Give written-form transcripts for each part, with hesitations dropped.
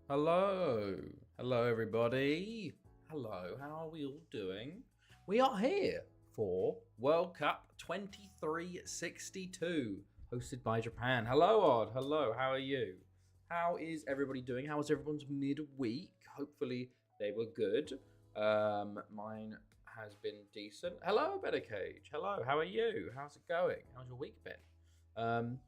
Hello. Hello, everybody. Hello, how are we all doing? We are here for World Cup 2362, hosted by Japan. Hello, Odd. Hello, how are you? How is everybody doing? How was everyone's midweek? Hopefully, they were good. Mine has been decent. Hello, Better Cage. Hello, how are you? How's it going? How's your week been?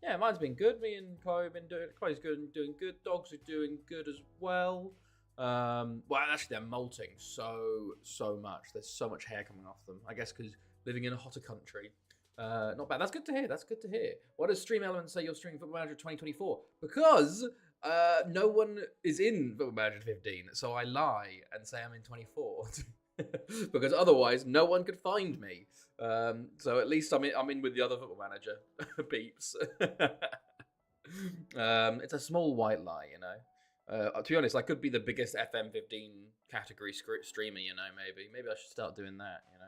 Yeah, mine's been good. Me and Chloe have been doing. Chloe's good and doing good. Dogs are doing good as well. Well, actually, they're molting so much. There's so much hair coming off them. I guess because living in a hotter country. Not bad. That's good to hear. That's good to hear. What does Stream Element say you're streaming Football Manager 2024? Because no one is in Football Manager 15, so I lie and say I'm in 24. Because otherwise, no one could find me. So at least I'm in with the other Football Manager peeps. It's a small white lie, you know. To be honest, I could be the biggest FM15 category streamer, you know. Maybe I should start doing that, you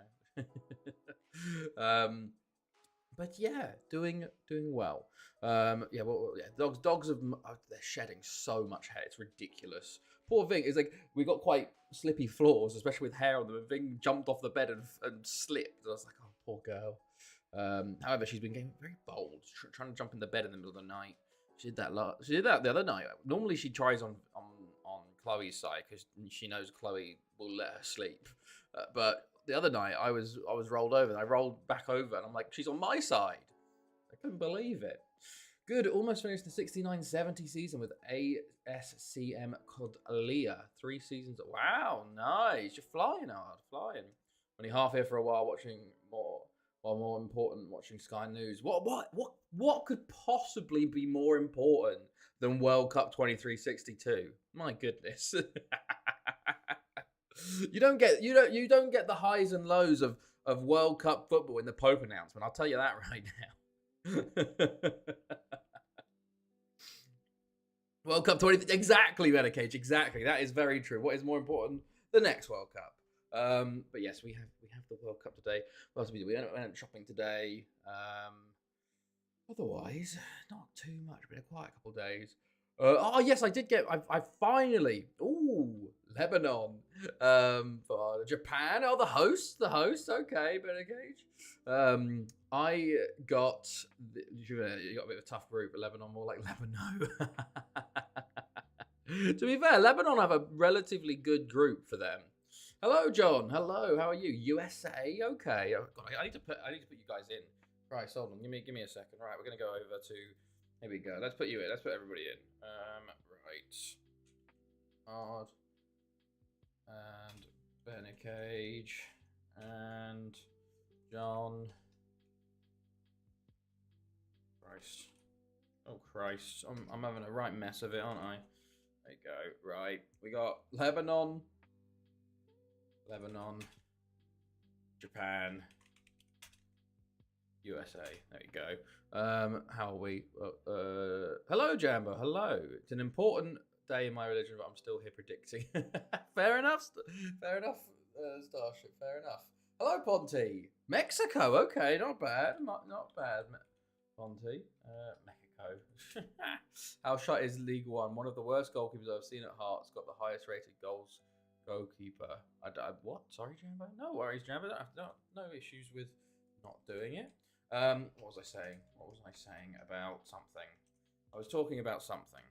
know. But yeah, doing well. Yeah, dogs have they're shedding so much hair. It's ridiculous. Poor Ving is like we got quite slippy floors, especially with hair on them. And Ving jumped off the bed and slipped. I was like, oh, poor girl. However, she's been getting very bold, trying to jump in the bed in the middle of the night. She did that the other night. Normally she tries on Chloe's side because she knows Chloe will let her sleep. But the other night I was rolled over and I rolled back over and I'm like, she's on my side. I couldn't believe it. Good, almost finished the 69-70 season with ASCM Codlia. 3 seasons. Wow, nice. You're flying hard, flying. Only half here for a while watching more important, watching Sky News. What could possibly be more important than World Cup 2362? My goodness. You don't get the highs and lows of World Cup football in the Pope announcement. I'll tell you that right now. World Cup 20 exactly, Better Cage, exactly. That is very true. What is more important? The next World Cup. But yes, we have the World Cup today. What else did we do? We went shopping today. Otherwise, not too much. Been a quiet couple of days. Oh yes, I did get. I finally. Ooh, Lebanon. For Japan. Oh, the host. Okay, Better Cage. I got. You got a bit of a tough group. But Lebanon more like Lebanon. To be fair, Lebanon have a relatively good group for them. Hello, John. Hello. How are you? USA. Okay. Oh, God, I need to put you guys in. Right, hold on. Give me a second. Right, we're gonna go over to. Here we go. Let's put you in. Let's put everybody in. Right. Hard. And Benny Cage. And John. Christ. Oh, Christ. I'm having a right mess of it, aren't I? There you go. Right. We got Lebanon. Japan. USA. There you go. How are we? Hello, Jambo. Hello. It's an important day in my religion, but I'm still here predicting. Fair enough. Starship. Fair enough. Hello, Ponty. Mexico. Okay, not bad. Not bad. Ponty. Mexico. How shot is League One? One of the worst goalkeepers I've seen at Hearts. Got the highest rated goalkeeper. What? Sorry, Jambo. No worries, Jambo. No issues with not doing it. What was I saying? About something? I was talking about something.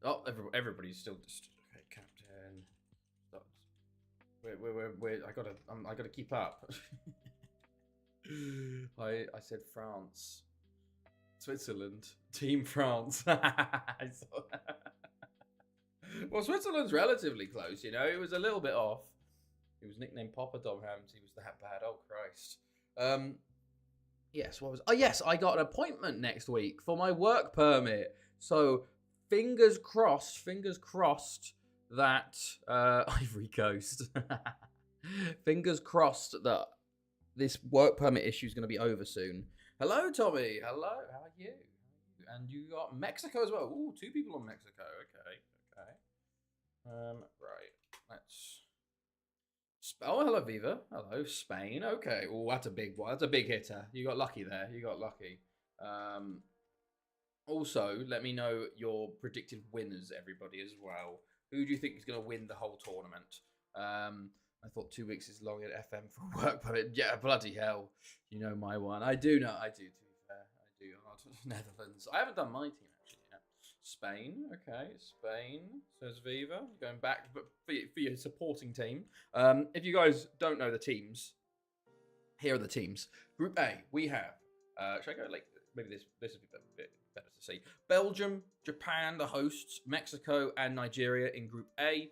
Oh, everybody's still just okay. Captain. I gotta keep up. I said France, Switzerland, Team France. I saw that. Well, Switzerland's relatively close, you know. It was a little bit off. He was nicknamed Papa Dom Hams. He was that bad. Oh, Christ. Yes, what was... Oh, yes, I got an appointment next week for my work permit. So, fingers crossed that... Ivory Coast. Fingers crossed that this work permit issue is going to be over soon. Hello, Tommy. Hello. How are you? And you got Mexico as well. Ooh, 2 people on Mexico. Okay. Right. Let's... Oh, hello, Viva. Hello, Spain. Okay. Oh, that's a big one. That's a big hitter. You got lucky there. Also, let me know your predicted winners, everybody, as well. Who do you think is going to win the whole tournament? I thought 2 weeks is long at FM for work, but yeah, bloody hell. You know my one. I do, to be fair. I do. Netherlands. I haven't done my team, actually, yet. Spain. Okay, Spain, says Viva. Going back but for your supporting team. If you guys don't know the teams, here are the teams. Group A, we have... should I go like... Maybe this would be a bit better to see. Belgium, Japan, the hosts, Mexico and Nigeria in Group A.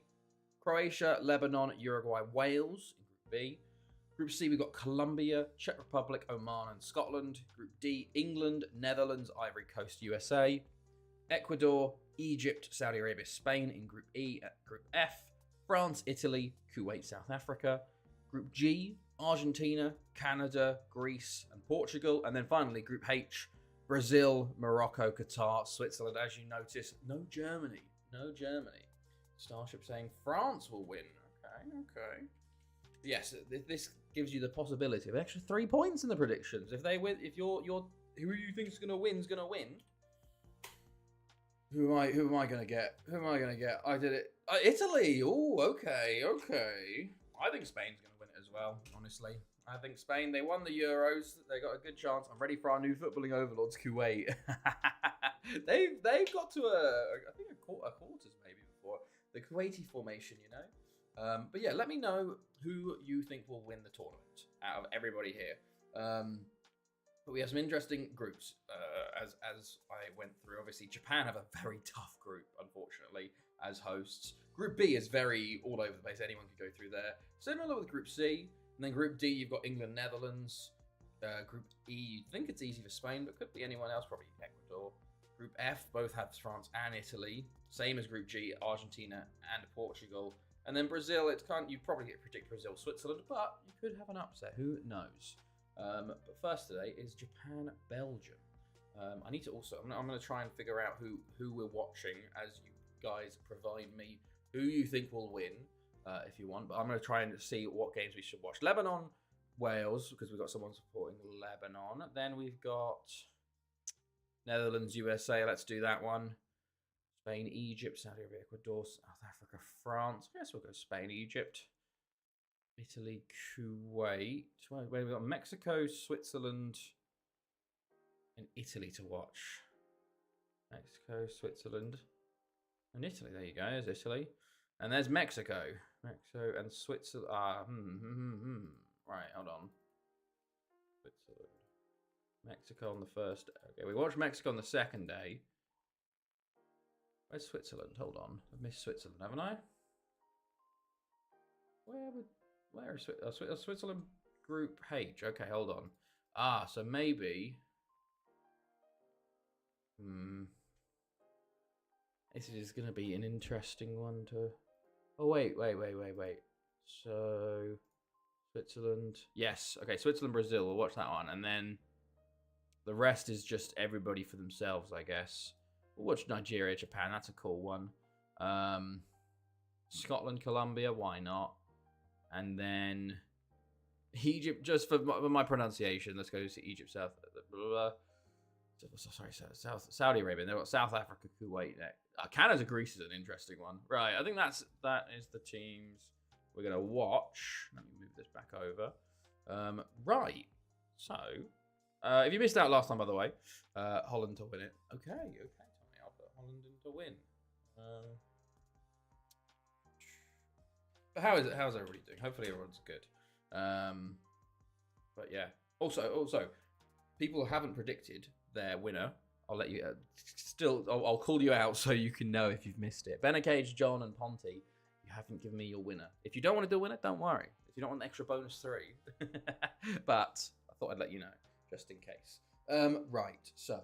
Croatia, Lebanon, Uruguay, Wales in Group B. Group C, we've got Colombia, Czech Republic, Oman and Scotland. Group D, England, Netherlands, Ivory Coast, USA. Ecuador, Egypt, Saudi Arabia, Spain in Group E. Group F, France, Italy, Kuwait, South Africa. Group G, Argentina, Canada, Greece and Portugal. And then finally, Group H, Brazil, Morocco, Qatar, Switzerland. As you notice, no Germany. Starship saying France will win. Okay. Yes, this gives you the possibility of an extra 3 points in the predictions. If they win, if you're who you think's gonna win. Who am I gonna get? I did it. Italy. Oh, okay. I think Spain's gonna win it as well. Honestly, I think Spain. They won the Euros. They got a good chance. I'm ready for our new footballing overlords, Kuwait. they've got to I think a quarters maybe before the Kuwaiti formation. But yeah, let me know who you think will win the tournament out of everybody here. But we have some interesting groups as I went through. Obviously, Japan have a very tough group, unfortunately, as hosts. Group B is very all over the place. Anyone could go through there. Similar with Group C. And then Group D, you've got England, Netherlands. Group E, you'd think it's easy for Spain, but could be anyone else, probably Ecuador. Group F, both have France and Italy. Same as Group G, Argentina and Portugal. And then Brazil, you probably predict Brazil, Switzerland, but you could have an upset. Who knows? But first today is Japan, Belgium. I need to also, I'm going to try and figure out who we're watching as you guys provide me who you think will win, if you want. But I'm going to try and see what games we should watch. Lebanon, Wales, because we've got someone supporting Lebanon. Then we've got Netherlands, USA. Let's do that one. Spain, Egypt, Saudi Arabia, Ecuador, South Africa, France. I guess we'll go Spain, Egypt. Italy, Kuwait. We've got Mexico, Switzerland, and Italy to watch. Mexico, Switzerland, and Italy. There you go. There's Italy. And there's Mexico. Mexico and Switzerland. Right, hold on. Switzerland. Mexico on the first day. Okay, we watched Mexico on the second day. Where's Switzerland? Hold on. I've missed Switzerland, haven't I? Where is Switzerland? Group H. Okay, hold on. So maybe... This is going to be an interesting one to... Oh, wait. So... Switzerland. Yes. Okay, Switzerland, Brazil. We'll watch that one. And then the rest is just everybody for themselves, I guess. We'll watch Nigeria, Japan. That's a cool one. Scotland, Colombia. Why not? And then Egypt, just for my pronunciation. Let's go to Egypt, Saudi Arabia. They've got South Africa, Kuwait next. Canada, Greece is an interesting one. Right, I think that is the teams we're going to watch. Let me move this back over. Right, so if you missed out last time, by the way, Holland to win it. Okay, Tommy, I'll put Holland in to win. But how's everybody doing? Hopefully everyone's good. But yeah. Also, people who haven't predicted their winner, I'll let you. I'll call you out so you can know if you've missed it. Benacage, John, and Ponty, you haven't given me your winner. If you don't want to do a winner, don't worry. If you don't want an extra bonus 3, but I thought I'd let you know just in case. Right. So,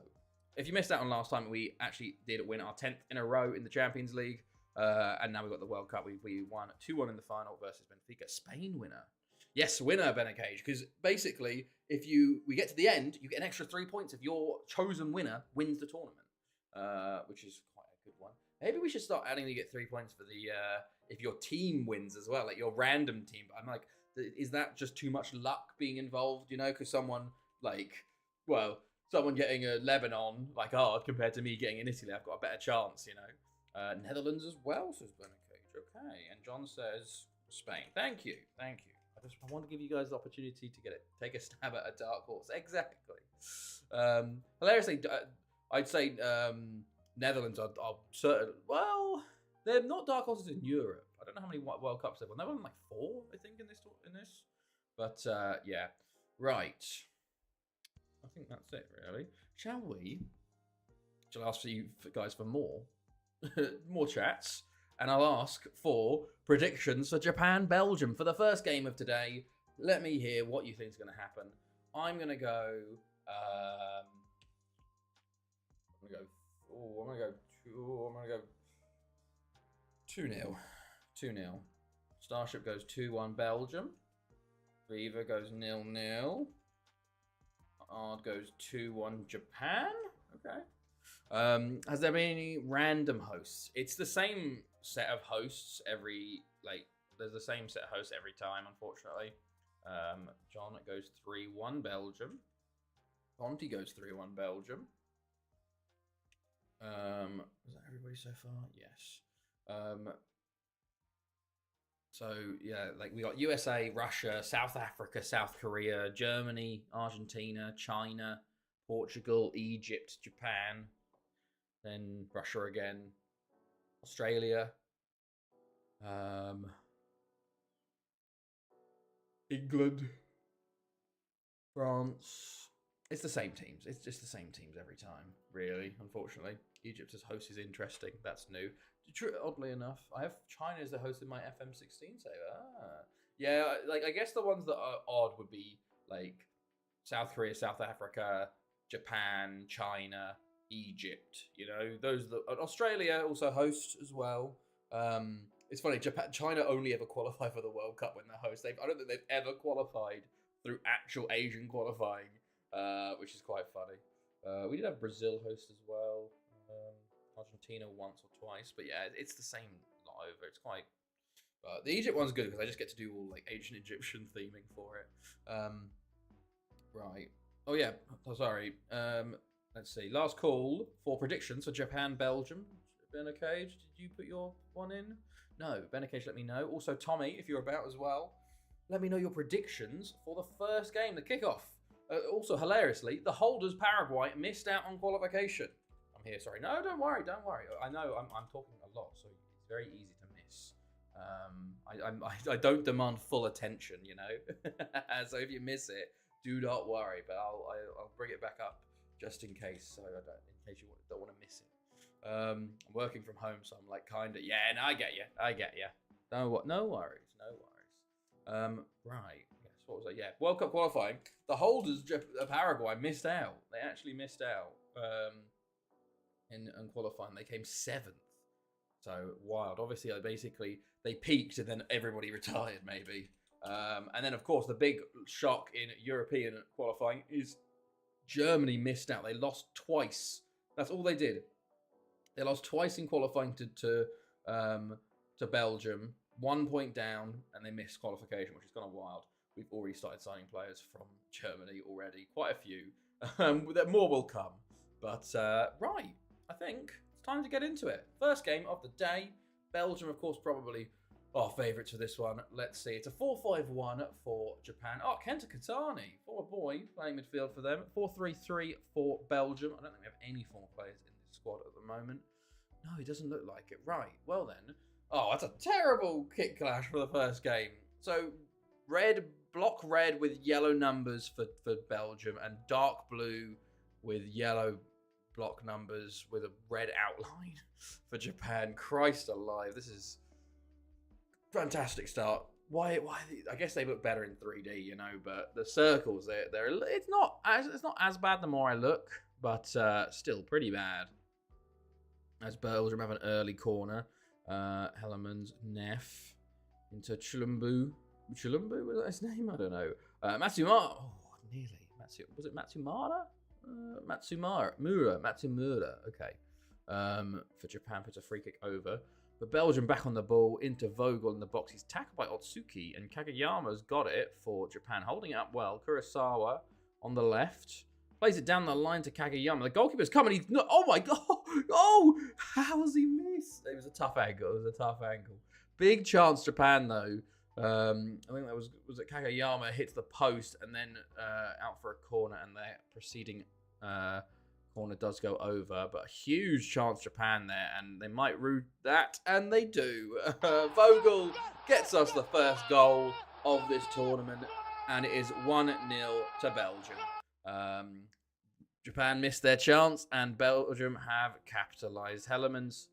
if you missed out on last time, we actually did win our 10th in a row in the Champions League. And now we've got the World Cup. We won 2-1 in the final versus Benfica. Spain winner. Yes, winner, Benacage. Because basically, if we get to the end, you get an extra 3 points if your chosen winner wins the tournament, which is quite a good one. Maybe we should start adding to get 3 points for the if your team wins as well, like your random team. But I'm like, is that just too much luck being involved? Because someone someone getting a Lebanon like hard compared to me getting in Italy. I've got a better chance, you know. Netherlands as well, says Bernacage. Okay, and John says Spain. Thank you. I want to give you guys the opportunity to take a stab at a dark horse. Exactly. Hilariously, I'd say Netherlands are certain. Well, they're not dark horses in Europe. I don't know how many World Cups they've won. They've won like 4, I think, in this. But yeah, right. I think that's it, really. Shall I ask you guys for more, more chats, and I'll ask for predictions for Japan-Belgium for the first game of today. Let me hear what you think is going to happen. I'm going to go. I'm going to go 2-0. 2-0. Starship goes 2-1 Belgium. Reaver goes 0-0. Ard goes 2-1 Japan. Okay. Has there been any random hosts? It's the same set of hosts there's the same set of hosts every time, unfortunately. John goes 3-1 Belgium. Ponty goes 3-1 Belgium. Is that everybody so far? Yes. So yeah, like we got USA, Russia, South Africa, South Korea, Germany, Argentina, China, Portugal, Egypt, Japan, then Russia again, Australia, England, France. It's the same teams. It's just the same teams every time, really, unfortunately. Egypt as host is interesting. That's new. Oddly enough, I have China as the host in my FM15 saver. Yeah, like I guess the ones that are odd would be like South Korea, South Africa, Japan, China, Egypt. You know, those. Australia also hosts as well. It's funny. China only ever qualify for the World Cup when they're host. I don't think they've ever qualified through actual Asian qualifying, which is quite funny. We did have Brazil host as well. Argentina once or twice, but yeah, it's the same lot over. It's quite. The Egypt one's good because I just get to do all like ancient Egyptian theming for it. Right. Oh yeah. Oh, sorry. Let's see. Last call for predictions for Japan, Belgium. Benacage, did you put your one in? No. Benacage, let me know. Also, Tommy, if you're about as well, let me know your predictions for the first game, the kickoff. Also, hilariously, the holders Paraguay missed out on qualification. I'm here, sorry. No, don't worry. I know I'm talking a lot, so it's very easy to miss. I don't demand full attention, you know. So if you miss it, do not worry. But I'll bring it back up just in case, in case you don't want to miss it. I'm working from home, so I'm like kind of no, I get you. No worries. Right. Yes. What was that? Yeah. World Cup qualifying. The holders of Paraguay missed out. They actually missed out. In qualifying, they came 7th. So wild. Obviously, they peaked and then everybody retired, maybe. And then, of course, the big shock in European qualifying is Germany missed out. They lost twice. That's all they did. They lost twice in qualifying to Belgium. 1 point down, and they missed qualification, which is kind of wild. We've already started signing players from Germany already. Quite a few. More will come. But, right. I think it's time to get into it. First game of the day. Belgium, of course, probably our favourites for this one. Let's see. It's a 4-5-1 for Japan. Oh, Kenta Katani, former boy, playing midfield for them. 4-3-3 for Belgium. I don't think we have any former players in this squad at the moment. No, he doesn't look like it. Right. Well, then. Oh, that's a terrible kick clash for the first game. So, block red with yellow numbers for Belgium and dark blue with yellow block numbers with a red outline for Japan. Christ alive, this is fantastic start. Why? I guess they look better in 3D, you know. But the circles, it's not as bad the more I look, but still pretty bad. As Belgium have an early corner, Hellemans Neff into Chulumbu. Chulumbu, was that his name? I don't know. Matsumara. Oh, nearly. Was it Matsumara? Matsumura. Okay. For Japan, puts a free kick over. But Belgium back on the ball into Vogel in the box. He's tackled by Otsuki, and Kageyama's got it for Japan, holding it up well. Kurosawa on the left. Plays it down the line to Kageyama. The goalkeeper's coming. He's not. Oh my god! Oh, how has he missed? It was a tough angle. Big chance, Japan though. I think that was it. Kageyama hits the post and then out for a corner, and their preceding corner does go over. But a huge chance, Japan there, and they might rue that, and they do. Vogel gets us the first goal of this tournament, and it is 1-0 to Belgium. Japan missed their chance, and Belgium have capitalised. Hellemans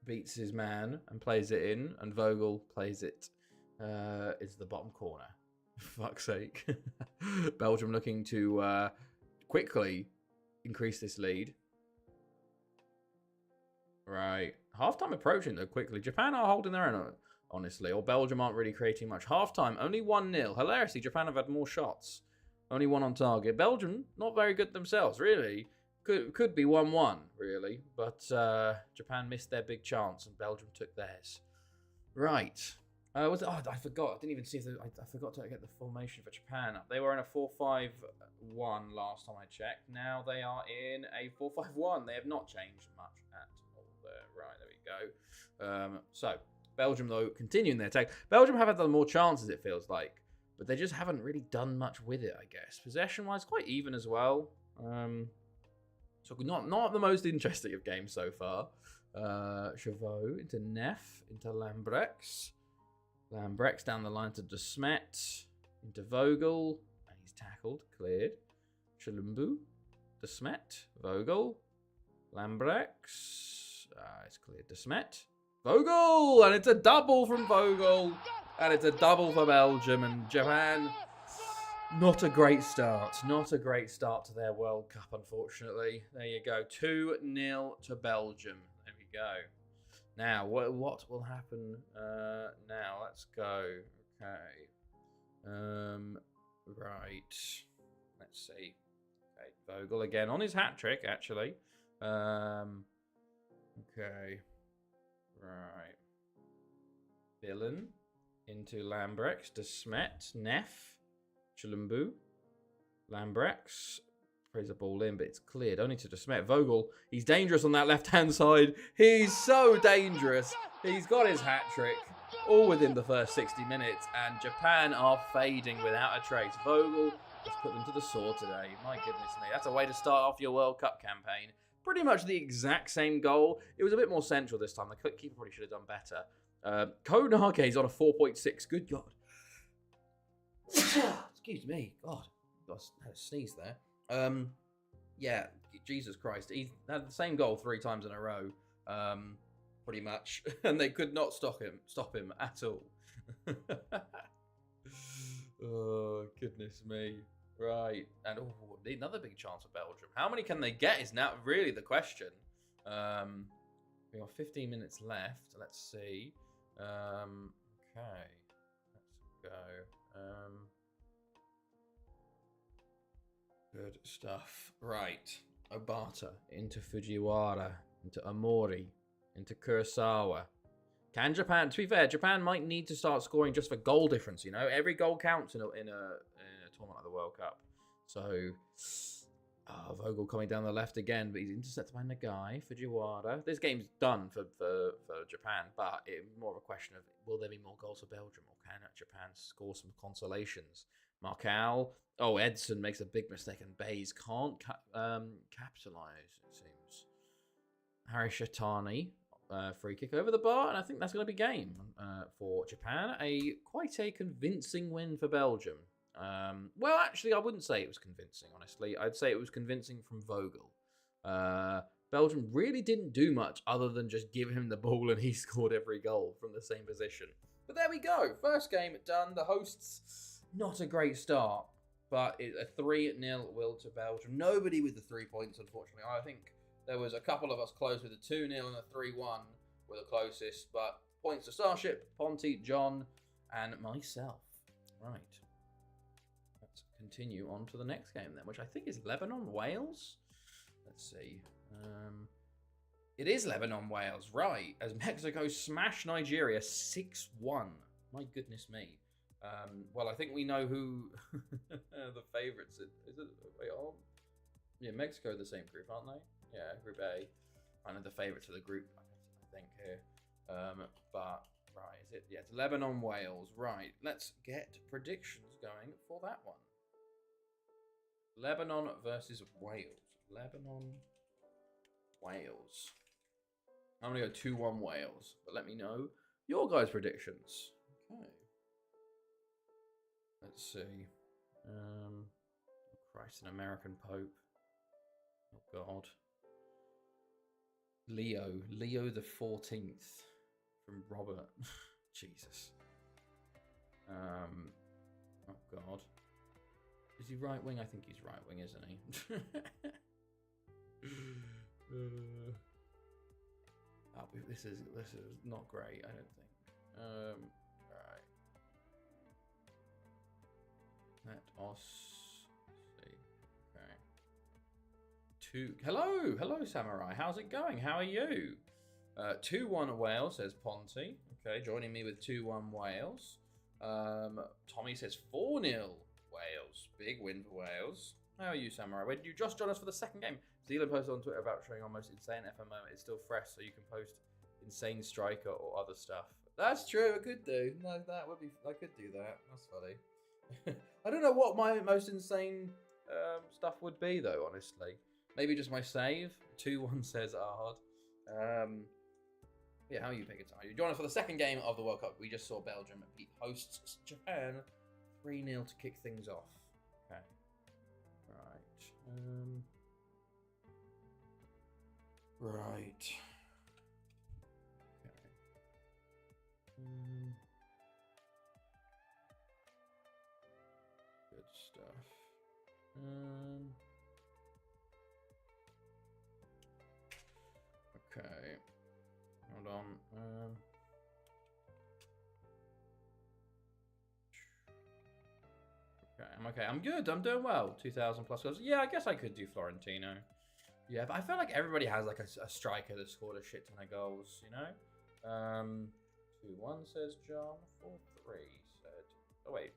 beats his man and plays it in, and Vogel plays it into the bottom corner. For fuck's sake. Belgium looking to quickly increase this lead. Right. Half-time approaching, though, quickly. Japan are holding their own, honestly, or Belgium aren't really creating much. Half-time, only 1-0. Hilariously, Japan have had more shots. Only one on target. Belgium, not very good themselves, really. Could be 1-1, really. But Japan missed their big chance, and Belgium took theirs. Right. I forgot. I didn't even see if I forgot to get the formation for Japan. They were in a 4-5-1 last time I checked. Now they are in a 4-5-1. They have not changed much at all there. Right, there we go. So, Belgium, though, continuing their attack. Belgium have had more chances, it feels like. But they just haven't really done much with it, I guess. Possession-wise, quite even as well. So not the most interesting of games so far. Chauveau into Neff, into Lambrex. Lambrex down the line to De Smet, into Vogel, and he's tackled, cleared. Chilumbu, De Smet, Vogel, Lambrex, it's cleared. De Smet, Vogel, and it's a double from Vogel. And it's a double for Belgium, and Japan, not a great start. Not a great start to their World Cup, unfortunately. There you go, 2-0 to Belgium. There we go. Now, what will happen now? Let's go. Okay. Right. Let's see. Okay, Vogel again on his hat-trick, actually. Okay. Right. Billen. Into Lambrex, De Smet, Neff, Chilumbu, Lambrex, plays the ball in, but it's cleared, only to De Smet. Vogel, he's dangerous on that left-hand side. He's so dangerous. He's got his hat-trick, all within the first 60 minutes, and Japan are fading without a trace. Vogel has put them to the sword today. My goodness me, that's a way to start off your World Cup campaign. Pretty much the exact same goal. It was a bit more central this time. The keeper probably should have done better. Konage is on a 4.6. Good God. Excuse me. God. I had a sneeze there. Yeah. Jesus Christ. He had the same goal 3 times in a row. Pretty much. And they could not stop him at all. Oh, goodness me. Right. And another big chance for Belgium. How many can they get is now really the question. We got 15 minutes left. Let's see. Okay. Let's go. Good stuff. Right. Obata into Fujiwara, into Amori, into Kurosawa. Can Japan, to be fair, Japan might need to start scoring just for goal difference, you know? Every goal counts in a tournament like the World Cup. So, Vogel coming down the left again, but he's intercepted by Nagai, Fujiwara. This game's done for Japan, but it's more of a question of, will there be more goals for Belgium, or can Japan score some consolations? Marcal, Edson makes a big mistake, and Bays can't capitalise, it seems. Harishatani, free kick over the bar, and I think that's going to be game for Japan. Quite a convincing win for Belgium. Well, actually, I wouldn't say it was convincing, honestly. I'd say it was convincing from Vogel. Belgium really didn't do much other than just give him the ball, and he scored every goal from the same position. But there we go. First game done. The hosts, not a great start, but a 3-0 will to Belgium. Nobody with the 3 points, unfortunately. I think there was a couple of us close with a 2-0 and a 3-1 were the closest, but points to Starship, Ponty, John, and myself. Right. Let's continue on to the next game then, which I think is Lebanon-Wales. Let's see. It is Lebanon-Wales, right, as Mexico smash Nigeria 6-1. My goodness me. Well, I think we know who The favourites. Is it? Wait, oh, yeah, Mexico the same group, aren't they? Yeah, Group A. I know the favourites of the group, I think here. But right, is it? Yeah, it's Lebanon, Wales. Right, let's get predictions going for that one. Lebanon versus Wales. Lebanon, Wales. I'm gonna go 2-1 Wales, but let me know your guys' predictions. Okay. Let's see. Christ, an American Pope. Oh God. Leo the 14th from Robert. Jesus. Oh God. Is he right wing? I think he's right wing, isn't he? This is not great, I don't think. Right. Let us see. Okay. Hello, Samurai. How's it going? How are you? 2-1 Wales, says Ponty. Okay, joining me with 2-1 Wales. Tommy says 4-0 Wales. Big win for Wales. How are you, Samurai? Wait, did you just join us for the second game? Zealand posted on Twitter about showing almost insane FM moment. It's still fresh, so you can post insane striker or other stuff. That's true. I could do. No, that would be. I could do that. That's funny. I don't know what my most insane stuff would be, though. Honestly, maybe just my save. 2-1 says Ahad. Yeah, how are you, Pikachu? You join us for the second game of the World Cup. We just saw Belgium beat hosts Japan 3-0 to kick things off. Okay. Right. Right. Okay. Good stuff. Okay. Hold on. Okay, I'm okay. I'm good. I'm doing well. 2,000 plus goals. Yeah, I guess I could do Florentino. Yeah, but I feel like everybody has like a striker that scored a shit ton of goals, you know? 2-1 says John. 4-3 said. Oh wait.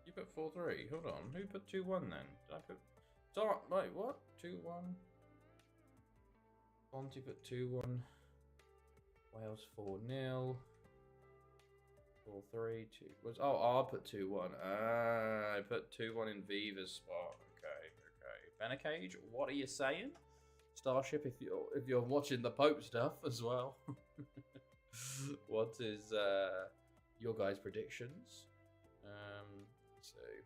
You put 4-3. Hold on. Who put 2-1 then? Did I put wait, what? 2-1. Ponty put 2-1. Wales 4-0. 4-3. 2 was I put 2-1. I put 2-1 in Viva's spot. Okay. Benacage, what are you saying? Starship, if you're watching the Pope stuff as well. What is your guys' predictions? Let's see.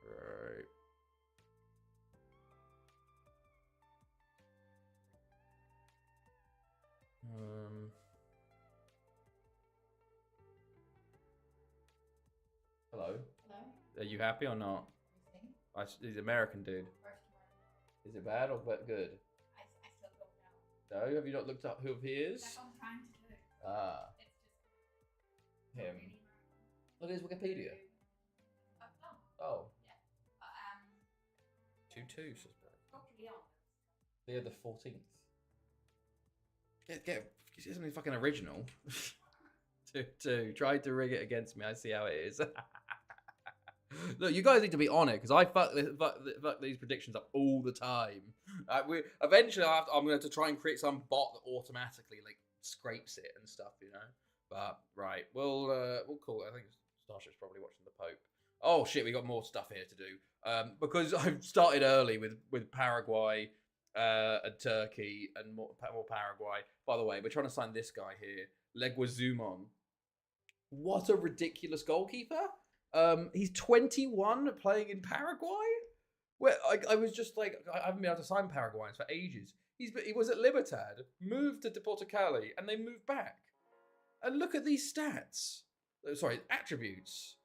Right. Hello. Are you happy or not? He's American dude. Is it bad or good? I still don't know. No, have you not looked up who he is? That's what I'm trying to do. Ah. It's just Him. Look at his Wikipedia. Oh. Yeah. 2-2, says Brad. Talk to Leon. Leo the 14th. Get something fucking original. 2-2. Tried to rig it against me. I see how it is. Look, you guys need to be on it because I fuck these predictions up all the time. Eventually I'm going to try and create some bot that automatically like scrapes it and stuff, you know. But right, we'll call it. I think Starship's probably watching the Pope. Oh shit, we got more stuff here to do. Because I've started early with Paraguay and Turkey and more Paraguay. By the way, we're trying to sign this guy here, Leguizumon. What a ridiculous goalkeeper! He's 21 playing in Paraguay. Where I was just like, I haven't been able to sign Paraguayans for ages. He was at Libertad, moved to Deportes Cali, and they moved back. And look at these stats. Sorry, attributes.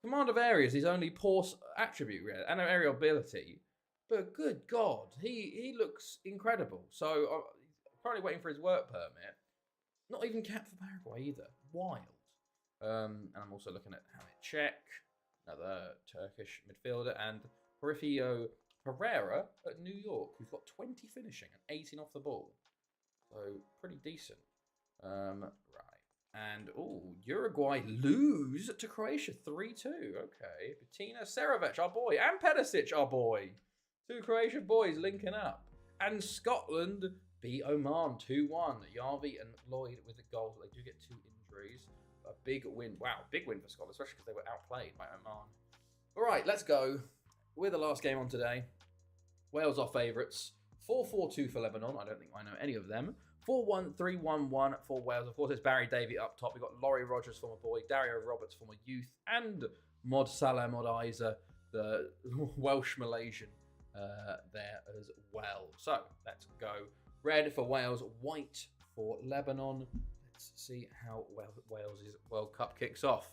Command of areas, his only poor attribute, and aerial ability. But good God, he looks incredible. So I'm currently waiting for his work permit. Not even capped for Paraguay either. Wild. And I'm also looking at Hamid Czech, another Turkish midfielder, and Porfirio Pereira at New York, who's got 20 finishing and 18 off the ball. So pretty decent. Right. And, Uruguay lose to Croatia 3-2. Okay. Bettina Serovic, our boy. And Pedicic, our boy. 2 Croatian boys linking up. And Scotland beat Oman 2-1. Yarvi and Lloyd with the goals. They do get 2 injuries. A big win. Wow, big win for Scotland, especially because they were outplayed by Oman. All right, let's go. We're the last game on today. Wales are favourites. 4-4-2 for Lebanon. I don't think I know any of them. 4-1-3-1-1 for Wales. Of course, it's Barry Davey up top. We've got Laurie Rogers, former boy, Dario Roberts, former youth, and Mod Salah Mod Isa, the Welsh Malaysian, there as well. So let's go. Red for Wales, white for Lebanon. Let's see how Wales' World Cup kicks off.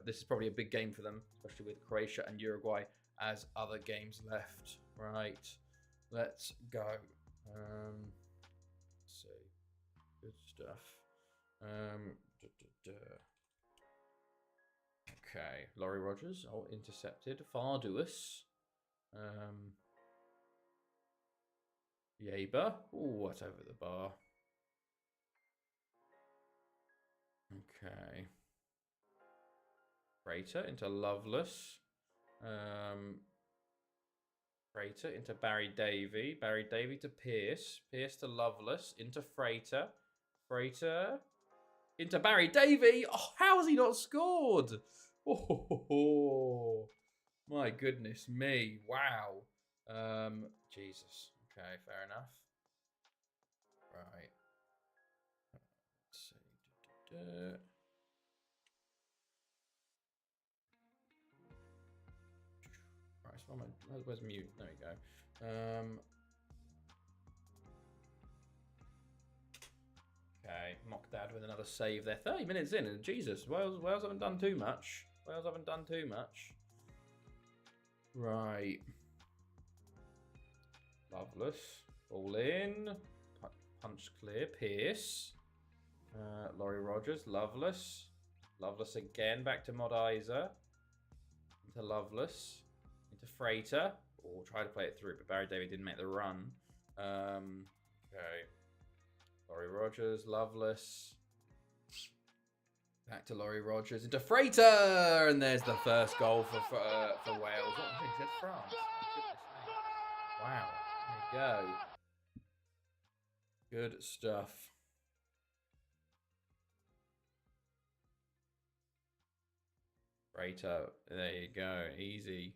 This is probably a big game for them, especially with Croatia and Uruguay as other games left. Right, let's go. See, good stuff. Okay, Laurie Rogers, intercepted. Farduous. Yaber. What over the bar? Okay. Freighter into Loveless. Freighter into Barry Davey. Barry Davey to Pierce. Pierce to Loveless. Into Freighter. Freighter into Barry Davey. Oh, how has he not scored? Oh, my goodness me. Wow. Jesus. Okay, fair enough. Right. Let's see. Where's mute? There we go. Okay, Mock Dad with another save there. 30 minutes in, and Jesus, Wales haven't done too much. Wales haven't done too much. Right. Loveless. All in. Punch clear. Pierce. Laurie Rogers. Loveless. Loveless again. Back to Mod Isa. Into Loveless. Into Freighter. Or try to play it through, but Barry David didn't make the run. Okay. Laurie Rogers, Loveless. Back to Laurie Rogers into Freighter, and there's the first goal for Wales. What was it? France. Wow. There you go. Good stuff. Freighter. There you go. Easy.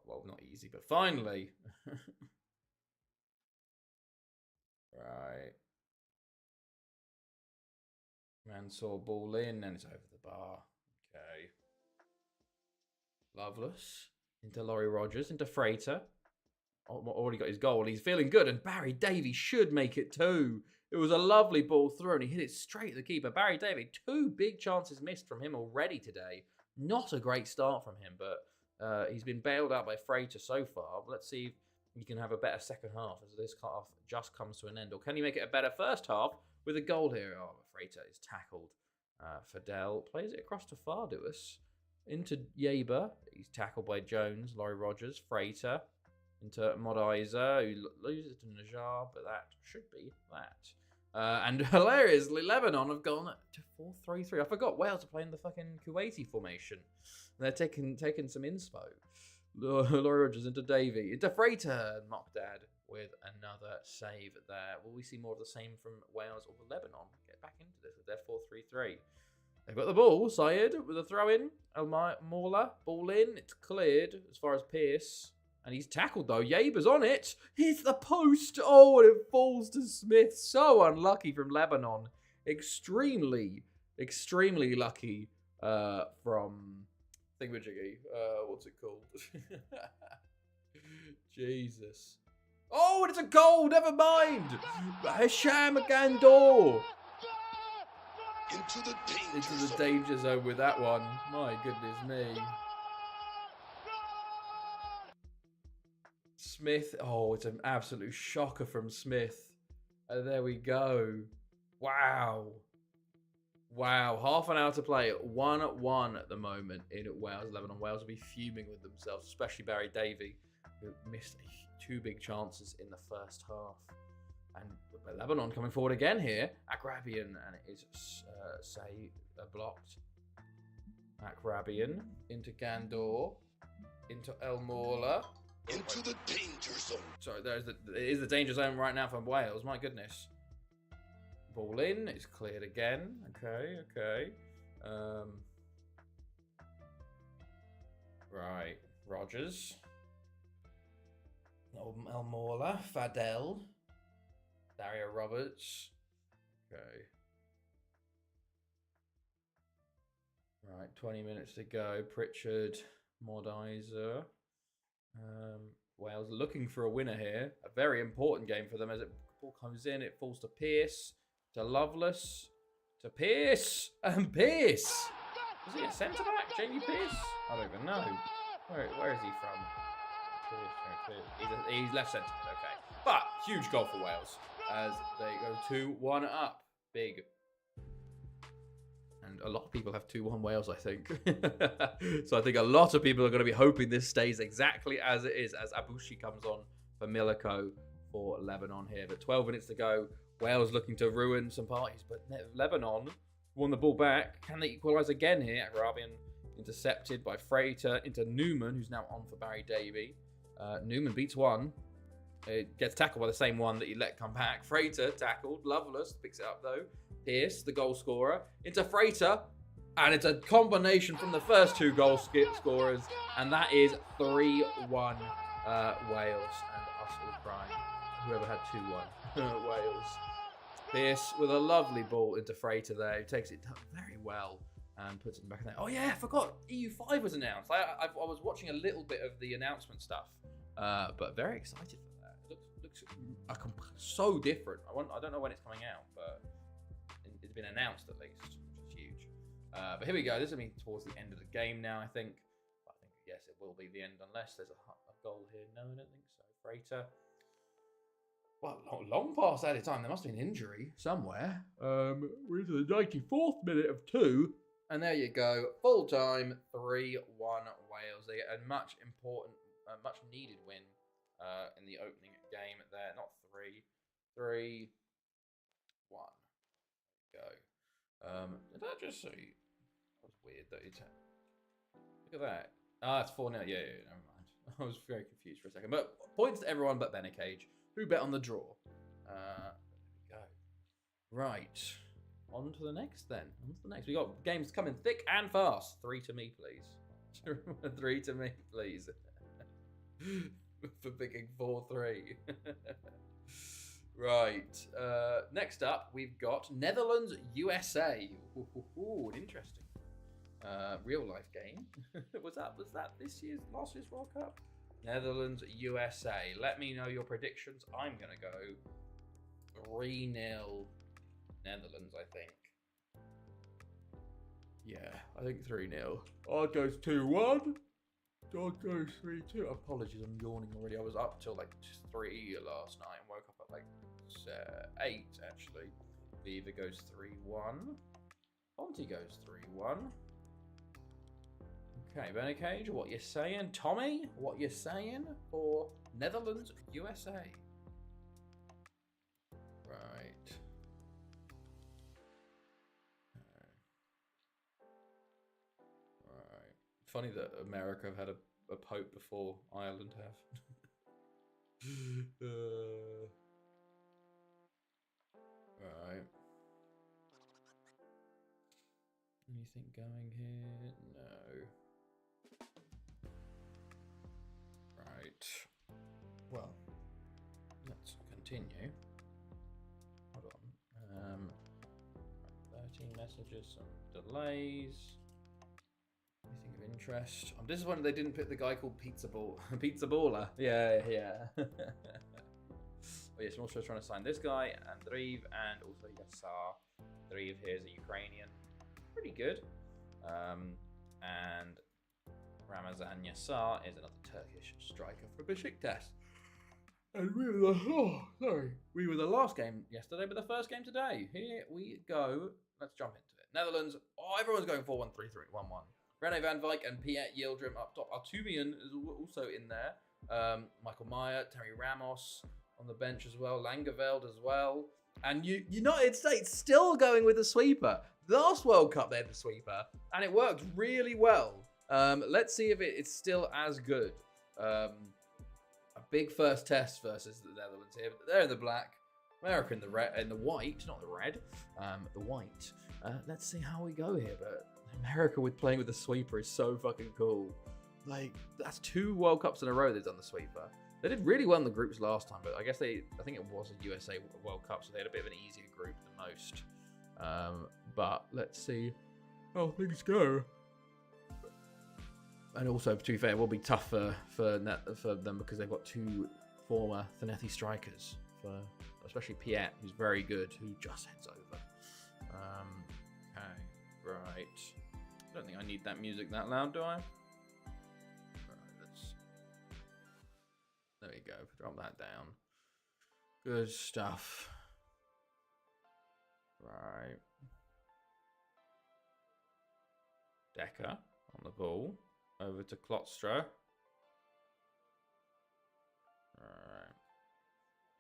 Well, not easy, but finally. Right. Mansour ball in, and it's over the bar. Okay. Loveless. Into Laurie Rogers. Into Freighter. Already got his goal. He's feeling good, and Barry Davey should make it too. It was a lovely ball through, and he hit it straight at the keeper. Barry Davey, 2 big chances missed from him already today. Not a great start from him, but he's been bailed out by Freighter so far. Let's see if he can have a better second half as this cut-off just comes to an end. Or can he make it a better first half with a goal here? Oh, Freighter is tackled. Fidel plays it across to Farduous. Into Yaber. He's tackled by Jones. Laurie Rogers. Freighter. Into Mod Isa, who loses it to Najar, but that should be that. And hilariously, Lebanon have gone to 4-3-3. I forgot Wales are playing the fucking Kuwaiti formation. They're taking some inspo. Laurie Rogers into Davey. Into Freighter. And Mockdad with another save there. Will we see more of the same from Wales or Lebanon? Get back into this with their 4-3-3. They've got the ball. Syed with a throw in. Mauler. Ball in. It's cleared as far as Pierce. And he's tackled, though. Yaber's on it. Hits the post. Oh, and it falls to Smith. So unlucky from Lebanon. Extremely lucky from Thingamajiggy. What's it called? Jesus. Oh, and it's a goal. Never mind. Hisham Gandor. Into the danger zone with that one. My goodness me. Smith. Oh, it's an absolute shocker from Smith. And there we go. Wow. Half an hour to play. 1-1 at the moment in Wales. Lebanon. Wales will be fuming with themselves, especially Barry Davey, who missed 2 big chances in the first half. And Lebanon coming forward again here. Akrabian, and it is blocked. Akrabian into Gandor, into El Morla. Into the danger zone. Sorry, it is the danger zone right now for Wales. My goodness. Ball in. It's cleared again. Okay. Right. Rogers. El Morla. Fadel. Dario Roberts. Okay. Right. 20 minutes to go. Pritchard. Mordizer. Wales looking for a winner here. A very important game for them as it ball comes in. It falls to Pearce, to Lovelace, to Pearce, and Pearce. Is he a centre back, Jamie Pearce? I don't even know. Where is he from? He's left centre. Okay, but huge goal for Wales as they go 2-1 up. Big. And a lot of people have 2-1 Wales, I think. So I think a lot of people are going to be hoping this stays exactly as it is as Abushi comes on for Milico for Lebanon here. But 12 minutes to go. Wales looking to ruin some parties. But Lebanon won the ball back. Can they equalise again here? Arabian intercepted by Freighter into Newman, who's now on for Barry Davey. Newman beats one. It gets tackled by the same one that he let come back. Freighter tackled. Lovelace picks it up though. Pearce, the goal scorer, into Freighter, and it's a combination from the first two goal scorers, and that is 3-1 Wales, and us all crying. Whoever had 2-1 Wales. Pearce with a lovely ball into Freighter there, who takes it very well and puts it back in there. Oh yeah, I forgot, EU5 was announced. I was watching a little bit of the announcement stuff, but very excited for that. It looks so different. I don't know when it's coming out, but it's been announced at least, which is huge. But here we go. This will be towards the end of the game now, I think. I think, yes, it will be the end unless there's a goal here. No, I don't think so. Freighter. Well, long past added time. There must be an injury somewhere. We're into the 94th minute of 2. And there you go. Full time, 3-1 Wales. They get a much needed win in the opening game there. Not 3-1. Go. Did I just see? That was weird that it's. Look at that. Ah, it's 4-0. Yeah, never mind. I was very confused for a second. But points to everyone but Benecage, who bet on the draw. There we go. Right. On to the next then. On to the next. We got games coming thick and fast. 3 to me, please. 3 to me, please. For picking 4-3. Right. Next up, we've got Netherlands, USA. Ooh, interesting. Real life game. was that last year's World Cup? Netherlands, USA. Let me know your predictions. I'm gonna go 3-0 Netherlands, I think. Yeah, I think 3-0. Odd goes 2-1. Dog goes 3-2. Apologies, I'm yawning already. I was up till like 3 last night and woke up at like 8 actually. Viva goes 3-1. Ponty goes 3-1. Okay, Benecage, what you saying? Tommy, what you saying for Netherlands, USA? Right. Right. Funny that America have had a pope before Ireland have. Right. Anything going here? No. Right. Well, let's continue. Hold on. 13 messages, some delays. Anything of interest? I'm disappointed they didn't pick the guy called Pizza Baller. Yeah. Oh yes, I'm also trying to sign this guy, Andreev, and also Yassar. Andreev here is a Ukrainian. Pretty good. And Ramazan Yassar is another Turkish striker for Besiktas. And we were the last game yesterday, but the first game today. Here we go. Let's jump into it. Netherlands. Oh, everyone's going 4-1-3-3, 1-1. Rene van Wyk and Piet Yildirim up top. Artubian is also in there. Michael Meyer, Terry Ramos, on the bench as well. Langeveld as well. And United States still going with the sweeper. Last World Cup they had the sweeper, and it worked really well. Let's see if it's still as good. A big first test versus the Netherlands here. But they're in the black. America in the red, in the white, not the red, the white. Let's see how we go here. But America with playing with the sweeper is so fucking cool. Like, that's 2 World Cups in a row they've done the sweeper. They did really well in the groups last time, but I guess I think it was a USA World Cup, so they had a bit of an easier group than most. But let's see how things go. And also, to be fair, it will be tough for them because they've got 2 former Thanethi strikers, especially Piet, who's very good, who just heads over. Okay, right. I don't think I need that music that loud, do I? There we go. Drop that down. Good stuff. Right. Decker on the ball. Over to Klostra. Right.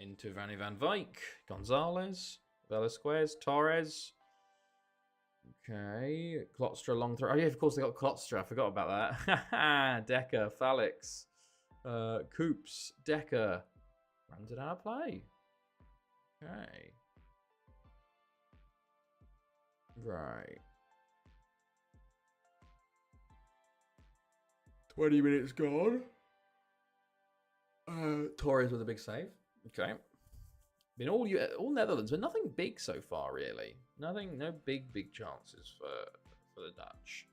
Into Vanny van Wijk. Gonzalez. Velasquez. Torres. Okay. Klostra long throw. Oh yeah, of course they got Klostra. I forgot about that. Decker. Falix. Coops, Decker, runs it out of play. Okay. Right. 20 minutes gone. Torres with a big save. Okay. Been all Netherlands, but nothing big so far, really. No big chances for the Dutch.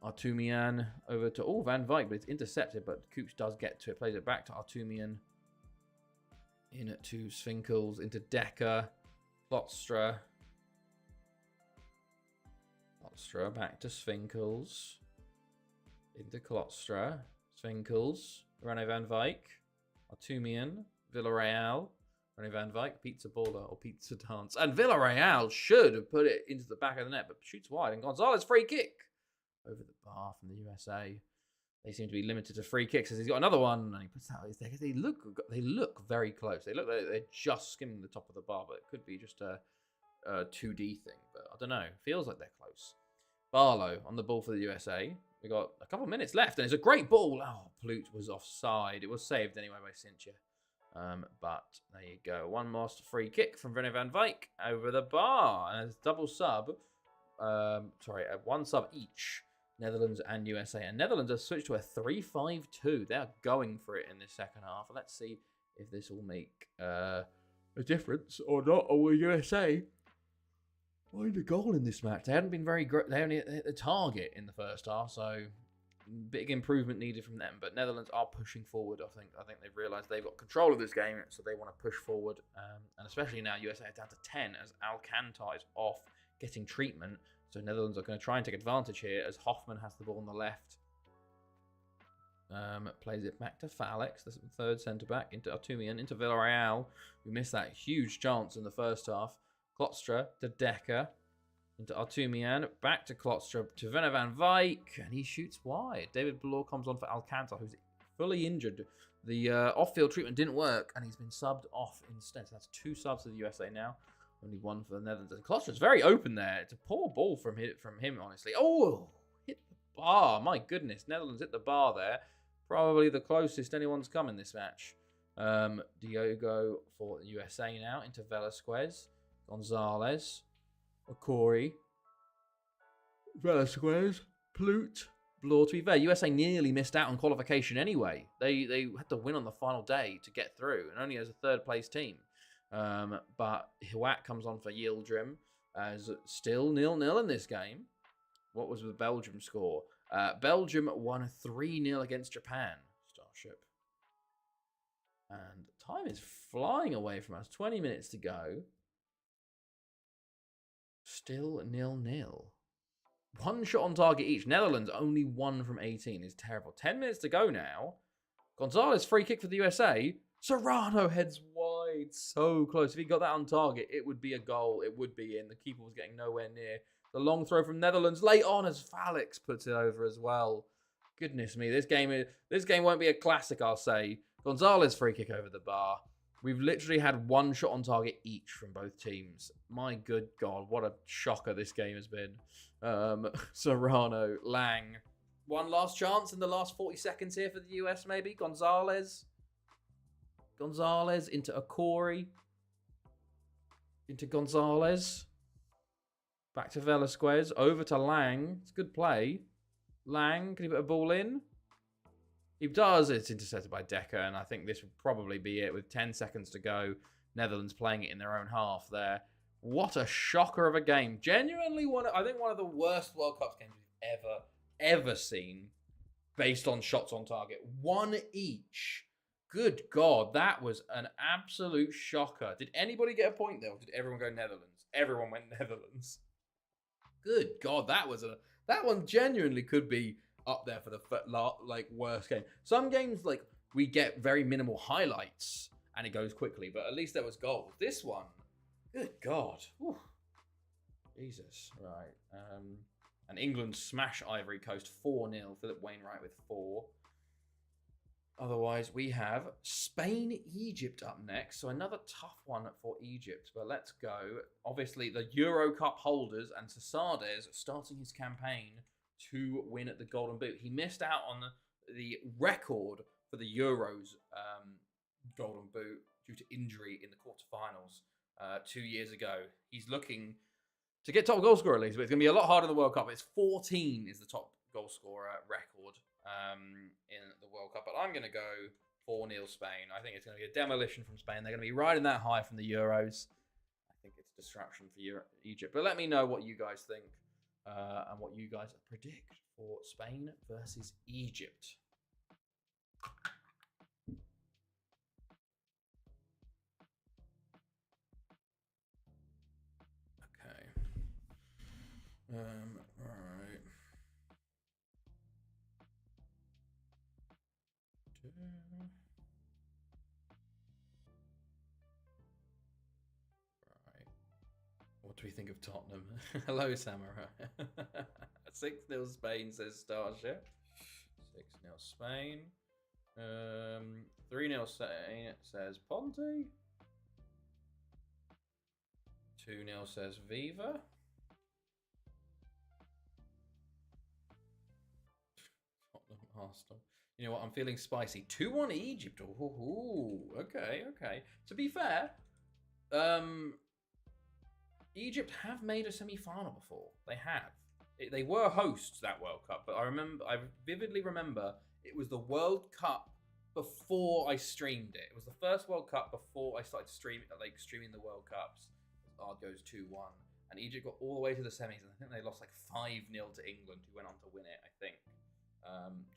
Artumian over to Van Wijk, but it's intercepted. But Coops does get to it, plays it back to Artumian. In to Svinkels, into Decker, Klostra. Klostra back to Svinkels. Into Klostra, Svinkels, Rene van Wijk, Artumian, Villarreal, Rene van Wijk, pizza baller or pizza dance. And Villarreal should have put it into the back of the net, but shoots wide. And Gonzalez free kick. Over the bar from the USA. They seem to be limited to free kicks as he's got another one and he puts that. They look very close. They look like they're just skimming the top of the bar, but it could be just a 2D thing. But I don't know. Feels like they're close. Barlow on the ball for the USA. We got a couple of minutes left and it's a great ball. Oh, Plut was offside. It was saved anyway by Cynthia. But there you go. One more free kick from Rene van Wijk over the bar. And it's double sub. One sub each. Netherlands and USA. And Netherlands have switched to a 3-5-2. They're going for it in this second half. Let's see if this will make a difference or not. Or will USA find a goal in this match? They hadn't been very great. They only hit the target in the first half, so big improvement needed from them. But Netherlands are pushing forward. I think they've realised they've got control of this game, so they want to push forward. And especially now, USA are down to 10 as Alcantara is off getting treatment. So Netherlands are going to try and take advantage here as Hoffman has the ball on the left. Plays it back to Falix, the third centre-back, into Artumian, into Villarreal, who missed that huge chance in the first half. Klostra to Decker, into Artumian, back to Klostra, to Rene van Wijk, and he shoots wide. David Bloor comes on for Alcantara, who's fully injured. The off-field treatment didn't work, and he's been subbed off instead. So that's 2 subs to the USA now. Only 1 for the Netherlands. And Klostra's very open there. It's a poor ball from him, honestly. Oh, hit the bar. My goodness. Netherlands hit the bar there. Probably the closest anyone's come in this match. Diogo for the USA now. Into Velasquez. Gonzalez. Okori. Velasquez. Plut. Bloor. To be fair, USA nearly missed out on qualification anyway. They had to win on the final day to get through. And only as a third place team. But Hiwat comes on for Yildirim as still 0-0 in this game. What was the Belgium score? Belgium won 3-0 against Japan. Starship. And time is flying away from us. 20 minutes to go. Still 0-0. 1 shot on target each. Netherlands only 1 from 18 is terrible. 10 minutes to go now. Gonzalez free kick for the USA. Serrano heads wide, so close. If he got that on target, it would be a goal. It would be in. The keeper was getting nowhere near. The long throw from Netherlands late on as Falix puts it over as well. Goodness me, this game won't be a classic, I'll say. Gonzalez free kick over the bar. We've literally had one shot on target each from both teams. My good God, what a shocker this game has been. Serrano, Lang. One last chance in the last 40 seconds here for the US, maybe. Gonzalez into Akori. Into Gonzalez. Back to Velasquez. Over to Lang. It's a good play. Lang, can he put a ball in? He does. It's intercepted by Decker, and I think this would probably be it with 10 seconds to go. Netherlands playing it in their own half there. What a shocker of a game. Genuinely, I think one of the worst World Cup games we've ever seen based on shots on target. One each. Good God, that was an absolute shocker. Did anybody get a point there, or did everyone go Netherlands? Everyone went Netherlands. Good God, that one genuinely could be up there for the worst game. Some games we get very minimal highlights and it goes quickly, but at least there was goals. This one, good God, whew. Jesus, right? And England smash Ivory Coast 4-0. Philip Wainwright with 4. Otherwise, we have Spain-Egypt up next. So another tough one for Egypt. But let's go. Obviously, the Euro Cup holders and Sasades starting his campaign to win at the Golden Boot. He missed out on the record for the Euros Golden Boot due to injury in the quarterfinals 2 years ago. He's looking to get top goal scorer at least, but it's going to be a lot harder in the World Cup. It's 14 is the top goal scorer record in the World Cup. But I'm going to go 4-0 Spain. I think it's going to be a demolition from Spain. They're going to be riding that high from the Euros. I think it's destruction for Egypt. But let me know what you guys think and what you guys predict for Spain versus Egypt. All right. Right. What do we think of Tottenham? Hello, Samurai. 6-0 Spain, says Starship. 6-0 Spain. 3-0 Spain, says Ponte. 2-0 says Viva. Arsenal. You know what? I'm feeling spicy. 2-1 Egypt. Ooh, okay. To be fair, Egypt have made a semi-final before. They have. They were hosts that World Cup, but I vividly remember it was the World Cup before I streamed it. It was the first World Cup before I started streaming the World Cups. Ard goes 2-1, and Egypt got all the way to the semis, and I think they lost 5-0 to England, who went on to win it. I think.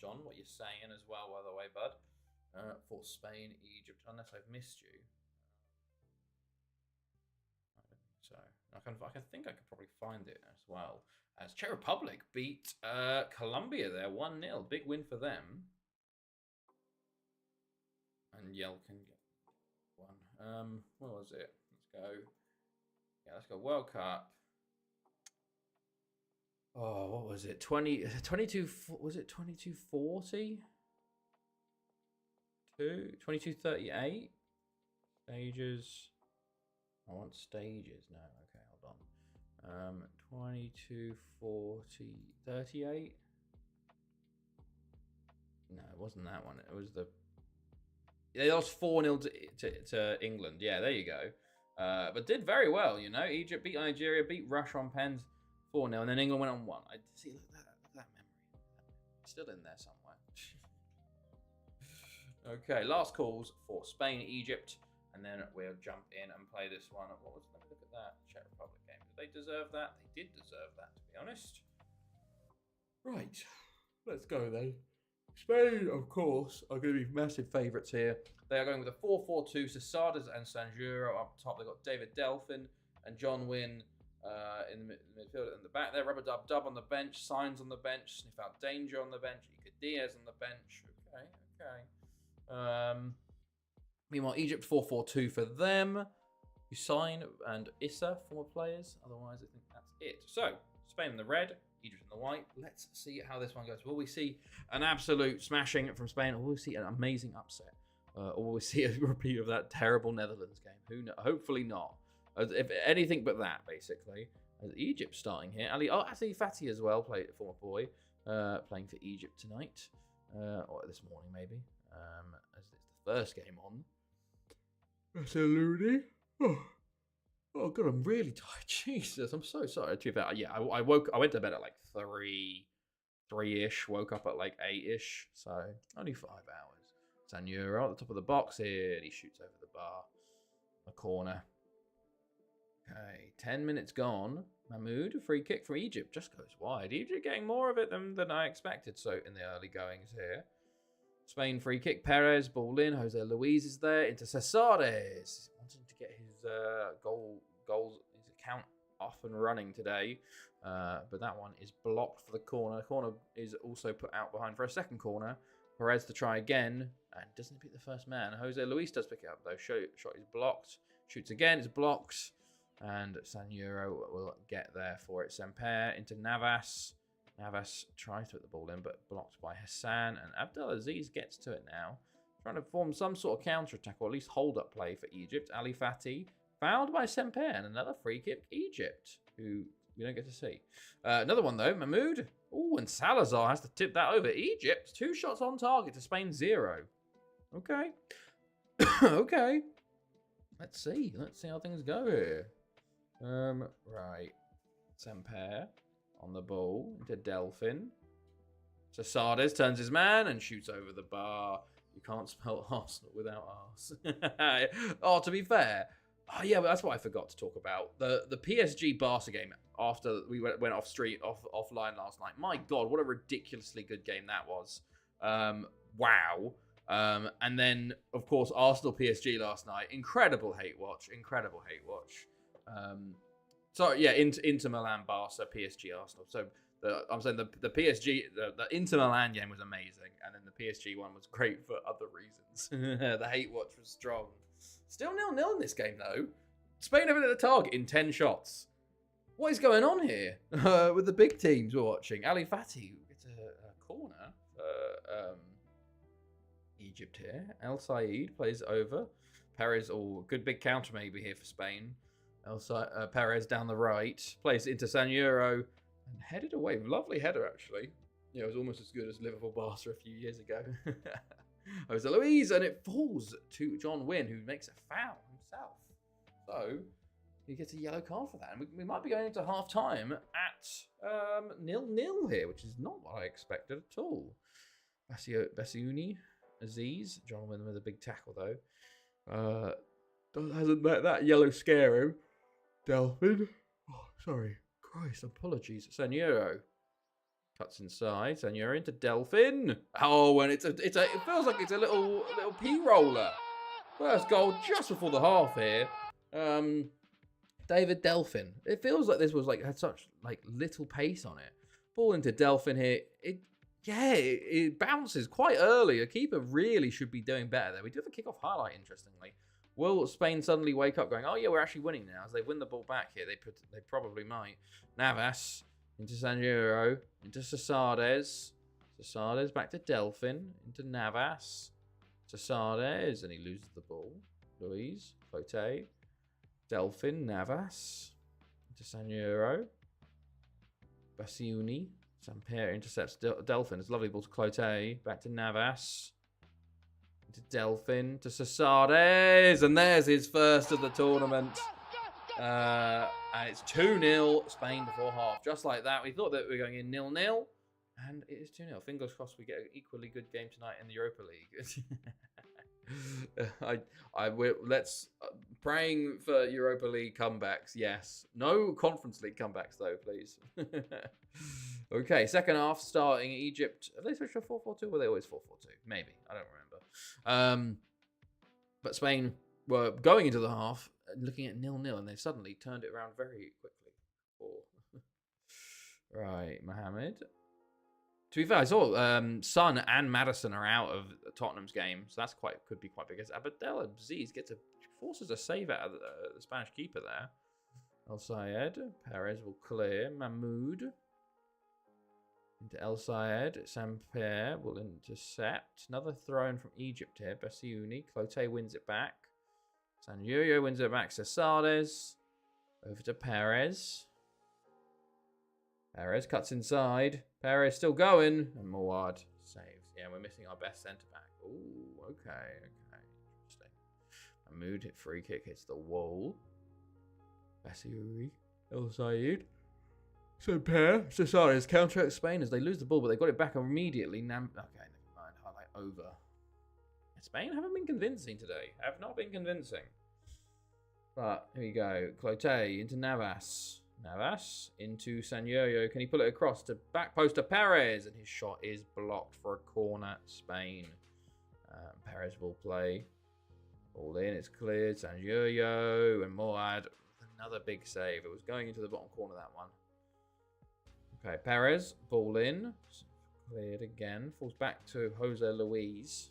John, what you're saying as well, by the way, bud, for Spain, Egypt, unless I've missed you. I don't think so. I think I could probably find it as well. As Czech Republic beat Colombia there, 1-0. Big win for them. And Yell can get one. What was it? Let's go. Yeah, let's go. World Cup. Oh, what was it? 22, was it 2240? 2238? Stages. I want stages. No, okay, hold on. 2240, 38? No, it wasn't that one. It was they lost 4-0 to England. Yeah, there you go. But did very well, you know. Egypt beat Nigeria, beat Russia on pens. 4-0, and then England went on 1. I see, look at that memory. It's still in there somewhere. Okay, last calls for Spain, Egypt, and then we'll jump in and play this one. Let me look at that Czech Republic game. Did they deserve that? They did deserve that, to be honest. Right, let's go then. Spain, of course, are going to be massive favourites here. They are going with a 4-4-2. Sasades and Sanjuro up top. They've got David Delphin and John Wynn. In the midfield and the back there, Rubber Dub on the bench, Signs on the bench, Sniff Out Danger on the bench, Ika Diaz on the bench. Okay. Meanwhile, Egypt 4-4-2 for them. Hussein and Issa, former players. Otherwise, I think that's it. So, Spain in the red, Egypt in the white. Let's see how this one goes. Will we see an absolute smashing from Spain, or will we see an amazing upset or we'll see a repeat of that terrible Netherlands game. Who knows? Hopefully not. If anything but that, basically. As Egypt starting here. Ali Fatty as well, former boy, playing for Egypt tonight. Or this morning, maybe. As it's the first game on. Absolutely. Oh god, I'm really tired. Jesus, I'm so sorry. To that, yeah, I went to bed at like 3-ish. Woke up at like 8-ish. So only 5 hours. Sanura at the top of the box here, and he shoots over the bar, a corner. Okay, 10 minutes gone. Mahmoud, a free kick from Egypt, just goes wide. Egypt getting more of it than I expected. So in the early goings here. Spain free kick. Perez, ball in. Jose Luis is there. Into Cesares. Wanting to get his his account off and running today. But that one is blocked for the corner. The corner is also put out behind for a second corner. Perez to try again. And doesn't pick the first man. Jose Luis does pick it up though. Shot is blocked. Shoots again. It's blocked. And Sanuro will get there for it. Semper into Navas. Navas tries to put the ball in, but blocked by Hassan. And Abdelaziz gets to it now. Trying to form some sort of counter-attack, or at least hold-up play for Egypt. Ali Fatty, fouled by Semper. And another free kick, Egypt, who we don't get to see. Another one, though, Mahmoud. Oh, and Salazar has to tip that over. Egypt, 2 shots on target to Spain 0. Okay. Okay. Let's see how things go here. Right. Semper on the ball into Delphin. So Sardes turns his man and shoots over the bar. You can't spell Arsenal without arse. Oh, to be fair, yeah, but that's what I forgot to talk about. The PSG Barca game after we went offline last night. My God, what a ridiculously good game that was. Wow. And then, of course, Arsenal PSG last night. Incredible hate watch. So yeah, Inter Milan, Barca, PSG, Arsenal. So I'm saying the PSG, the Inter Milan game was amazing, and then the PSG one was great for other reasons. The hate watch was strong. Still 0-0 in this game though. Spain have hit the target in 10 shots. What is going on here with the big teams we're watching? Ali Fatty gets a corner for Egypt here. El Said plays over. Perez, good big counter maybe here for Spain. Perez down the right, plays into Sanuro, and headed away. Lovely header, actually. Yeah, it was almost as good as Liverpool Barca a few years ago. Jose Luis, and it falls to John Wynn, who makes a foul himself. So, he gets a yellow card for that. And we might be going into half-time at 0-0 here, which is not what I expected at all. Basiuni, Aziz, John Wynn with a big tackle, though. Hasn't let that yellow scare him. Delphin. Oh, sorry. Christ, apologies. Sanuro cuts inside. Sanuro into Delphin. Oh, and it feels like it's a little P-roller. First goal just before the half here. David Delphin. It feels like this was had such little pace on it. Ball into Delphin here. It bounces quite early. A keeper really should be doing better there. We do have a kickoff highlight, interestingly. Will Spain suddenly wake up going, oh yeah, we're actually winning now? As they win the ball back here, they probably might. Navas into Sanjuro, into Cesares. Cesares back to Delphin, into Navas. Cesares, and he loses the ball. Luis, Clote, Delphin, Navas, into Sanjuro. Basiuni, Samper intercepts Delphin. It's a lovely ball to Clote, back to Navas. To Delphin, to Cesares, and there's his first of the tournament. And it's 2-0 Spain before half. Just like that. We thought that we were going in 0-0, and it is 2-0. Fingers crossed we get an equally good game tonight in the Europa League. Let's praying for Europa League comebacks. Yes, no Conference League comebacks though, please. Okay, second half starting. Egypt. Have they switched to 4-4-2? Were they always 4-4-2? Maybe, I don't remember. But Spain were going into the half looking at 0-0, and they suddenly turned it around very quickly. Right, Mohamed. To be fair, I saw Son and Madison are out of Tottenham's game, so that's could be quite big. As Abdelaziz forces a save out of the Spanish keeper there. El Sayed, Perez will clear. Mahmoud. Into El Sayed. Samper will intercept. Another throw-in from Egypt here. Basiouni. Clote wins it back. Sanyoyo wins it back. Cesades. Over to Perez. Perez cuts inside. Perez still going. And Mawad saves. Yeah, we're missing our best centre-back. Ooh, okay. Interesting. Mahmoud hit free kick. Hits the wall. Basiouni. El Sayed. Samper. Cesades counter-attack Spain as they lose the ball, but they got it back immediately. Okay, never mind. Highlight over. Spain haven't been convincing today. Have not been convincing. But here we go. Clote into Navas. Navas into Sanyoyo. Can he pull it across to back post to Perez? And his shot is blocked for a corner. Spain. Perez will play. All in. It's cleared. Sanyoyo and Moad. Another big save. It was going into the bottom corner, that one. Okay, Perez. Ball in. Cleared again. Falls back to Jose Luis.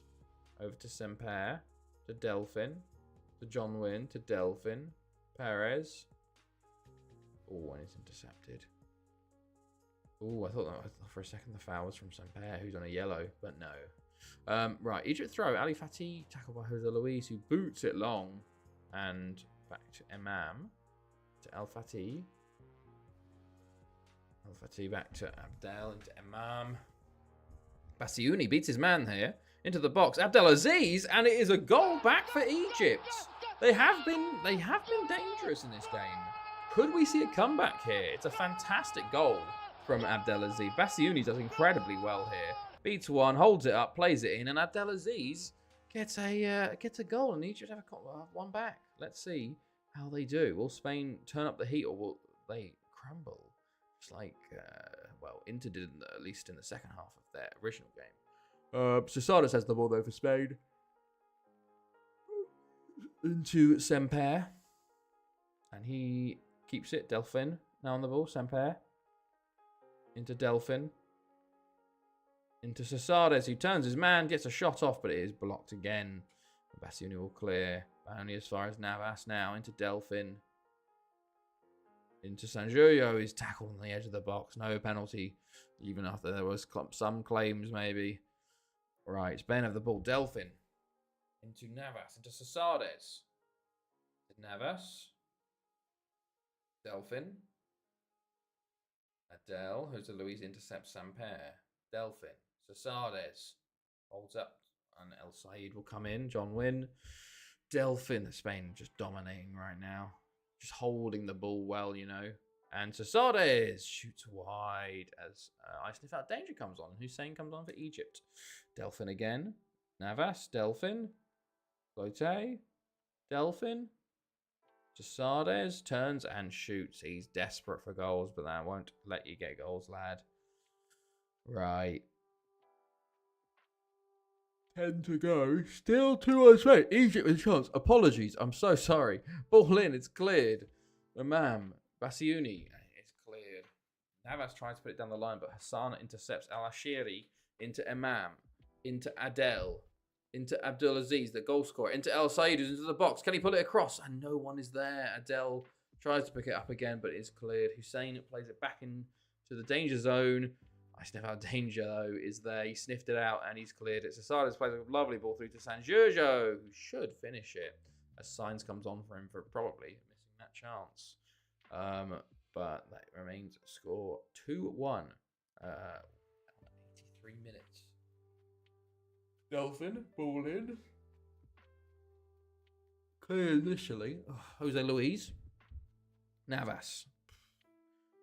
Over to Semper. To Delphin. To John Wynn. To Delphin. Perez. Oh, and it's intercepted. Oh, I thought for a second the foul was from Semper, who's on a yellow, but no. Right, Egypt throw. Ali Fatih tackled by Jose Luis, who boots it long. And back to Imam. To Al Fatih. Al Fatih back to Abdel. Into Imam. Basiouni beats his man here. Into the box, Abdelaziz, and it is a goal back for Egypt. They have been dangerous in this game. Could we see a comeback here? It's a fantastic goal from Abdelaziz. Basiouni does incredibly well here. Beats one, holds it up, plays it in, and Abdelaziz gets a goal, and Egypt have one back. Let's see how they do. Will Spain turn up the heat, or will they crumble? Just like Inter did, at least in the second half of their original game. Cesades has the ball though for Spain. Into Semper. And he keeps it. Delphin now on the ball. Semper. Into Delphin. Into Cesades, who turns his man, gets a shot off, but it is blocked again. Basiouni will clear. Only as far as Navas now. Into Delphin. Into Sanjoyo is tackled on the edge of the box. No penalty, even after there was some claims maybe. Right, Spain have the ball. Delphin. Into Navas. Into Cesades. Navas. Delphin. Adele. Jose Luis intercepts Samper. Delphin. Cesades. Holds up. And El Sayed will come in. John Wynn. Delphin. Spain just dominating right now. Just holding the ball well, you know. And Cesades shoots wide as I sniff out danger comes on. Hussein comes on for Egypt. Delphin again. Navas. Delphin. Clote. Delphin. Cesades turns and shoots. He's desperate for goals, but that won't let you get goals, lad. Right. 10 to go. Still 2-1 straight. Egypt with a chance. Apologies. I'm so sorry. Ball in. It's cleared. Imam. Basiouni. It's cleared. Navas tries to put it down the line, but Hassan intercepts Al-Ashiri into Imam. Into Adel. Into Abdulaziz, the goal scorer. Into El Sayed, who's into the box. Can he put it across? And no one is there. Adel tries to pick it up again, but it's cleared. Hussein plays it back into the danger zone. I sniff out danger, though, is there. He sniffed it out, and he's cleared it. Cesades plays a lovely ball through to San Giorgio, who should finish it. As Signs comes on for him for probably missing that chance. But that remains score 2-1. 83 minutes. Delphin, ball in. Clear initially. Oh, Jose Luis. Navas.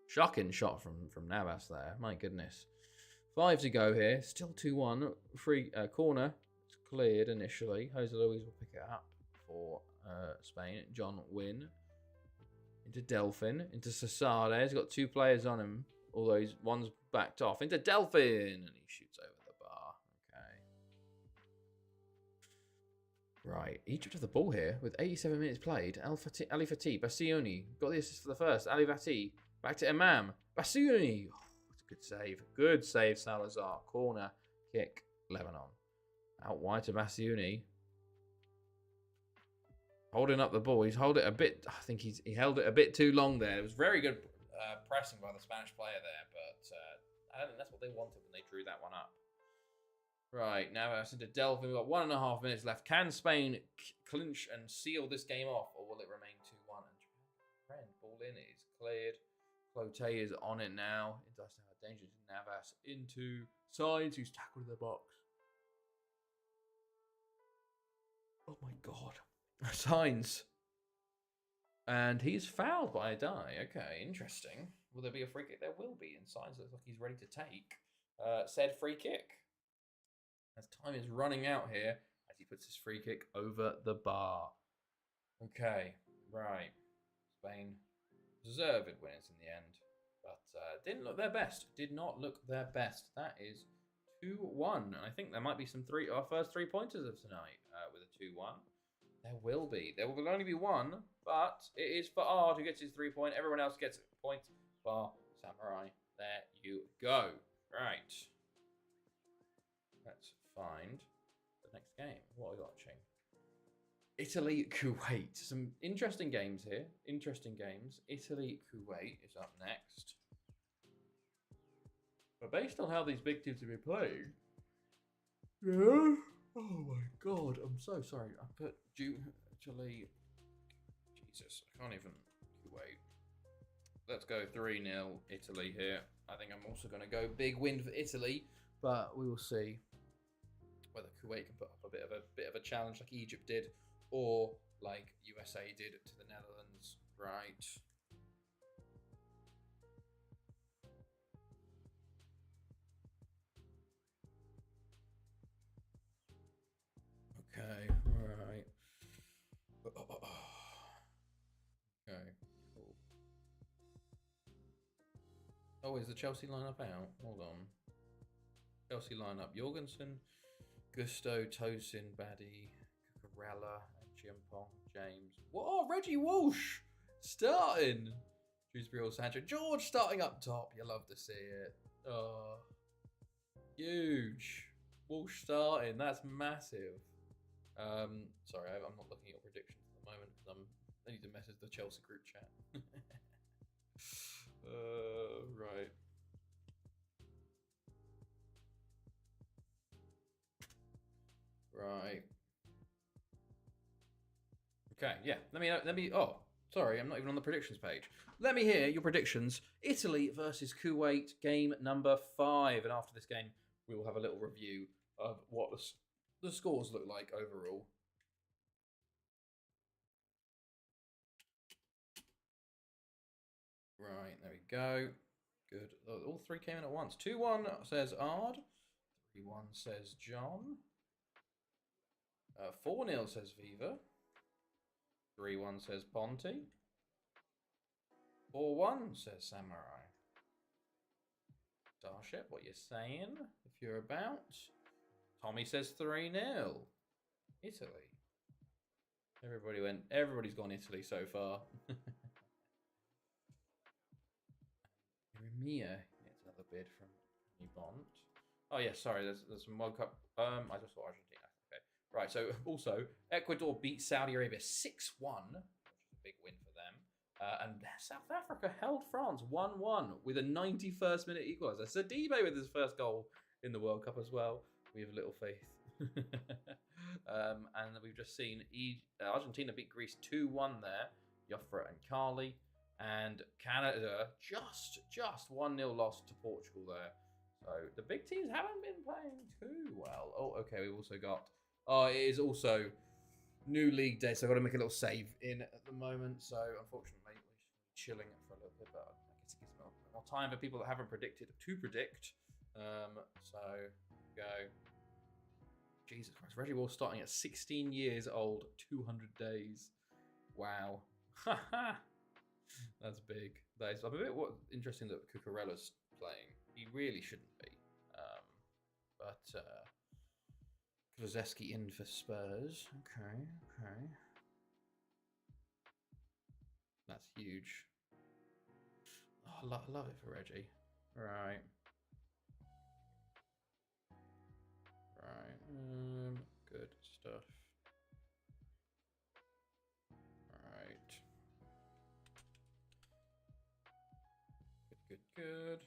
Shocking shot from Navas there. My goodness. 5 to go here. Still 2-1. Free corner. It's cleared initially. Jose Luis will pick it up for Spain. John Wynn. Into Delphin. Into Cesades. He's got 2 players on him. Although one's backed off. Into Delphin. And he shoots over the bar. Okay. Right. Egypt have the ball here with 87 minutes played. Ali Fatih. Basiouni. Got the assist for the first. Ali Fatih. Back to Imam. Basiouni. Oh, it's a good save. Good save, Salazar. Corner kick, Lebanon. Out wide to Basiouni. Holding up the ball. He's held it a bit. I think he held it a bit too long there. It was very good pressing by the Spanish player there, but I don't think that's what they wanted when they drew that one up. Right, now it's into Delphi. We've got 1.5 minutes left. Can Spain clinch and seal this game off, or will it remain 2-1? And Japan, ball in is cleared. Clote is on it now. It does have danger to Navas into Sainz, who's tackled the box. Oh my god. Sainz. And he's fouled by a die. Okay, interesting. Will there be a free kick? There will be. And Sainz looks like he's ready to take said free kick. As time is running out here, as he puts his free kick over the bar. Okay, right. Spain deserved winners in the end. But didn't look their best. Did not look their best. That is 2-1. And I think there might be our first 3 pointers of tonight with a 2-1. There will be. There will only be one, but it is for Ard who gets his 3 point. Everyone else gets a point for Samurai. There you go. Right. Let's find the next game. What are we watching? Italy, Kuwait. Some interesting games here. Interesting games. Italy, Kuwait is up next. But based on how these big teams have been playing, yeah. Oh my god, I'm so sorry. I put Italy. Jesus, I can't even. Kuwait. Let's go 3-0 Italy here. I think I'm also going to go big win for Italy, but we will see whether Kuwait can put up a bit of a challenge like Egypt did, or like USA did to the Netherlands. Right. Okay, right. Okay, cool. Oh, is the Chelsea lineup out? Hold on. Chelsea lineup: Jorgensen, Gusto, Tosin, Baddy, Cucurella, Chiampong, James. Whoa, Reggie Walsh starting. Shrewsbury or Sancho. George starting up top. You love to see it. Oh, huge. Walsh starting. That's massive. Sorry, I'm not looking at your predictions at the moment because I need to message the Chelsea group chat. Right. Right. Okay, yeah. Let me. Oh, sorry, I'm not even on the predictions page. Let me hear your predictions. Italy versus Kuwait, game number 5, and after this game, we will have a little review of what the scores look like overall. Right, there we go. Good. All 3 came in at once. 2-1 says Ard. 3-1 says John. 4-0 says Viva. 3-1 says Ponty. 4-1 says Samurai. Starship, what you saying? If you're about. Tommy says 3-0. Italy. Everybody's gone Italy so far. Mia gets another bid from Bond. Oh yeah, sorry, there's some World Cup. I just saw Argentina. Okay. Right, so also Ecuador beat Saudi Arabia 6-1, which is a big win for them. And South Africa held France 1-1 with a 91st minute equaliser. Sidibe with his first goal in the World Cup as well. We have little faith. And we've just seen Argentina beat Greece 2-1 there. Joffre and Carly. And Canada just 1-0 loss to Portugal there. So the big teams haven't been playing too well. Oh, okay. We've also got. Oh, it is also new league day, so I've got to make a little save in at the moment. So unfortunately, we're chilling for a little bit, but I guess it gives more time for people that haven't predicted to predict. So go. Jesus Christ, Reggie Wall starting at 16 years old, 200 days. Wow. That's big. That is a bit interesting that Cucurella's playing. He really shouldn't be. But Kulusevski in for Spurs. Okay. That's huge. Oh, I love it for Reggie. Right. Good stuff. Good.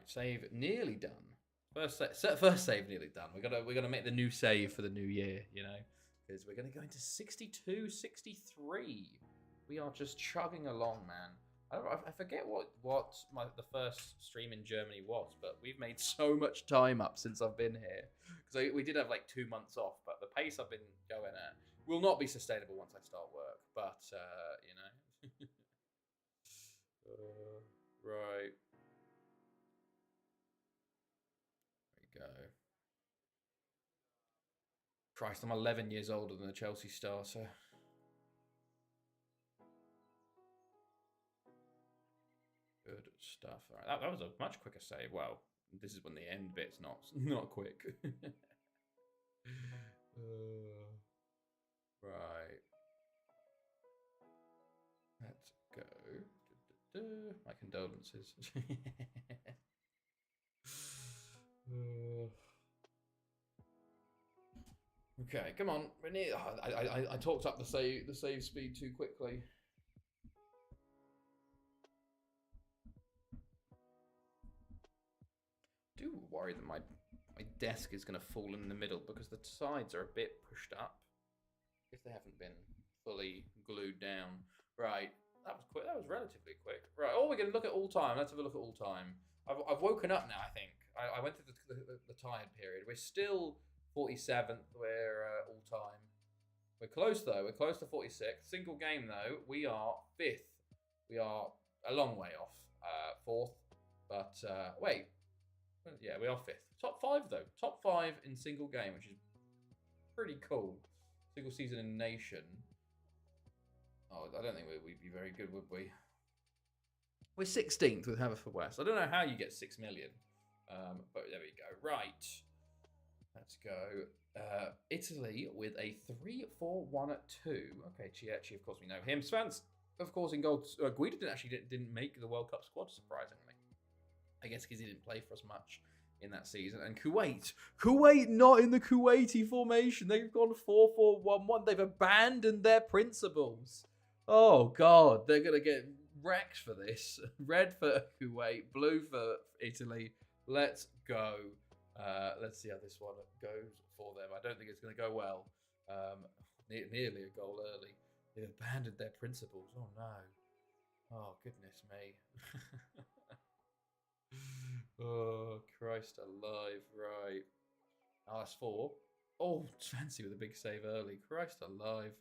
Right, save nearly done. First save nearly done. We're gonna make the new save for the new year, you know, because we're gonna go into 62, 63. We are just chugging along, man. I forget what the first stream in Germany was, but we've made so much time up since I've been here. Because we did have like 2 months off, but the pace I've been going at will not be sustainable once I start work. But you know, right. There we go. Christ, I'm 11 years older than a Chelsea star, so. Good stuff. All right, that was a much quicker save. Well, this is when the end bit's not quick. Right. Let's go. My condolences. Okay, come on. I talked up the save speed too quickly. I do worry that my desk is going to fall in the middle because the sides are a bit pushed up if they haven't been fully glued down. Right, that was quick. That was relatively quick. Right, oh, we're going to look at all time. Let's have a look at all time. I've woken up now, I think. I went through the tired period. We're still 47th. We're all time. We're close, though. We're close to 46th. Single game, though. We are 5th. We are a long way off 4th. But, wait. Yeah, we are 5th. Top 5, though. Top 5 in single game, which is pretty cool. Single season in Nation. Oh, I don't think we'd be very good, would we? We're 16th with Haverfordwest. I don't know how you get 6 million. But there we go. Right. Let's go. Italy with a 3-4-1-2. Okay, Chiecci, of course, we know him. Svans, of course, in goal. Guido didn't make the World Cup squad, surprisingly. I guess because he didn't play for us much in that season. And Kuwait not in the Kuwaiti formation. They've gone 4-4-1-1. They've abandoned their principles. Oh, God. They're going to get wrecked for this. Red for Kuwait, blue for Italy. Let's go. Let's see how this one goes for them. I don't think it's going to go well. Nearly a goal early. They've abandoned their principles. Oh, no. Oh, goodness me. Oh, Christ alive. Right. Oh, that's 4. Oh, fancy with a big save early. Christ alive.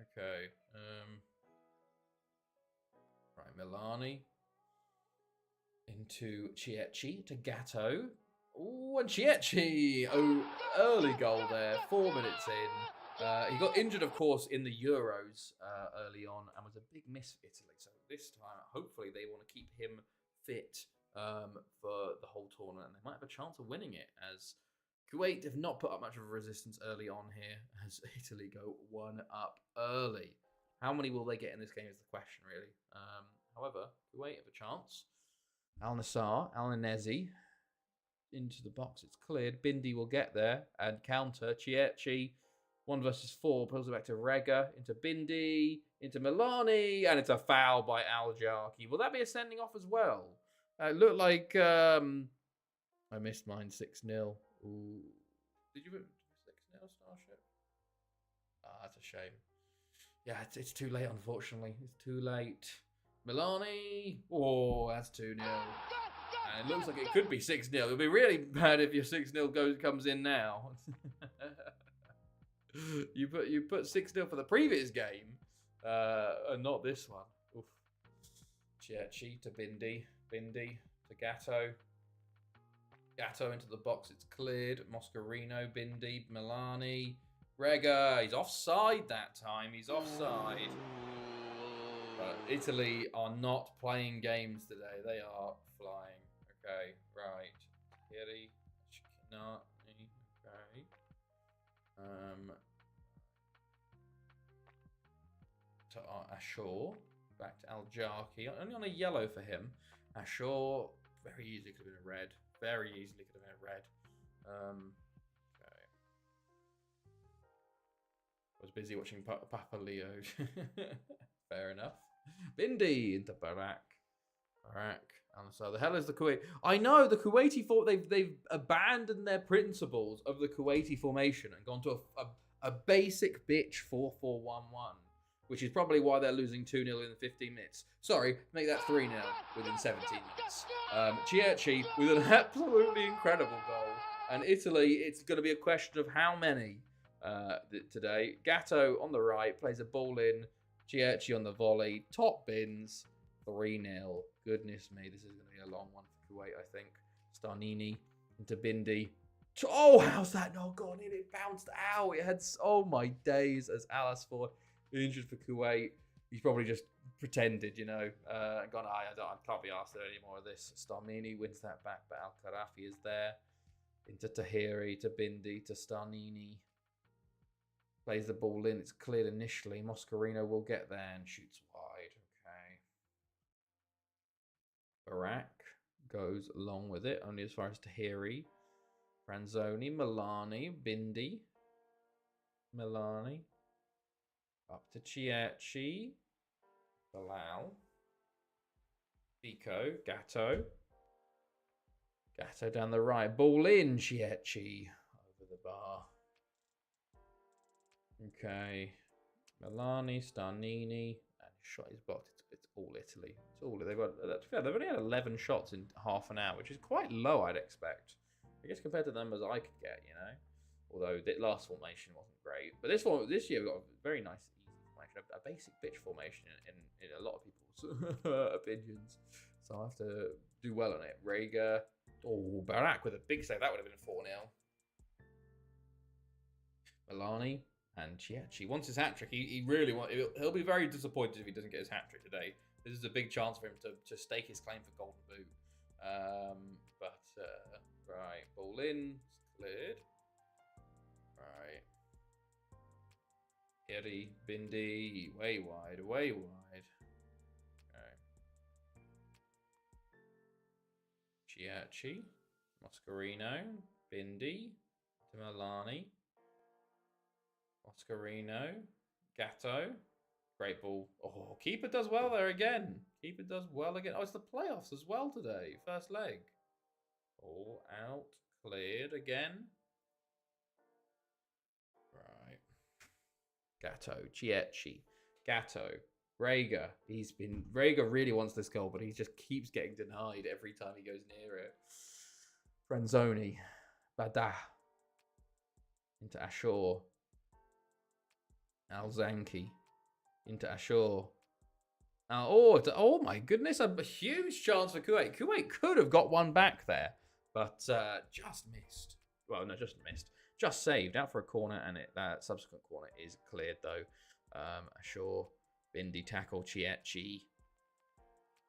Okay. Right, Milani. Into Chiecci to Gatto. Oh, and Chiecci! Oh, early goal there. 4 minutes in. He got injured, of course, in the Euros early on and was a big miss for Italy. So this time, hopefully, they want to keep him fit for the whole tournament. And they might have a chance of winning it, as Kuwait have not put up much of a resistance early on here, as Italy go 1 up early. How many will they get in this game is the question, really. However, Kuwait have a chance. Al-Nassr, Al-Nanezi, into the box. It's cleared. Bindi will get there and counter. Chiecci, 1 versus 4, pulls it back to Rega, into Bindi, into Milani, and it's a foul by Al-Jarki. Will that be a sending off as well? It looked like I missed mine 6-0. Ooh. Did you 6-0 Starship? Ah, that's a shame. Yeah, it's too late, unfortunately. It's too late. Milani. Oh, that's 2-0. And it looks like it could be 6-0. It'll be really bad if your 6-0 comes in now. you put 6-0 for the previous game, and not this one. Oof. Chiecci to Bindi. Bindi to Gatto. Gatto into the box. It's cleared. Moscarino, Bindi, Milani. Rega. He's offside that time. He's offside. But Italy are not playing games today. They are flying. Okay, right. Kiri, Chikinati, okay. To Ashore, back to Al-Jarki. Only on a yellow for him. Ashore, very easily could have been a red. Very easily could have been a red. Okay. I was busy watching Papa Leo. Fair enough. Bindi into Barak. Barak. And so the hell is the Kuwait? I know the Kuwaiti they've abandoned their principles of the Kuwaiti formation and gone to a basic bitch 4-4-1-1, which is probably why they're losing 2-0 in 15 minutes. Sorry, make that 3-0 within 17 minutes. Chiachi with an absolutely incredible goal. And Italy, it's going to be a question of how many today. Gatto on the right plays a ball in. Chiachi on the volley. Top bins. 3-0. Goodness me, this is going to be a long one for Kuwait, I think. Starnini into Bindi. Oh, how's that not gone in? It bounced out. It had, oh my days, as Alasfor injured for Kuwait. He's probably just pretended, you know, gone, I can't be asked any more of this. Starnini wins that back, but Al-Kharafi is there. Into Tahiri, to Bindi, to Starnini. Plays the ball in. It's cleared initially. Moscarino will get there and shoots wide. Barak goes along with it, only as far as Tahiri. Franzoni, Milani, Bindi. Milani. Up to Chiachi. Bilal. Pico. Gatto. Gatto down the right. Ball in, Chiachi. Over the bar. Okay. Milani, Starnini. And his shot is blocked. It's all Italy. It's all they've only had 11 shots in half an hour, which is quite low, I'd expect. I guess compared to the numbers I could get, you know. Although the last formation wasn't great, but this year we got a very nice, easy formation, a basic bitch formation in a lot of people's opinions. So I have to do well on it. Rega, Barak with a big save. That would have been 4-0. Milani. And Chiachi wants his hat trick. He really wants. He'll be very disappointed if he doesn't get his hat trick today. This is a big chance for him to stake his claim for Golden Boot. Right, ball in, it's cleared. Right, Eri, Bindi, way wide. Okay. Chiachi, Moscarino, Bindi, to Milani. Moscarino, Gatto, great ball. Oh, keeper does well there again. Oh, it's the playoffs as well today. First leg. All out, cleared again. Right. Gatto, Chiachi, Gatto, Rega. Rega really wants this goal, but he just keeps getting denied every time he goes near it. Franzoni, Badah, into Ashore. Al-Zanki into Ashore. Oh my goodness, a huge chance for Kuwait. Kuwait could have got one back there, but just missed. Well, no, just missed. Just saved out for a corner, and that subsequent corner is cleared though. Ashore, Bindi tackle, Chiachi.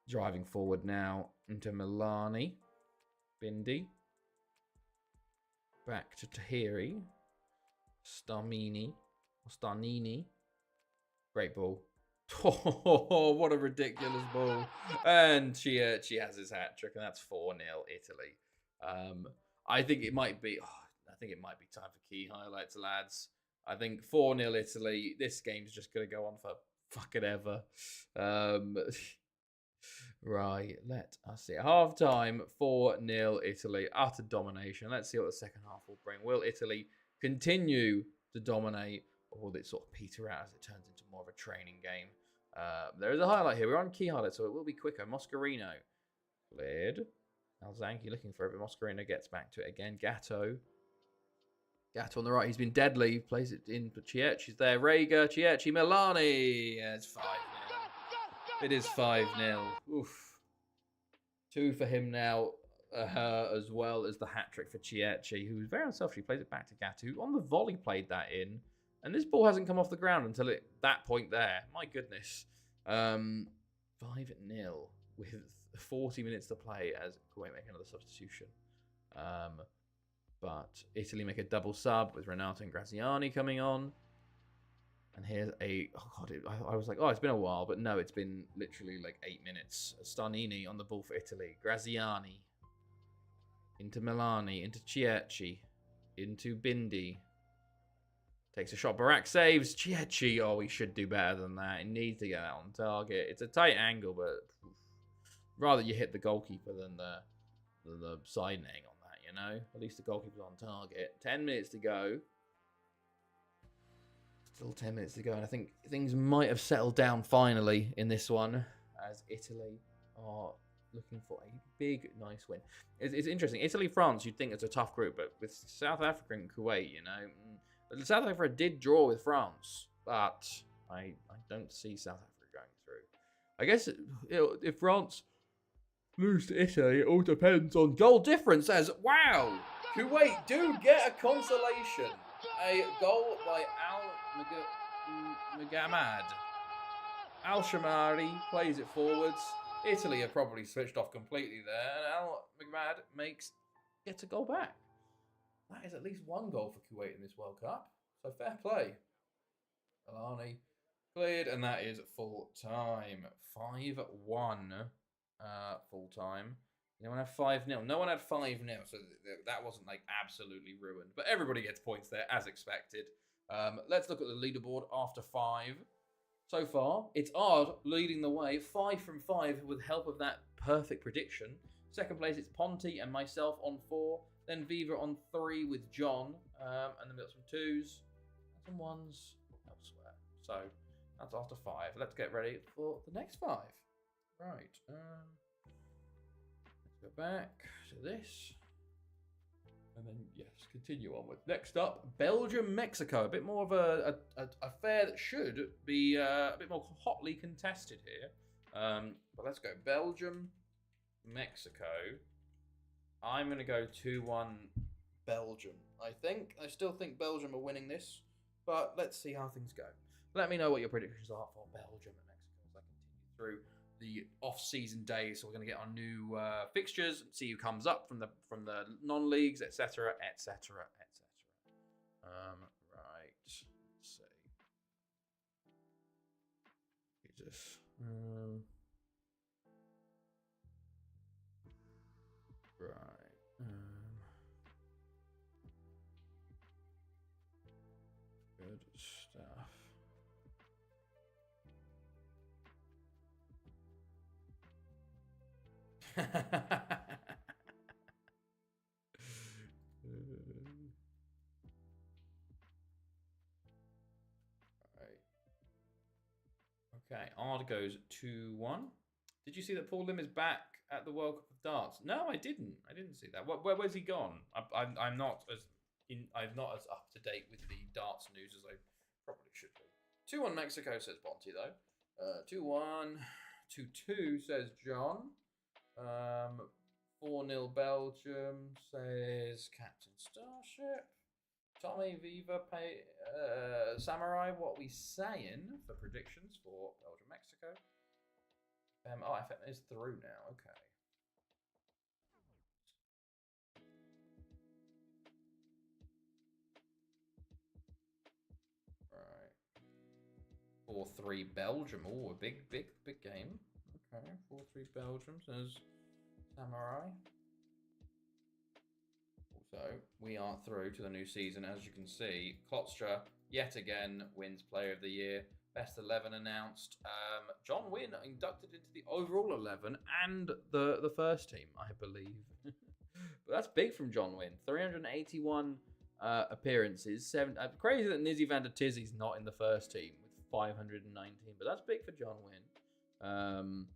Driving forward now into Milani. Bindi. Back to Tahiri. Starnini. Great ball. Oh, what a ridiculous ball. And Chiachi has his hat trick, and that's 4-0 Italy. I think it might be time for key highlights, lads. I think 4-0 Italy. This game's just going to go on for fucking ever. Right, let us see. Half time, 4-0 Italy. Utter domination. Let's see what the second half will bring. Will Italy continue to dominate, or will it sort of peter out as it turns into more of a training game? There is a highlight here. We're on key highlights, so it will be quicker. Moscarino cleared. Al-Zanki looking for it, but Moscarino gets back to it again. Gatto on the right. He's been deadly. Plays it in, but Chiachi's there. Rega, Chiachi, Milani. Yeah, it's 5-0. It is 5-0. Oof. 2 for him now, as well as the hat-trick for Chiachi, who was very unselfish. He plays it back to Gatto, who on the volley played that in. And this ball hasn't come off the ground until that point there. My goodness. 5-0 with 40 minutes to play as Kuwait make another substitution. But Italy make a double sub with Renato and Graziani coming on. And here's I was like, it's been a while, but no, it's been literally like 8 minutes. Starnini on the ball for Italy. Graziani into Milani, into Chiachi, into Bindi. Takes a shot. Barak saves. Chiachi, he should do better than that. He needs to get that on target. It's a tight angle, but Rather you hit the goalkeeper than the side netting on that, you know? At least the goalkeeper's on target. 10 minutes to go. Still 10 minutes to go, and I think things might have settled down finally in this one, as Italy are looking for a big, nice win. It's interesting. Italy, France, you'd think it's a tough group, but with South Africa and Kuwait, you know, South Africa did draw with France, but I don't see South Africa going through. I guess if France lose to Italy, it all depends on goal difference. As wow, Kuwait do get a consolation, a goal by Muhammad Al-Shamari plays it forwards. Italy have probably switched off completely there, and Al-Muhammad gets a goal back. That is at least one goal for Kuwait in this World Cup, so fair play. Alani cleared, and that is full time. 5-1 full time. Anyone had 5-0? No one had 5-0, so that wasn't like absolutely ruined. But everybody gets points there, as expected. Let's look at the leaderboard after 5. So far, it's Ard leading the way, 5 from 5 with help of that perfect prediction. Second place, it's Ponty and myself on 4. Then Viva on 3 with John. And then we got some 2s and some 1s elsewhere. So that's after 5. Let's get ready for the next 5. Right. Let's go back to this. And then, yes, continue onward. Next up, Belgium, Mexico. A bit more of a affair that should be a bit more hotly contested here. But let's go. Belgium, Mexico. I'm going to go 2-1 Belgium, I think. I still think Belgium are winning this, but let's see how things go. Let me know what your predictions are for Belgium and Mexico as I continue through the off-season days. So we're going to get our new fixtures, see who comes up from the non-leagues, etc., etc., etc. Right. Let's see. Jesus. Right. Good stuff. Okay, Ard goes 2-1. Did you see that Paul Lim is back at the World Cup of Darts? No, I didn't. I didn't see that. Where's he gone? I'm not as up to date with the darts news as I probably should be. 2-1 Mexico, says Bonty, though. 2-1. 2-2, says John. 4-0 Belgium, says Captain Starship. Tommy, Viva, Samurai, what we saying for predictions for Belgium, Mexico? FM is through now, okay. Right. 4-3 Belgium. Oh, a big game. Okay, 4-3 Belgium, says Samurai. So we are through to the new season. As you can see, Klotstra yet again wins Player of the Year. Best 11 announced. John Wynn inducted into the overall 11 and the first team, I believe. But that's big from John Wynn. 381 appearances. Crazy that Nizzy van der Tizzy's not in the first team with 519, but that's big for John Wynn.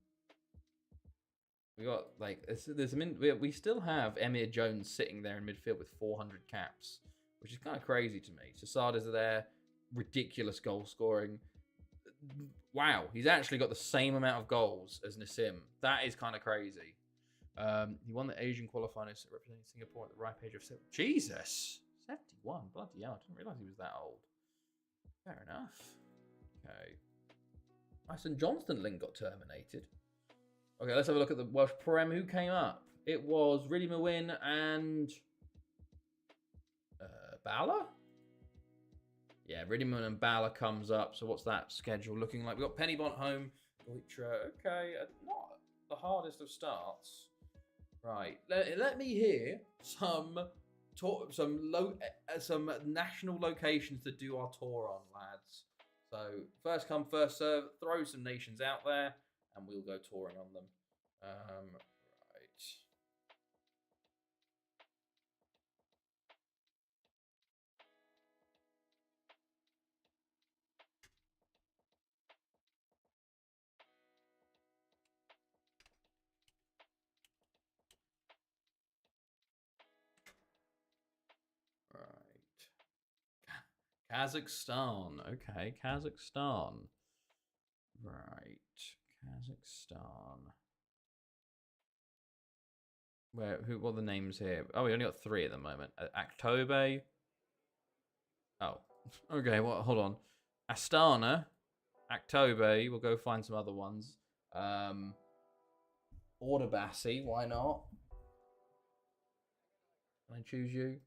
We got we still have Emir Jones sitting there in midfield with 400 caps, which is kind of crazy to me. Sasada's there, ridiculous goal scoring. Wow, he's actually got the same amount of goals as Nassim. That is kind of crazy. He won the Asian qualifiers representing Singapore at the ripe age of 7. Jesus, 71. Bloody hell! I didn't realise he was that old. Fair enough. Okay. St Johnston link got terminated. Okay, let's have a look at the Welsh Prem. Who came up? It was Riddy Mewin and Bala? Yeah, Riddy Mewin and Bala comes up. So what's that schedule looking like? We've got Pennybont home. Okay, not the hardest of starts. Right, let me hear some national locations to do our tour on, lads. So first come, first serve. Throw some nations out there, and we'll go touring on them. Right. Kazakhstan. Okay, Kazakhstan. Right. Kazakhstan. What are the names here? Oh, we only got 3 at the moment. Aktobe. Oh. Okay, well, hold on. Astana. Aktobe. We'll go find some other ones. Ordubasi, why not? Can I choose you?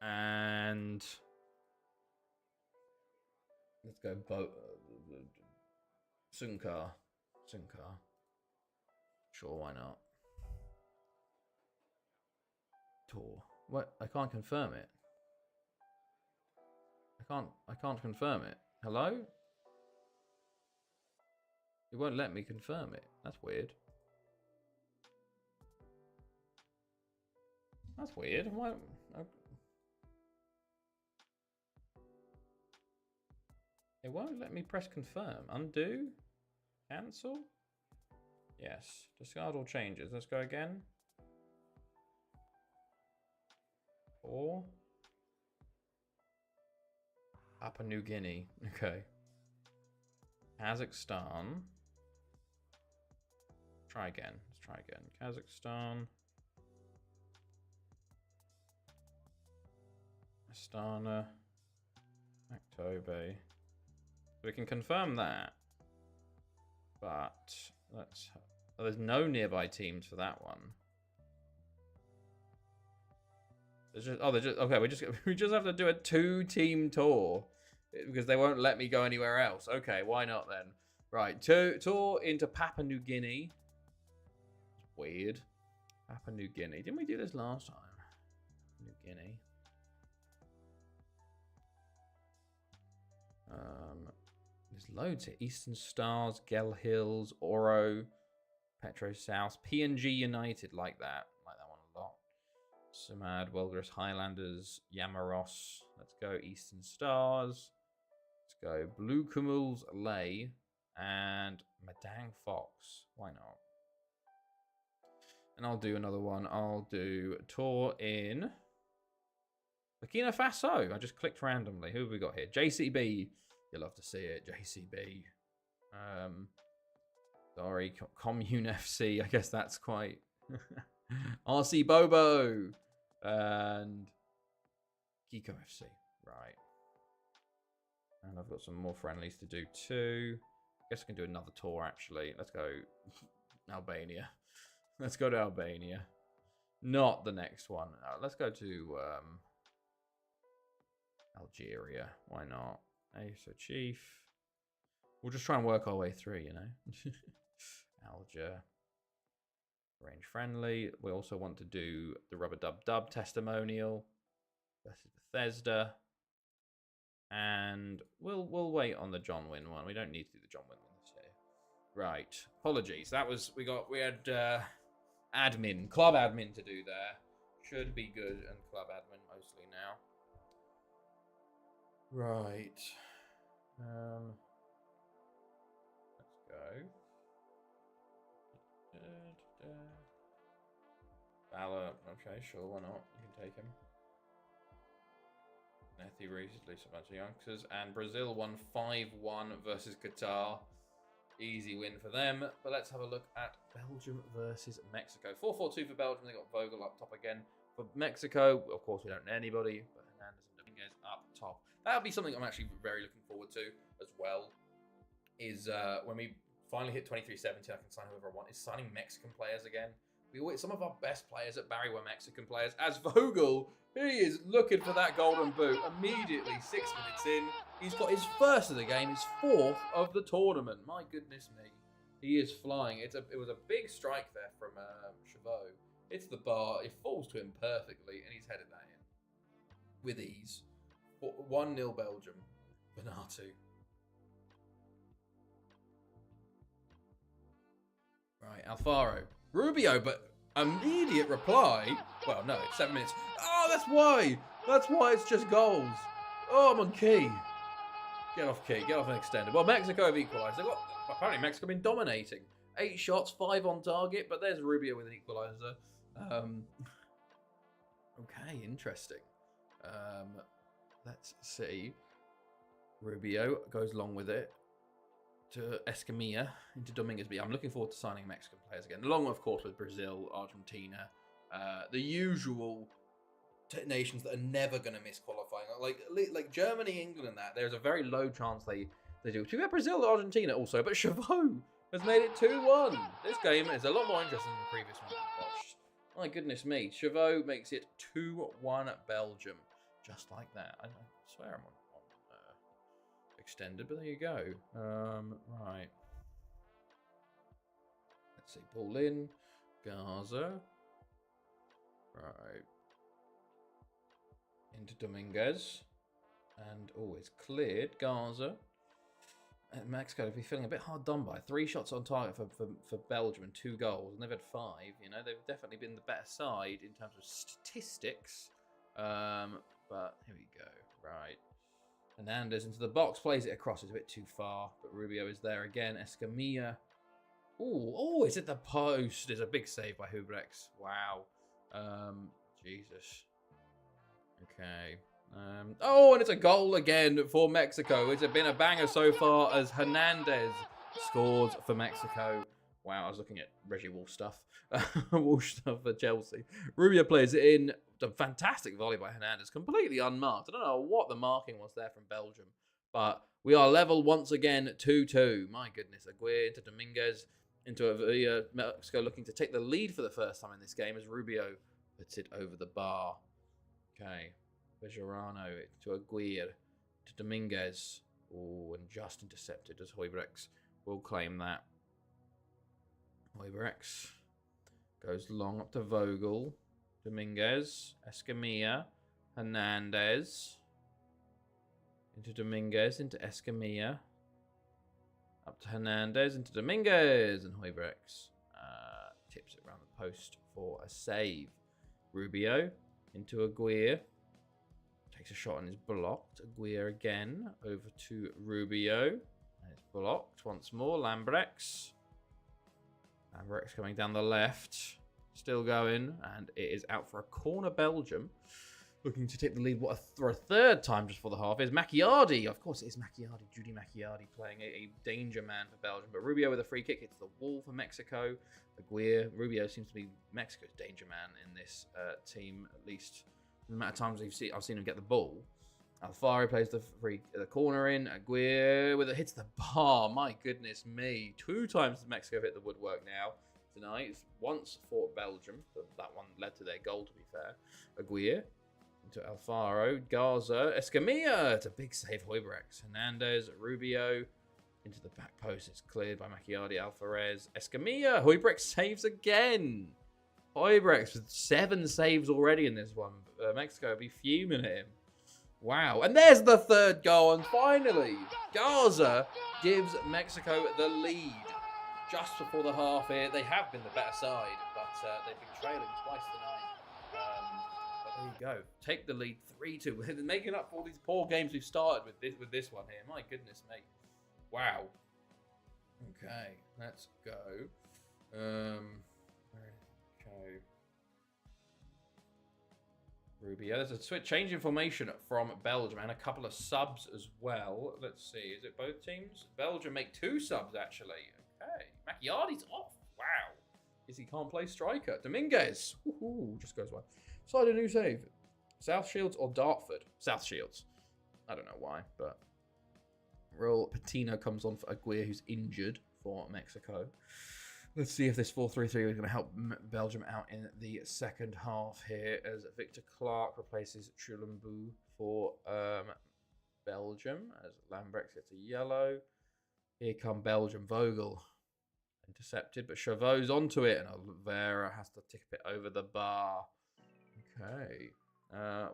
And let's go Sunkar. Sure, why not? Tor. What? I can't confirm it. I can't confirm it. Hello? It won't let me confirm it. That's weird. That's weird. Why? It won't let me press confirm. Undo? Cancel? Yes. Discard all changes. Let's go again. Or Papua New Guinea. Okay. Kazakhstan. Try again. Let's try again. Kazakhstan. Astana. Aktobe. We can confirm that. But let's... Oh, there's no nearby teams for that one. There's just... Oh, there's just... Okay, we just have to do a 2-team tour. Because they won't let me go anywhere else. Okay, why not then? Right, tour into Papua New Guinea. Weird. Papua New Guinea. Didn't we do this last time? New Guinea. There's loads here. Eastern Stars, Gel Hills, Oro, Petro South, PNG United, like that. Like that one a lot. Samad, Welgris Highlanders, Yamaros. Let's go Eastern Stars. Let's go Blue Kumuls, Lay, and Madang Fox. Why not? And I'll do another one. I'll do a tour in Burkina Faso. I just clicked randomly. Who have we got here? JCB. You'll love to see it. JCB. Sorry, Commune FC. I guess that's quite... RC Bobo. And Kiko FC. Right. And I've got some more friendlies to do too. I guess I can do another tour, actually. Let's go Albania. Let's go to Albania. Not the next one. Let's go to Algeria. Why not? So Chief. We'll just try and work our way through, you know. Alger. Range friendly. We also want to do the Rubber Dub Dub testimonial versus Bethesda. And we'll wait on the John Wynn one. We don't need to do the John Wynn one this year. Right. Apologies. We had club admin to do there. Should be good, and club admin mostly now. Right. Let's go. Valor. Okay, sure, why not? You can take him. Nethi recently a bunch of youngsters. And Brazil won 5-1 versus Qatar. Easy win for them. But let's have a look at Belgium versus Mexico. 4-4-2 for Belgium. They got Vogel up top again. For Mexico, of course, we don't know anybody. But Hernandez and Dominguez up top. That'll be something I'm actually very looking forward to as well. Is when we finally hit 23-17, I can sign whoever I want. Is signing Mexican players again. Some of our best players at Barry were Mexican players. As Vogel, he is looking for that golden boot. Immediately, 6 minutes in, he's got his first of the game, his 4th of the tournament. My goodness me. He is flying. It was a big strike there from Chavot. It's the bar. It falls to him perfectly, and he's headed that in with ease. 1-0 Belgium. Benatu. Alfaro. Rubio, but immediate reply. Well, no, it's 7 minutes. Oh, that's why. That's why it's just goals. Oh, I'm on key. Get off key. Get off an extended. Well, Mexico have equalised. Apparently, Mexico have been dominating. 8 shots, 5 on target, but there's Rubio with an equaliser. Okay, interesting. Let's see. Rubio goes along with it to Escamilla into Dominguez. I'm looking forward to signing Mexican players again, along, of course, with Brazil, Argentina, the usual nations that are never going to miss qualifying. Like Germany, England, and that. There's a very low chance they do. We have Brazil, Argentina also, but Chavot has made it 2-1. This game is a lot more interesting than the previous one we watched. My goodness me. Chavot makes it 2-1 Belgium. Just like that. I swear I'm on extended, but there you go. Right. Let's see. Ball in. Gaza. Right. Into Dominguez. And, oh, it's cleared. Gaza. And Mexico will be feeling a bit hard done by. 3 shots on target for Belgium and 2 goals. And they've had 5. You know, they've definitely been the better side in terms of statistics. But here we go. Right. Hernandez into the box. Plays it across. It's a bit too far. But Rubio is there again. Escamilla. Oh, it's at the post. There's a big save by Hubrex. Wow. Jesus. Okay. And it's a goal again for Mexico. It's been a banger so far as Hernandez scores for Mexico. Wow, I was looking at Reggie Wolf stuff. Wolf stuff for Chelsea. Rubio plays it in. A fantastic volley by Hernandez. Completely unmarked. I don't know what the marking was there from Belgium. But we are level once again, 2-2. My goodness. Aguirre into Dominguez. Into Mexico looking to take the lead for the first time in this game as Rubio puts it over the bar. Okay. Bejarano to Aguirre, to Dominguez. Oh, and just intercepted as Hoybrex will claim that. Hoybrex goes long up to Vogel. Dominguez, Escamilla, Hernandez. Into Dominguez, into Escamilla. Up to Hernandez, into Dominguez. And Hoybrex tips it around the post for a save. Rubio into Aguirre. Takes a shot and is blocked. Aguirre again. Over to Rubio. And it's blocked once more. Lambrex. Lambrex coming down the left. Still going. And it is out for a corner. Belgium looking to take the lead for a third time just for the half is Macchiardi. Of course it is Macchiardi. Judy Macchiardi playing a danger man for Belgium. But Rubio with a free kick hits the wall for Mexico. Aguirre. Rubio seems to be Mexico's danger man in this team, at least the amount of times I've seen him get the ball. Alfaro plays the corner in. Aguirre with it hits the bar. My goodness me. 2 times Mexico hit the woodwork now tonight. It's once for Belgium. But that one led to their goal, to be fair. Aguirre into Alfaro. Garza. Escamilla. It's a big save. Hoybrex. Hernandez. Rubio. Into the back post. It's cleared by Macchiardi. Alvarez. Escamilla. Hoybrex saves again. Hoybrex with 7 saves already in this one. Mexico will be fuming at him. Wow. And there's the 3rd goal. And finally, Garza gives Mexico the lead. Just before the half here. They have been the better side, but they've been trailing twice tonight. But there you go. Take the lead 3-2. Making up for all these poor games we've started with this one here. My goodness me. Wow. Okay. Let's go. Okay. Rubio. There's a change in formation from Belgium and a couple of subs as well. Let's see. Is it both teams? Belgium make 2 subs, actually. Okay. Macchiardi's off. Wow. He can't play striker. Dominguez. Ooh, just goes well. Side a new save. South Shields or Dartford? South Shields. I don't know why, but Raul Patino comes on for Aguirre, who's injured for Mexico. Let's see if this 4-3-3 is going to help Belgium out in the second half here as Victor Clark replaces Chulumbu for Belgium as Lambrex gets a yellow. Here come Belgium. Vogel intercepted, but Chavot's onto it and Oliveira has to tip it over the bar. Okay.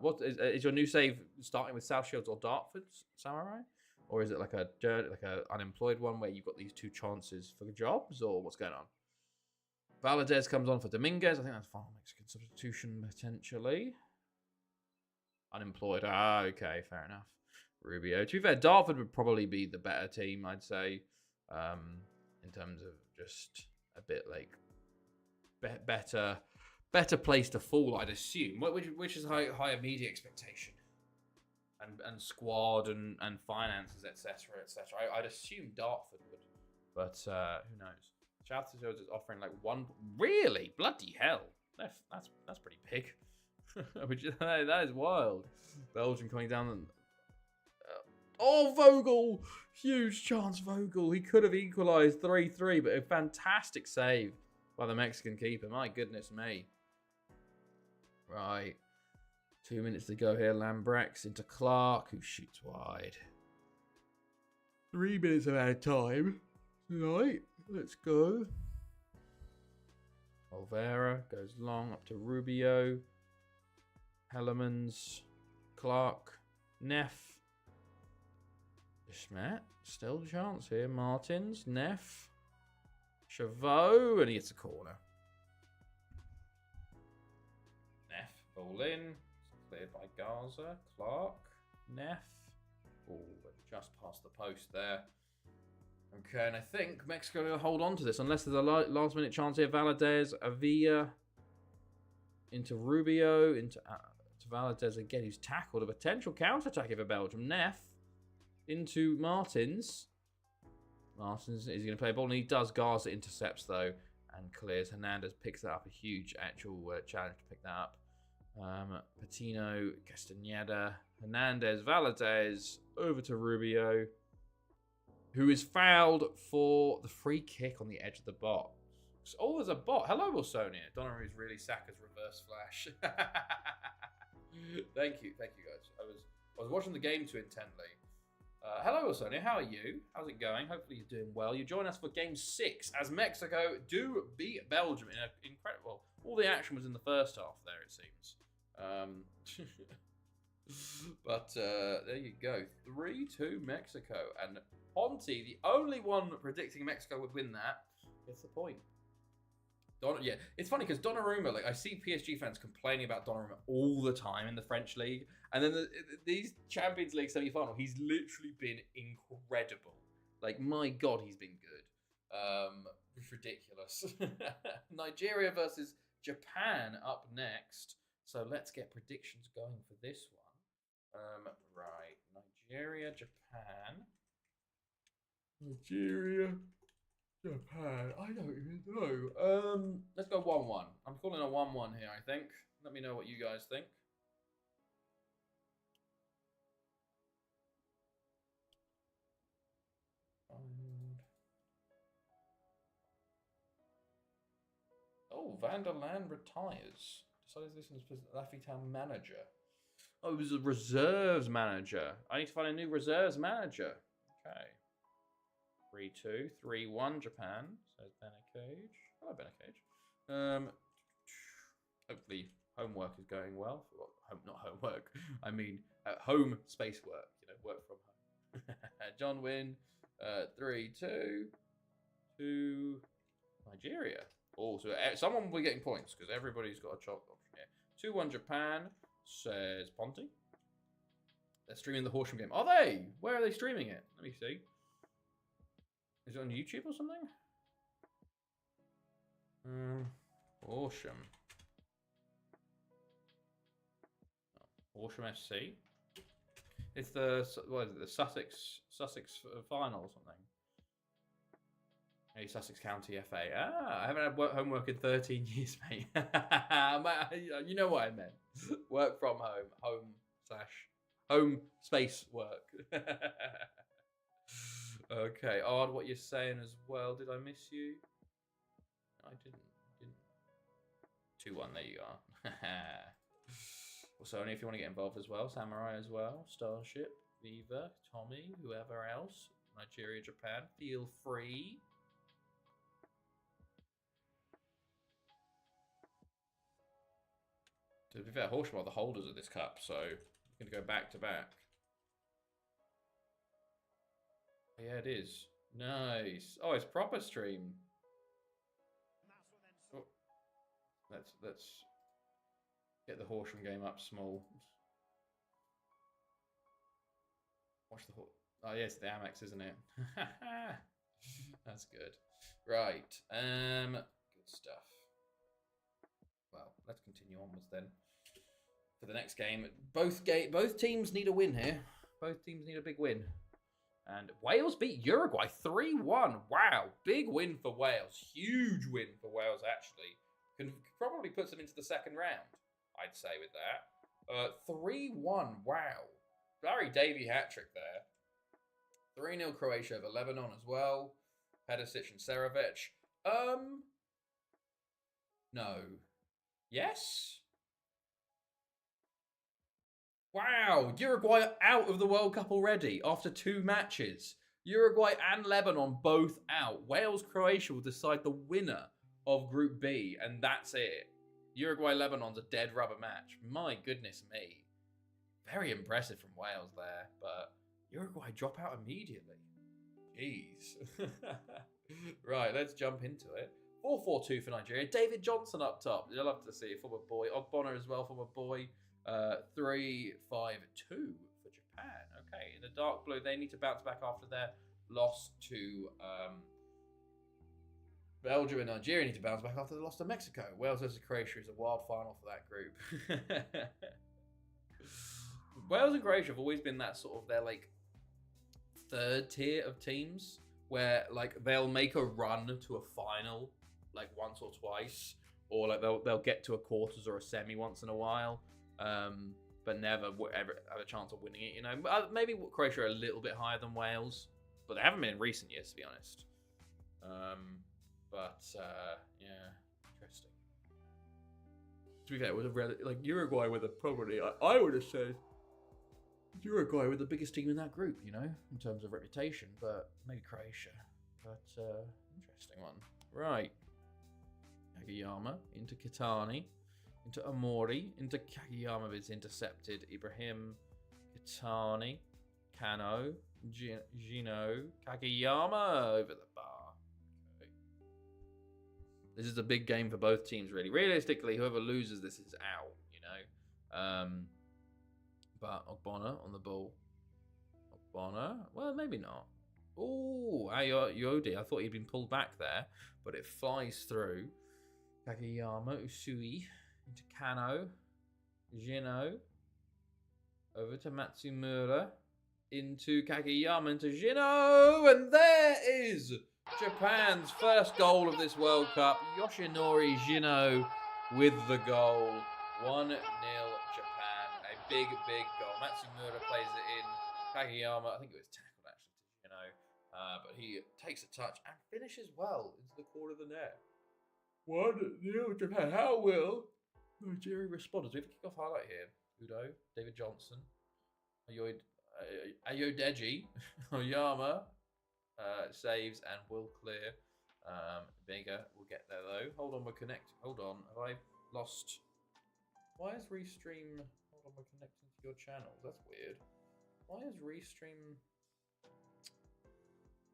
What is your new save starting with South Shields or Dartford Samurai? Or is it like a unemployed one where you've got these 2 chances for jobs, or what's going on? Valadez comes on for Dominguez. I think that's final Mexican substitution, potentially. Unemployed. Ah, okay, fair enough. Rubio. To be fair, Dartford would probably be the better team, I'd say, in terms of just a bit like better place to fall, I'd assume. Which is higher media expectation and squad and finances, etc., etc. I'd assume Dartford would, but who knows? Chelsea's is offering like one. Really, bloody hell! That's pretty big. That is wild. Belgium coming down. Oh, Vogel! Huge chance, Vogel. He could have equalised 3-3, but a fantastic save by the Mexican keeper. My goodness me. Right. 2 minutes to go here. Lambrex into Clark, who shoots wide. 3 minutes of our time. Right. Let's go. Olvera goes long up to Rubio. Hellemans. Clark. Neff. Schmidt, still a chance here. Martins, Neff, Chavot, and he gets a corner. Neff, ball in, cleared by Garza. Clark, Neff, oh, just past the post there. Okay, and I think Mexico will hold on to this unless there's a last minute chance here. Valadez, Avila, into Rubio, into Valadez again, who's tackled. A potential counter attack for Belgium. Neff. Into Martins. Martins is going to play a ball, and he does. Garza intercepts, though, and clears. Hernandez picks that up. A huge actual challenge to pick that up. Patino, Castaneda, Hernandez, Valadez, over to Rubio, who is fouled for the free kick on the edge of the box. Oh, there's a bot. Hello, Wilsonia. Donnarumma's really Saka's reverse flash. Thank you, guys. I was watching the game too intently. Hello, Sonia. How are you? How's it going? Hopefully you're doing well. You join us for Game 6 as Mexico do beat Belgium in an incredible... All the action was in the first half there, it seems. But there you go. 3-2 Mexico. And Ponte, the only one predicting Mexico would win that, gets the point. Yeah, it's funny because Donnarumma, like I see PSG fans complaining about Donnarumma all the time in the French league, and then these Champions League semi-final, he's literally been incredible. Like my God, he's been good. It's ridiculous. Nigeria versus Japan up next. So let's get predictions going for this one. Right, Nigeria, Japan. Nigeria. Japan, I don't even know. Let's go 1-1. I'm calling a 1-1 here, I think. Let me know what you guys think. Oh, Van der Land retires. Decided this is Laffy Town manager. Oh, it was a reserves manager. I need to find a new reserves manager. Okay. 3-2, 3-1 Japan, says Benacage. Hello, Benacage. Hopefully homework is going well. Well, not homework. I mean, home space work. You know, work from home. John Wynn. 3-2 to Nigeria. Oh, so someone will be getting points because everybody's got a chop option here. 2-1 Japan, says Ponte. They're streaming the Horsham game. Are they? Where are they streaming it? Let me see. Is it on YouTube or something? Horsham. Horsham FC. It's the what is it? The Sussex final or something. Hey, Sussex County FA. Ah, I haven't had homework in 13 years, mate. You know what I meant. Work from home. Home space work. Okay, Ard, what you're saying as well. Did I miss you? I didn't. 2-1, there you are. Also, only if you want to get involved as well. Samurai as well. Starship, Viva, Tommy, whoever else. Nigeria, Japan. Feel free. To be fair, Horsham are the holders of this cup, so we're going to go back to back. Yeah, it is. Nice. Oh, it's proper stream. Let's get the Horsham game up small. Watch the oh yes, the Amex, isn't it? That's good. Right. Good stuff. Well, let's continue onwards then. For the next game, both teams need a win here. Both teams need a big win. And Wales beat Uruguay 3-1. Wow, big win for Wales. Huge win for Wales, actually. Can probably puts them into the second round, I'd say, with that. 3-1, wow. Larry Davey hat-trick there. 3-0 Croatia over Lebanon as well. Pedicic and Serovic. No. Yes? Wow, Uruguay are out of the World Cup already after 2 matches. Uruguay and Lebanon both out. Wales, Croatia will decide the winner of Group B, and that's it. Uruguay-Lebanon's a dead rubber match. My goodness me. Very impressive from Wales there, but Uruguay drop out immediately. Jeez. Right, let's jump into it. 4-4-2 for Nigeria. David Johnson up top. You'll love to see it. Former boy. Ogbonna as well, former boy. 3-5-2 for Japan. Okay, in the dark blue, they need to bounce back after their loss to Belgium, and Nigeria need to bounce back after the loss to Mexico. Wales versus Croatia is a wild final for that group. Wales and Croatia have always been that sort of, they're like third tier of teams where like they'll make a run to a final like once or twice, or like they'll get to a quarters or a semi once in a while. But never ever have a chance of winning it, you know. Maybe Croatia are a little bit higher than Wales, but they haven't been in recent years, to be honest. Yeah, interesting. To be fair, it was like Uruguay with probably, I would have said Uruguay with the biggest team in that group, you know, in terms of reputation, but maybe Croatia. But interesting one. Right. Kagiyama into Kitani. Into Amori, into Kagiyama, it's intercepted. Ibrahim, Kitani, Kano, Gino, Kagiyama over the bar. Okay. This is a big game for both teams, really. Realistically, whoever loses this is out, you know. But Ogbonna on the ball. Ogbonna? Well, maybe not. Oh, Ayodi. I thought he'd been pulled back there, but it flies through. Kagiyama, Usui. Into Kano, Gino, over to Matsumura, into Kagiyama, into Gino, and there is Japan's first goal of this World Cup. Yoshinori Gino with the goal. 1-0 Japan. A big, big goal. Matsumura plays it in. Kagiyama, I think it was tackled actually to Gino, but he takes a touch and finishes well into the corner of the net. 1-0 Japan. How will Nigeria responded? We have a kick-off highlight here. Udo, David Johnson, Ayodeji, Oyama saves and will clear. Vega will get there though. Hold on, we're connecting. Hold on, have I lost? Why is Restream? Hold on, we're connecting to your channel. That's weird. Why is Restream?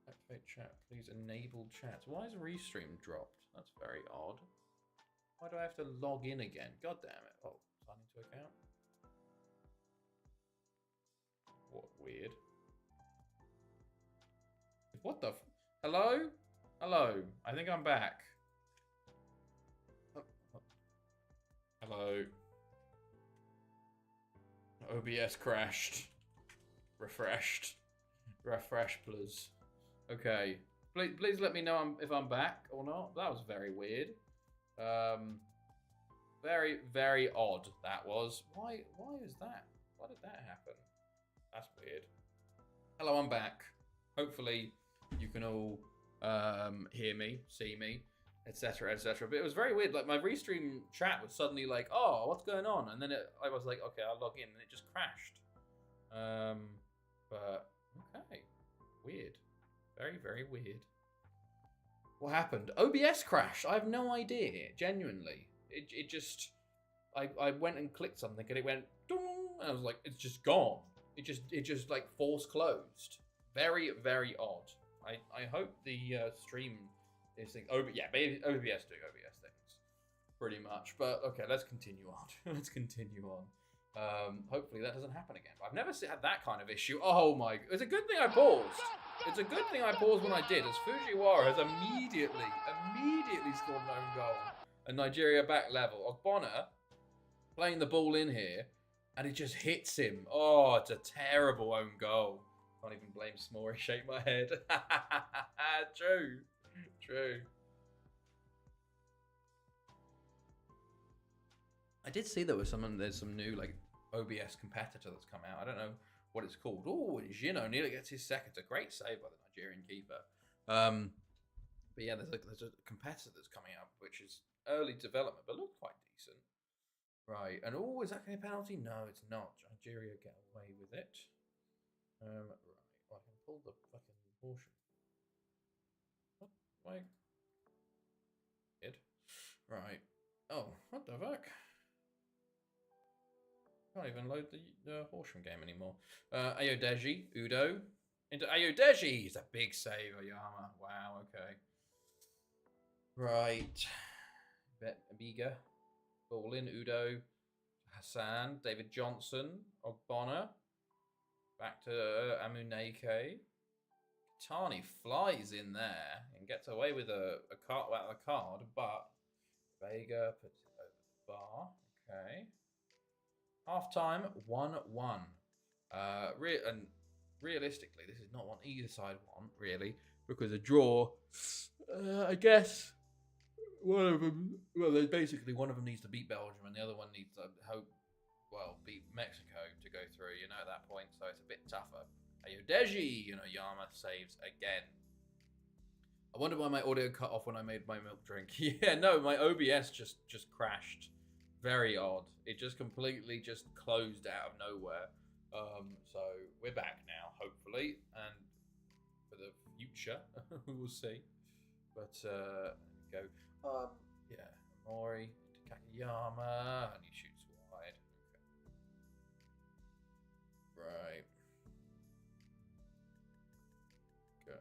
Activate chat, please enable chat. Why is Restream dropped? That's very odd. Why do I have to log in again? God damn it. Oh, sign into account. What weird. What the hello? Hello. I think I'm back. Oh. Hello. OBS crashed. Refreshed. Refresh, please. Okay. Please let me know if I'm back or not. That was very weird. Very, very odd that was. Why is that? Why did that happen? That's weird. Hello, I'm back. Hopefully you can all hear me, see me, etc., etc. But it was very weird. Like my Restream chat was suddenly like, "Oh, what's going on?" And then I was like, "Okay, I'll log in," and it just crashed. But okay, weird. Very, very weird. What happened? OBS crashed. I have no idea. Genuinely, it just. I went and clicked something and it went, dong, and I was like, it's just gone. It just like force closed. Very, very odd. I hope the stream is thing. Yeah, maybe OBS doing OBS things. pretty much. But okay, let's continue on. Let's continue on. Hopefully that doesn't happen again. But I've never had that kind of issue. Oh my! It's a good thing I paused. It's a good thing I paused when I did, as Fujiwara has immediately scored an own goal. And Nigeria back level. Ogbonna playing the ball in here, and it just hits him. Oh, it's a terrible own goal. Can't even blame Smorey. Shake my head. True. I did see there's some new like OBS competitor that's come out. I don't know what it's called. Oh, Gino nearly gets his second. It's a great save by the Nigerian keeper. But yeah, there's a competitor that's coming out, which is early development, but looks quite decent. Right, and is that going to be a penalty? No, it's not. Nigeria get away with it. Right, I can pull the fucking portion. What? Why? Right. Oh, what the fuck? Can't even load the Horsham game anymore. Ayodeji, Udo. Into Ayodeji! It's a big save, Oyama. Wow, okay. Right. Abiga. Ball in, Udo. Hassan. David Johnson. Ogbonna. Back to Amuneke. Tani flies in there and gets away with a card, but Vega puts it over the bar. Okay. Half time, 1-1. And realistically, this is not what either side want, really, because a draw, I guess, one of them needs to beat Belgium and the other one needs to beat Mexico to go through, at that point, so it's a bit tougher. Ayodeji, Yama saves again. I wonder why my audio cut off when I made my milk drink. Yeah, no, my OBS just crashed. Very odd. It just completely closed out of nowhere. So we're back now, hopefully, and for the future, we will see. But go. Yeah, Mori to Kakayama, and he shoots wide. Okay. Right. Go.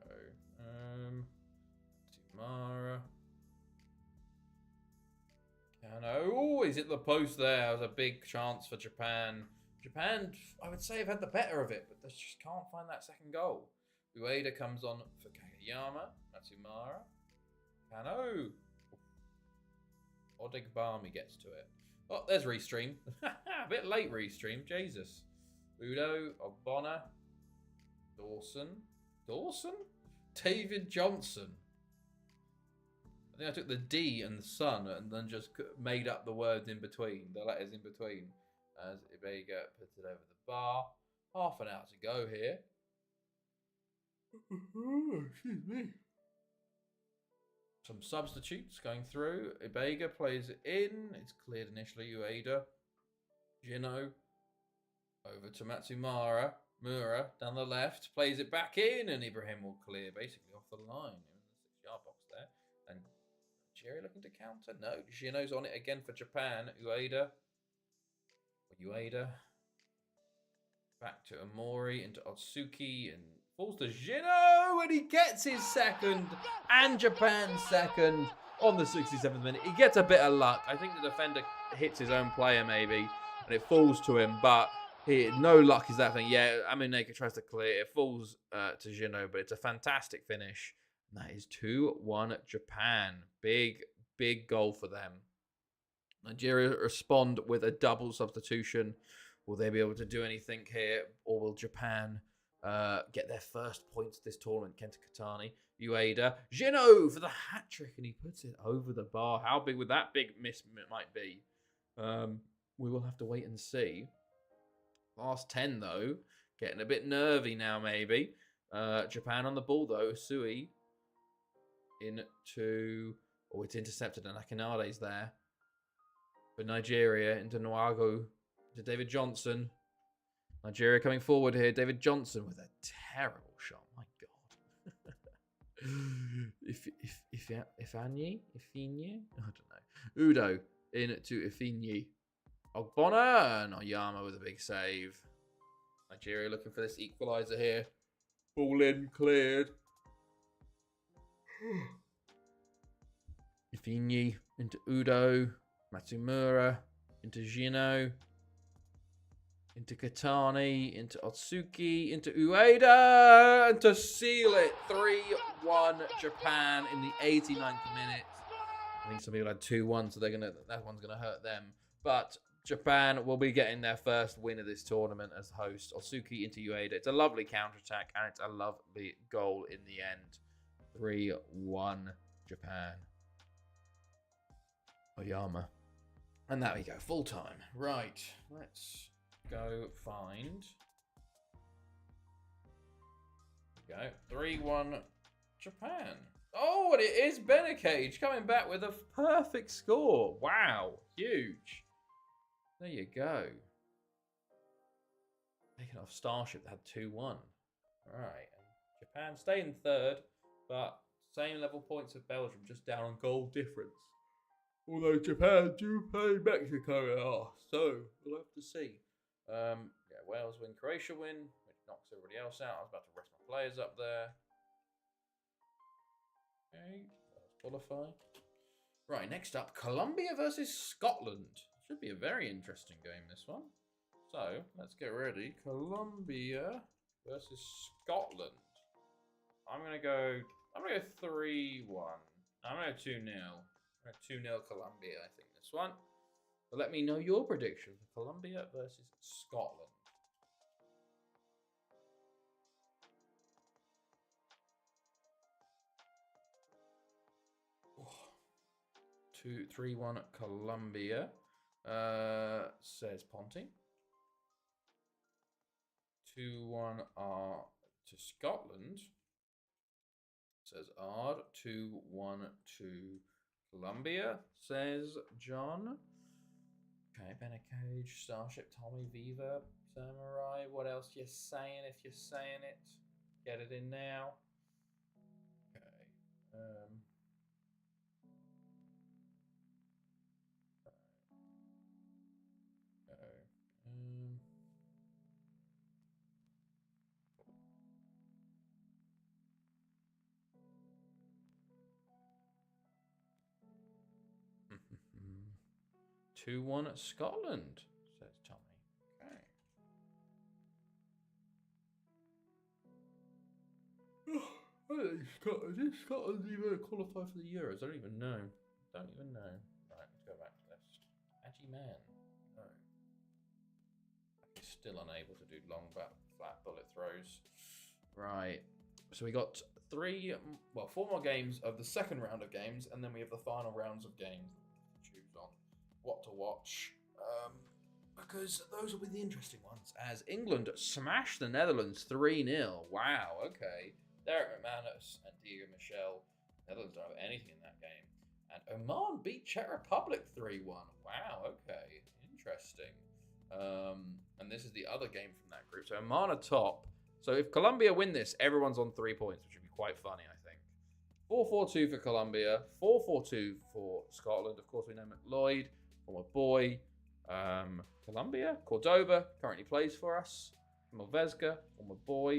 Timara. Oh, he's hit the post there. That was a big chance for Japan. Japan, I would say, have had the better of it, but they just can't find that second goal. Ueda comes on for Kageyama. Matsumara. Kano. Odegbami gets to it. Oh, there's Restream. A bit late Restream. Jesus. Udo. Ogbonna. Dawson? David Johnson. I think I took the D and the sun and then just made up the words in between, the letters in between, as Ibega puts it over the bar. Half an hour to go here. Excuse me. Some substitutes going through. Ibega plays it in. It's cleared initially. Ueda. Gino. Over to Matsumara. Mura down the left. Plays it back in, and Ibrahim will clear basically off the line in the 6-yard box there. And Jerry looking to counter? No. Gino's on it again for Japan. Ueda. Back to Amori into Otsuki and falls to Gino, and he gets his second and Japan's second on the 67th minute. He gets a bit of luck. I think the defender hits his own player maybe, and it falls to him, but no luck is that thing. Yeah, Amuneke tries to clear. It falls to Gino, but it's a fantastic finish. And that is 2-1 Japan. Big goal for them. Nigeria respond with a double substitution. Will they be able to do anything here? Or will Japan get their first points this tournament? Kenta Katani, Ueda, Gino for the hat trick, and he puts it over the bar. How big would that big miss might be? We will have to wait and see. Last 10, though. Getting a bit nervy now, maybe. Japan on the ball, though. Usui into... Oh, it's intercepted, and Akinade's there. For Nigeria, into Nwago. To David Johnson. Nigeria coming forward here. David Johnson with a terrible shot. My God. Ifanye? I don't know. Udo into Ifinye. Ogbonna and Oyama with a big save. Nigeria looking for this equaliser here. Ball in, cleared. Ifinye into Udo. Matsumura into Gino, into Katani, into Otsuki, into Ueda, and to seal it 3-1 Japan in the 89th minute. I think some people had 2-1, so that one's gonna hurt them. But Japan will be getting their first win of this tournament as host. Otsuki into Ueda. It's a lovely counterattack, and it's a lovely goal in the end. 3-1 Japan. Oyama. And there we go, full time. Right, let's go find. There we go, 3-1 Japan. Oh, and it is Benecage coming back with a perfect score. Wow, huge. There you go. Taking off Starship that had 2-1. All right, and Japan stay in third, but same level points of Belgium, just down on goal difference. Although Japan do play Mexico, so we'll have to see. Yeah, Wales win, Croatia win, which knocks everybody else out. I was about to rest my players up there. Okay, let's qualify. Right, next up, Colombia versus Scotland. Should be a very interesting game, this one. So, let's get ready. Colombia versus Scotland. I'm going to go 3-1. I'm going to go 2-0. 2-0 Colombia, I think, this one. But let me know your prediction for Colombia versus Scotland. 3-1 Colombia, says Ponty. 2-1 to Scotland, says Ard. 2-1 to Colombia, says John. Okay, Benecage, Starship, Tommy, Viva, Samurai. What else you saying? If you're saying it, get it in now. Okay. Okay. 2-1 at Scotland, says Tommy. Okay. Did Scotland even qualify for the Euros? I don't even know. Right, let's go back to this. Aji Man. No. He's still unable to do long flat bullet throws. Right. So we got 4 more games of the second round of games, and then we have the final rounds of games. Choose on what to watch. Because those will be the interesting ones. As England smashed the Netherlands 3-0. Wow, okay. Derek McManus and Diego Michel. Netherlands don't have anything in that game. And Oman beat Czech Republic 3-1. Wow, okay. Interesting. And this is the other game from that group. So Oman are top. So if Colombia win this, everyone's on 3 points, which would be quite funny, I think. 4-4-2 for Colombia. 4-4-2 for Scotland. Of course, we know McLeod, former boy. Colombia, Cordoba, currently plays for us. Movezga, former boy.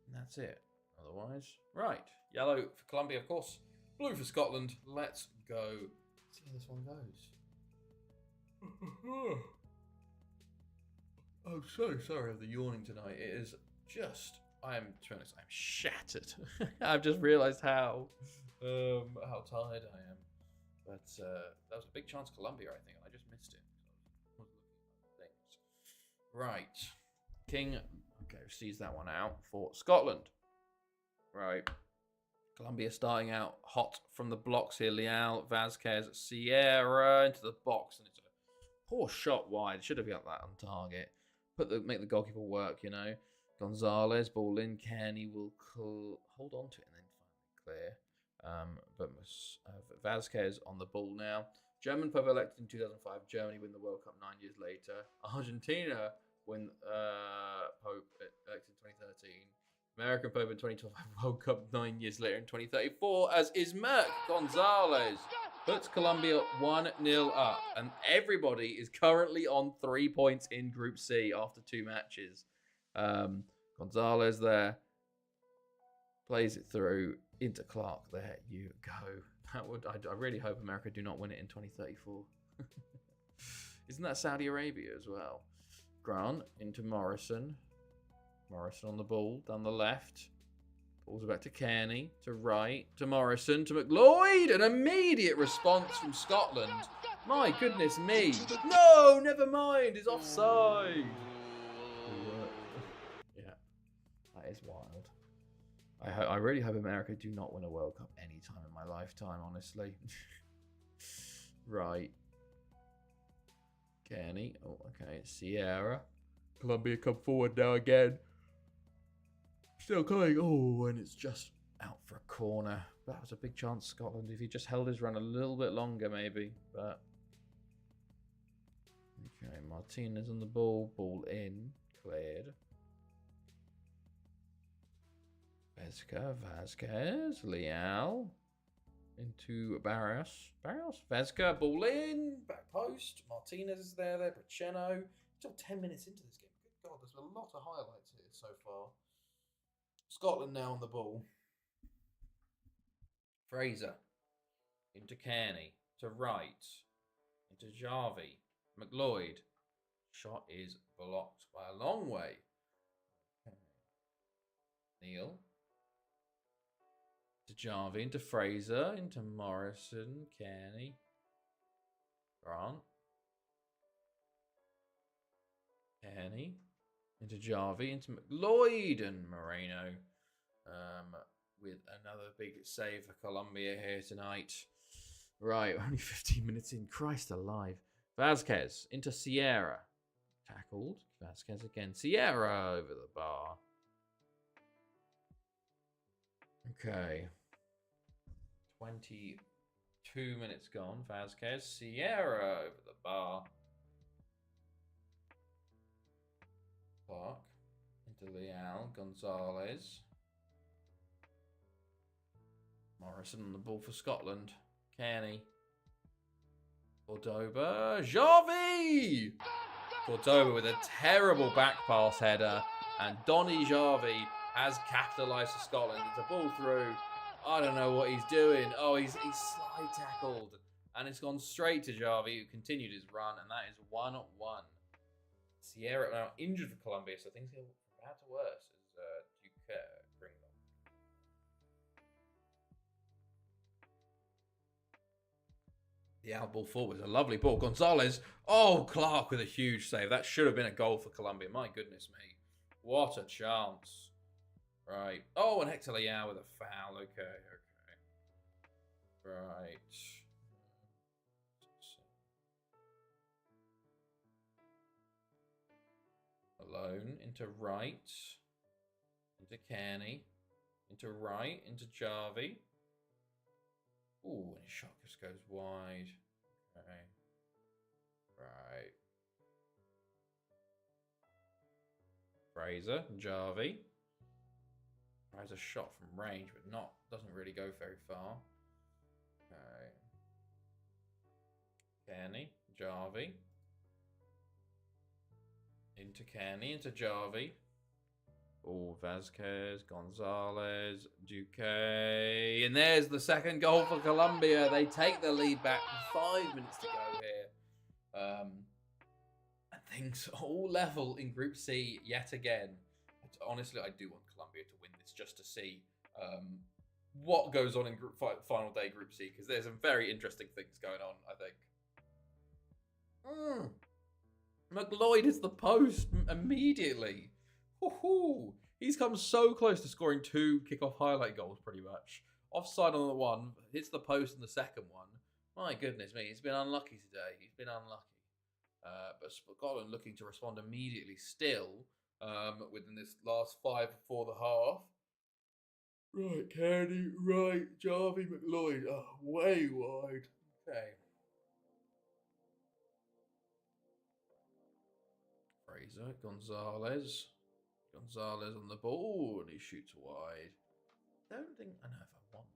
And that's it. Otherwise, right. Yellow for Colombia, of course. Blue for Scotland. Let's go. See how this one goes. I'm so sorry of the yawning tonight. It is just, to be honest, I'm shattered. I've just realised how tired I am. But that was a big chance Colombia, I think, and I just missed it. I was looking at things. Right. King, okay, sees that one out for Scotland. Right. Colombia starting out hot from the blocks here. Leal, Vazquez, Sierra into the box, and it's a poor shot wide. Should have got that on target. Make the goalkeeper work, you know. Gonzalez, ball in. Kenny will hold on to it and then finally clear. But Vazquez on the ball now. German Pope elected in 2005. Germany win the World Cup 9 years later. Argentina win Pope elected in 2013. American Pope in 2012 World Cup 9 years later in 2034 as Ismael Gonzalez puts Colombia 1-0 up. And everybody is currently on 3 points in Group C after 2 matches. Gonzalez there plays it through. into Clark. There you go. That would. I really hope America do not win it in 2034. Isn't that Saudi Arabia as well? Grant into Morrison. Morrison on the ball down the left. Balls back to Kearney, to right, to Morrison, to McLeod. An immediate response from Scotland. My goodness me. No, never mind. It's offside. Yeah, that is wild. I really hope America do not win a World Cup anytime in my lifetime, honestly. Right. Kearney. Oh, okay. Sierra. Colombia come forward now again. Still coming. Oh, and it's just out for a corner. That was a big chance, Scotland. If he just held his run a little bit longer, maybe. But okay, Martinez on the ball. Ball in. Cleared. Vesca, Vasquez, Leal. Into Barrios. Barrios, Vesca, ball in. Back post. Martinez is there. Braceno. Still 10 minutes into this game. Good God, there's a lot of highlights here so far. Scotland now on the ball. Fraser. Into Kearney. To right. Into Jarvie. McLeod. Shot is blocked by a long way. Neil. To Jarvie. Into Fraser. Into Morrison. Kearney. Grant. Kearney. Into Jarvie, into McLeod and Moreno. With another big save for Colombia here tonight. Right, only 15 minutes in. Christ alive. Vasquez into Sierra. Tackled. Vasquez again. Sierra over the bar. Okay. 22 minutes gone. Vasquez. Sierra over the bar. Clark into Leal, Gonzalez, Morrison on the ball for Scotland, Kearney, Cordoba, Jarvie! Cordoba with a terrible back pass header, and Donny Jarvie has capitalised for Scotland. It's a ball through. I don't know what he's doing. Oh, he's slide tackled, and it's gone straight to Jarvie, who continued his run, and that is 1-1. Sierra now injured for Colombia, so things get bad to worse as Duque brings on. The out ball forward, a lovely ball. Gonzalez, oh, Clark with a huge save. That should have been a goal for Colombia. My goodness me. What a chance. Right. Oh, and Hector Leal with a foul. Okay. Right. Alone, into right, into Kearney, into right, into Jarvie. Ooh, and his shot just goes wide. Okay. Right. Fraser, Jarvie. Tries a shot from range, but doesn't really go very far. Okay. Kearney, Jarvie. Into Kearney, into Jarvie. Oh, Vasquez, Gonzalez, Duque. And there's the second goal for Colombia. They take the lead back with 5 minutes to go here. And things all level in Group C yet again. Honestly, I do want Colombia to win this just to see what goes on in final day Group C, because there's some very interesting things going on, I think. McLeod is the post immediately. Woohoo! He's come so close to scoring 2 kickoff highlight goals, pretty much. Offside on the one, hits the post in the second one. My goodness me, he's been unlucky today. He's been unlucky. But Scotland looking to respond immediately still within this last 5 before the half. Right, Kearney, right, Jarvie, McLeod. Oh, way wide. Okay. Fraser, Gonzalez on the ball, and he shoots wide. I don't think I know if I want.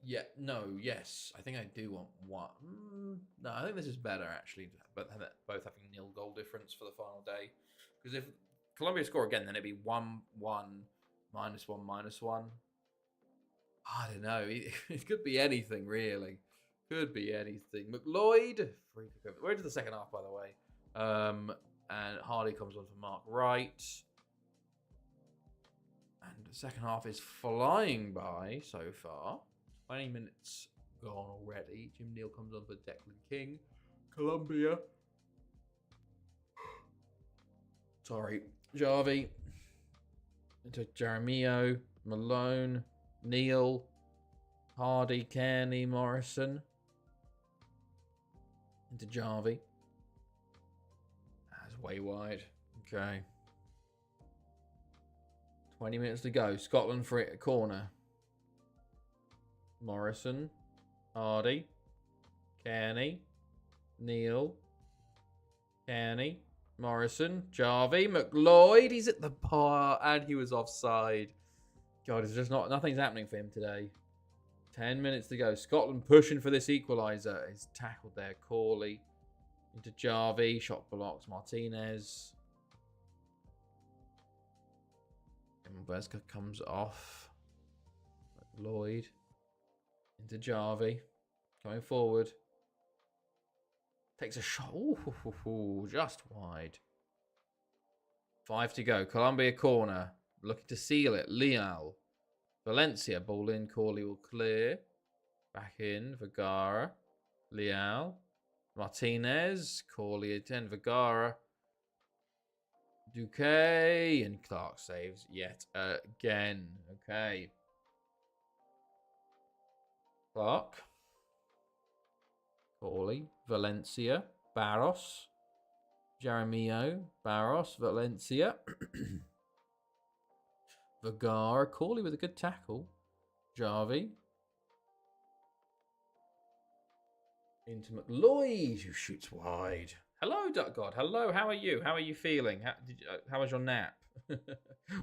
Yeah, no, yes, I think I do want one. No, I think this is better actually, but both having nil goal difference for the final day. Because if Colombia score again, then it'd be 1-1, -1, -1. I don't know. It could be anything, really. Could be anything. McLeod, free kick over. We're into the second half, by the way. And Hardy comes on for Mark Wright. And the second half is flying by so far. 20 minutes gone already. Jim Neal comes on for Declan King. Colombia. Sorry. Jarvie. Into Jeremio. Malone. Neal. Hardy. Kearney. Morrison. Into Jarvie. That's way wide. Okay. 20 minutes to go. Scotland for it. Corner. Morrison. Hardy. Kearney. Neal. Kearney. Morrison. Jarvie. McLeod. He's at the bar. And he was offside. God, it's just nothing's happening for him today. 10 minutes to go. Scotland pushing for this equaliser. He's tackled there. Corley. Into Jarvie. Shot blocked. Martinez. Beska comes off. Lloyd. Into Jarvie. Going forward. Takes a shot. Ooh, just wide. 5 to go. Colombia corner. Looking to seal it. Leal. Valencia. Ball in. Corley will clear. Back in. Vergara. Leal. Martinez. Corley again. Vergara. Duque. And Clark saves yet again. Okay. Clark. Corley. Valencia. Barros. Jeremio. Barros. Valencia. Vergara. Corley with a good tackle. Jarvie. Into McLeod, who shoots wide. Hello, Duck God. Hello, how are you? How are you feeling? How was your nap?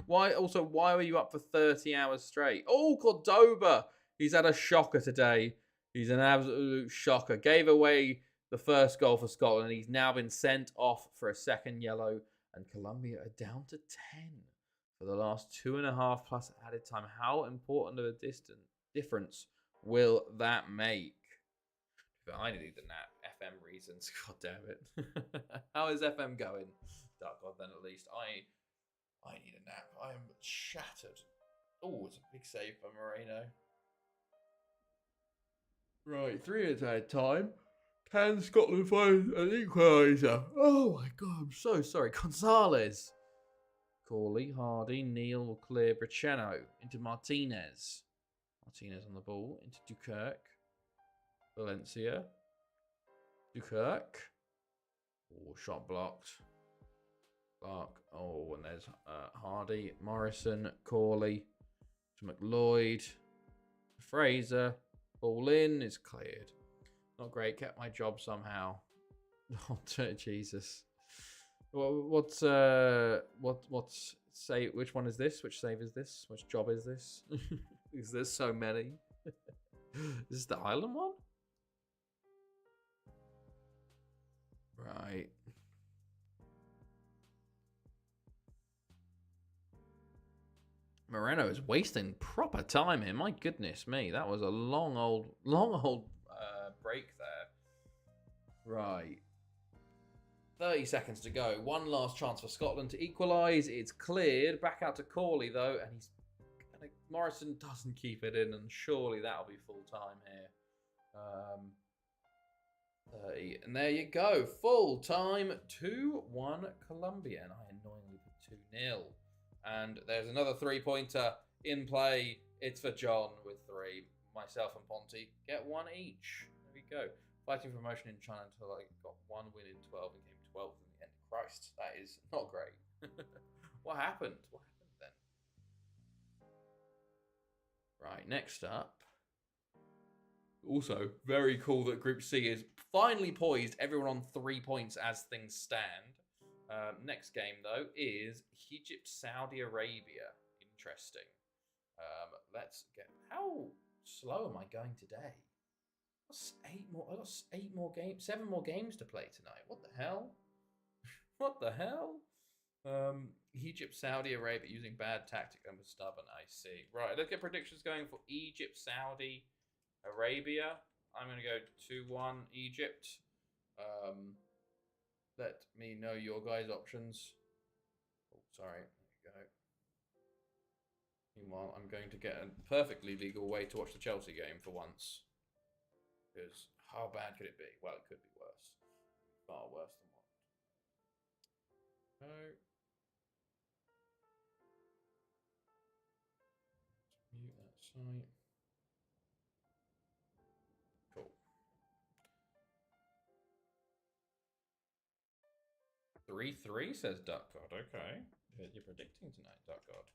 Why were you up for 30 hours straight? Oh, Cordoba. He's had a shocker today. He's an absolute shocker. Gave away the first goal for Scotland. He's now been sent off for a second yellow. And Colombia are down to 10 for the last 2.5 plus added time. How important of a difference will that make? But I need a nap. FM reasons. God damn it. How is FM going? Dark God, then at least. I need a nap. I am shattered. Oh, it's a big save by Moreno. Right, 3 minutes at a time. Can Scotland find an equaliser? Oh my God, I'm so sorry. Gonzalez. Corley, Hardy, Neal will clear Braceno into Martinez. Martinez on the ball into Duquesne. Valencia. Duquesne. Oh, shot blocked. Clark. Oh, and there's Hardy, Morrison, Corley, to McLeod, Fraser. Ball in is cleared. Not great. Kept my job somehow. Oh, Jesus. What's say? Which one is this? Which save is this? Which job is this? Is there so many? Is this the Ireland one? Right. Moreno is wasting proper time here. My goodness me, that was a long old break there. Right. 30 seconds to go. One last chance for Scotland to equalise. It's cleared. Back out to Corley though, and Morrison doesn't keep it in, and surely that'll be full time here. 30, and there you go. Full time 2-1 Colombia, and I annoyingly put 2-0. And there's another 3-pointer in play. It's for John with 3. Myself and Ponty get 1 each. There we go. Fighting for promotion in China until I got 1 win in 12 and came 12th in the end. Christ, that is not great. What happened? What happened then? Right, next up. Also, very cool that Group C is finally poised. Everyone on 3 points as things stand. Next game, though, is Egypt, Saudi Arabia. Interesting. Let's get... How slow am I going today? I got 7 more games to play tonight. What the hell? What the hell? Egypt, Saudi Arabia using bad tactic and was stubborn. I see. Right, look at predictions going for Egypt, Saudi Arabia. I'm going to go 2-1 Egypt. Let me know your guys' options. Oh, sorry. There you go. Meanwhile, I'm going to get a perfectly legal way to watch the Chelsea game for once. Because how bad could it be? Well, it could be worse. Far worse than what. No. Mute that site. Cool. 3-3 says Duck God. Okay. You're predicting tonight, Duck God.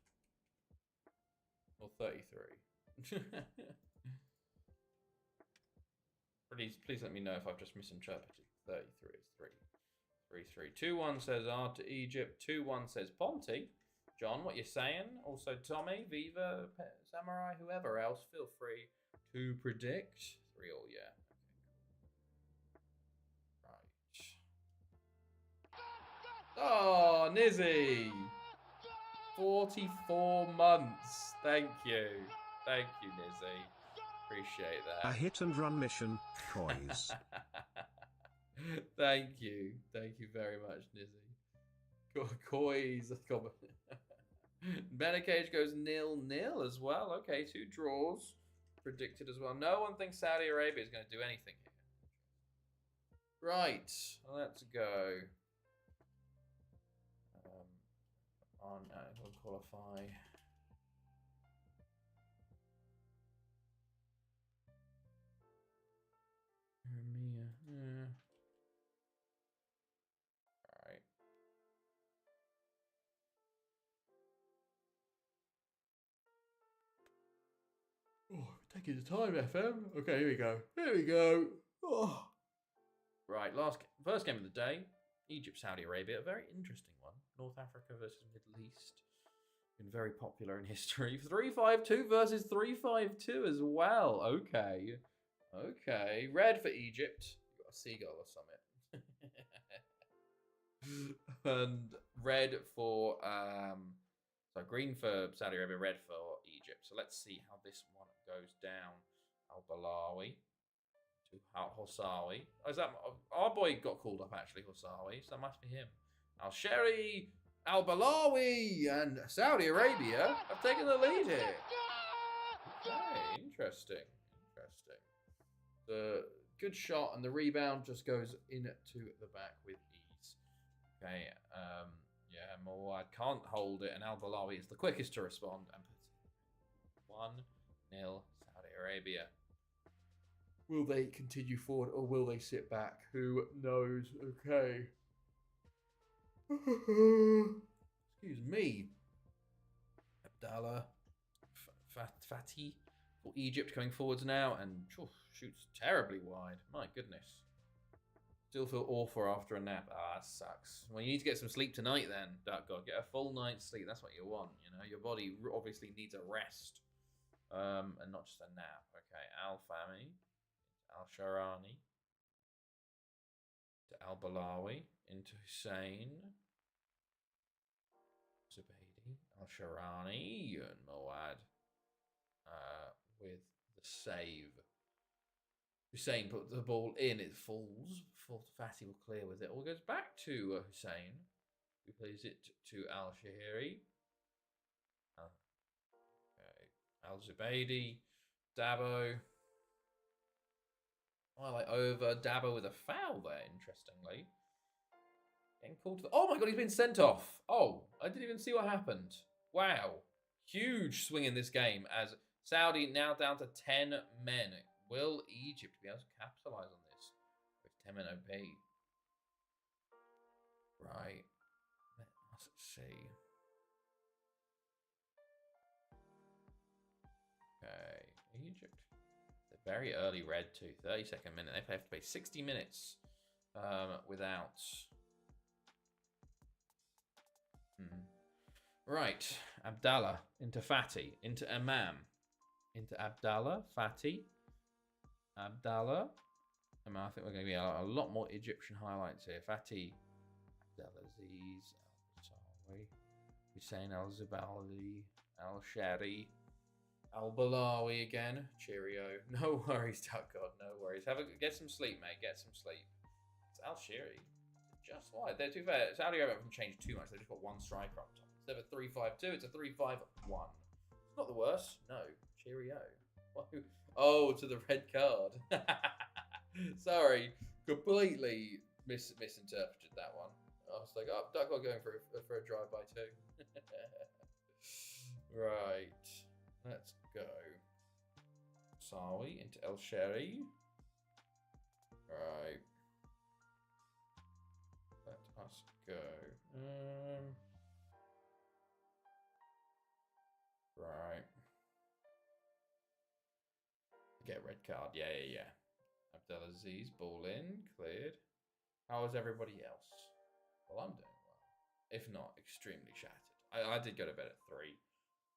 Or 33. Please let me know if I've just misinterpreted. 33 is 3. 3-3. 2-1 says R to Egypt. 2-1 says Ponty. John, what you saying? Also Tommy, Viva, Samurai, whoever else, feel free to predict. 3-all, yeah. Okay, cool. Right. Oh, Nizzy! 44 months. Thank you. Thank you, Nizzy. Appreciate that. A hit and run mission, coins. Thank you. Thank you very much, Nizzy. Coys. Benacage goes 0-0 as well. Okay, 2 draws predicted as well. No one thinks Saudi Arabia is going to do anything here. Right, let's go. We'll qualify. Mia. Yeah. All right. Oh, taking the time, FM. Okay, here we go. Here we go. Oh. Right, first game of the day. Egypt, Saudi Arabia, a very interesting one. North Africa versus Middle East. Been very popular in history. 3-5-2 versus 3-5-2 as well. Okay. Okay. Red for Egypt. You've got a seagull or something. And red for so green for Saudi Arabia, red for Egypt. So let's see how this one goes down. Al-Balawi to Hossawi. Oh, is that our boy got called up actually, Hossawi, so that must be him. Al-Sheri, Al-Balawi, and Saudi Arabia have taken the lead here. Okay, interesting. Interesting. The good shot and the rebound just goes into the back with ease. Okay, yeah, Mawad can't hold it, and Al-Balawi is the quickest to respond and puts it 1-0 Saudi Arabia. Will they continue forward or will they sit back? Who knows? Okay. Excuse me. Abdallah Fatih for Egypt coming forwards now and shoots terribly wide. My goodness. Still feel awful after a nap. Ah, that sucks. Well, you need to get some sleep tonight then, Duck God. Get a full night's sleep. That's what you want, you know. Your body obviously needs a rest. And not just a nap. Okay, Al-Fahmi. Al-Sharani. To Al-Balawi. Into Hussein. Zubaydi. Al-Sharani. And Mawad. With the save. Hussein put the ball in, it falls. Fatih will clear with it. All goes back to Hussein, who plays it to Al-Shahiri. Okay. Al-Zubaydi. Dabo. Oh, like over. Dabo with a foul there, interestingly. Getting called to the... Oh my god, he's been sent off. Oh, I didn't even see what happened. Wow. Huge swing in this game as Saudi now down to 10 men. Will Egypt be able to capitalize on this with 10 men OP? Right. Let's see. Okay. Egypt. It's a very early red too. 32nd minute. They have to play 60 minutes without... Right. Abdallah into Fatih. Into Imam. Into Abdallah. Fatih. Abdallah. I think we're going to get a lot more Egyptian highlights here. Fatih. Abdelaziz. Hussein Al Zibali, Al Shari, Al Balawi again. Cheerio. No worries, Duck God. No worries. Get some sleep, mate. Get some sleep. It's Al Shiri. Just why? They're too fair. Saudi Arabia haven't changed too much. They've just got one striker up top. Instead of a 3-5-2, it's a 3-5-1. It's not the worst. No. Cheerio. Oh, to the red card. Sorry. Completely misinterpreted that one. I was like, oh, Duck God going for a drive-by too. Right. Let's go. Sawi into El Sheri. Right. Let us go. Right. Get red card. Yeah. Abdelaziz, ball in, cleared. How is everybody else? Well, I'm doing well. If not, extremely shattered. I did go to bed at 3.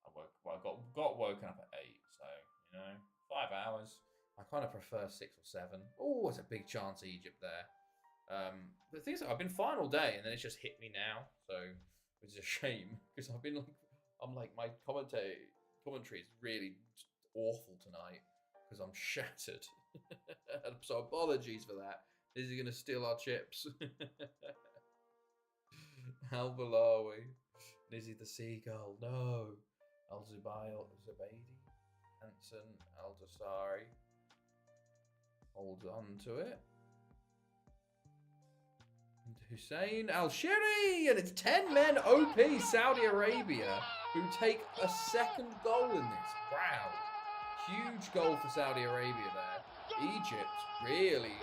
I got woken up at 8. So, 5 hours. I kind of prefer 6 or 7. Oh, it's a big chance of Egypt there. The thing is, I've been fine all day, and then it's just hit me now. So, it's a shame because my commentary is really awful tonight because I'm shattered. So apologies for that. This is going to steal our chips. Al Balawi. Lizzie the Seagull. No. Al Zubaydi. Hanson. Al Dasari. Holds on to it. And Hussein Al Shiri. And it's 10 men OP Saudi Arabia who take a second goal in this. Wow. Huge goal for Saudi Arabia there. Egypt really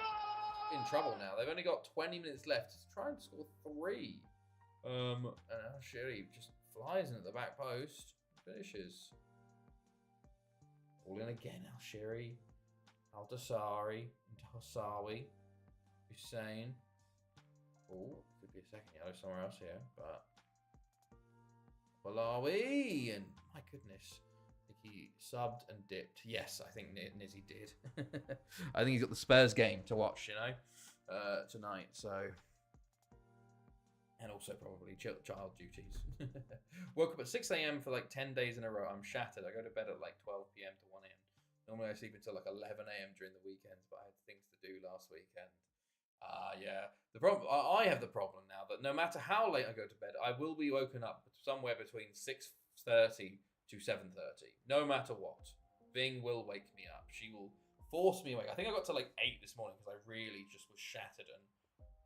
in trouble now. They've only got 20 minutes left to try and score 3. And Al Shiri just flies in at the back post. Finishes. All in again, Al Shiri. Al Dasari into Hassawi. Hussein. Oh, could be a second yellow somewhere else here, but Balawi, and my goodness. He subbed and dipped. Yes, I think Nizzy did. I think he's got the Spurs game to watch, tonight. So, and also probably child duties. Woke up at 6 a.m. for like 10 days in a row. I'm shattered. I go to bed at like 12 p.m. to 1 a.m. Normally I sleep until like 11 a.m. during the weekends, but I had things to do last weekend. Yeah. The problem, I have the problem now that no matter how late I go to bed, I will be woken up somewhere between 6:30 to 7:30, no matter what. Bing will wake me up. She will force me awake. I think I got to like 8 this morning because I really just was shattered, and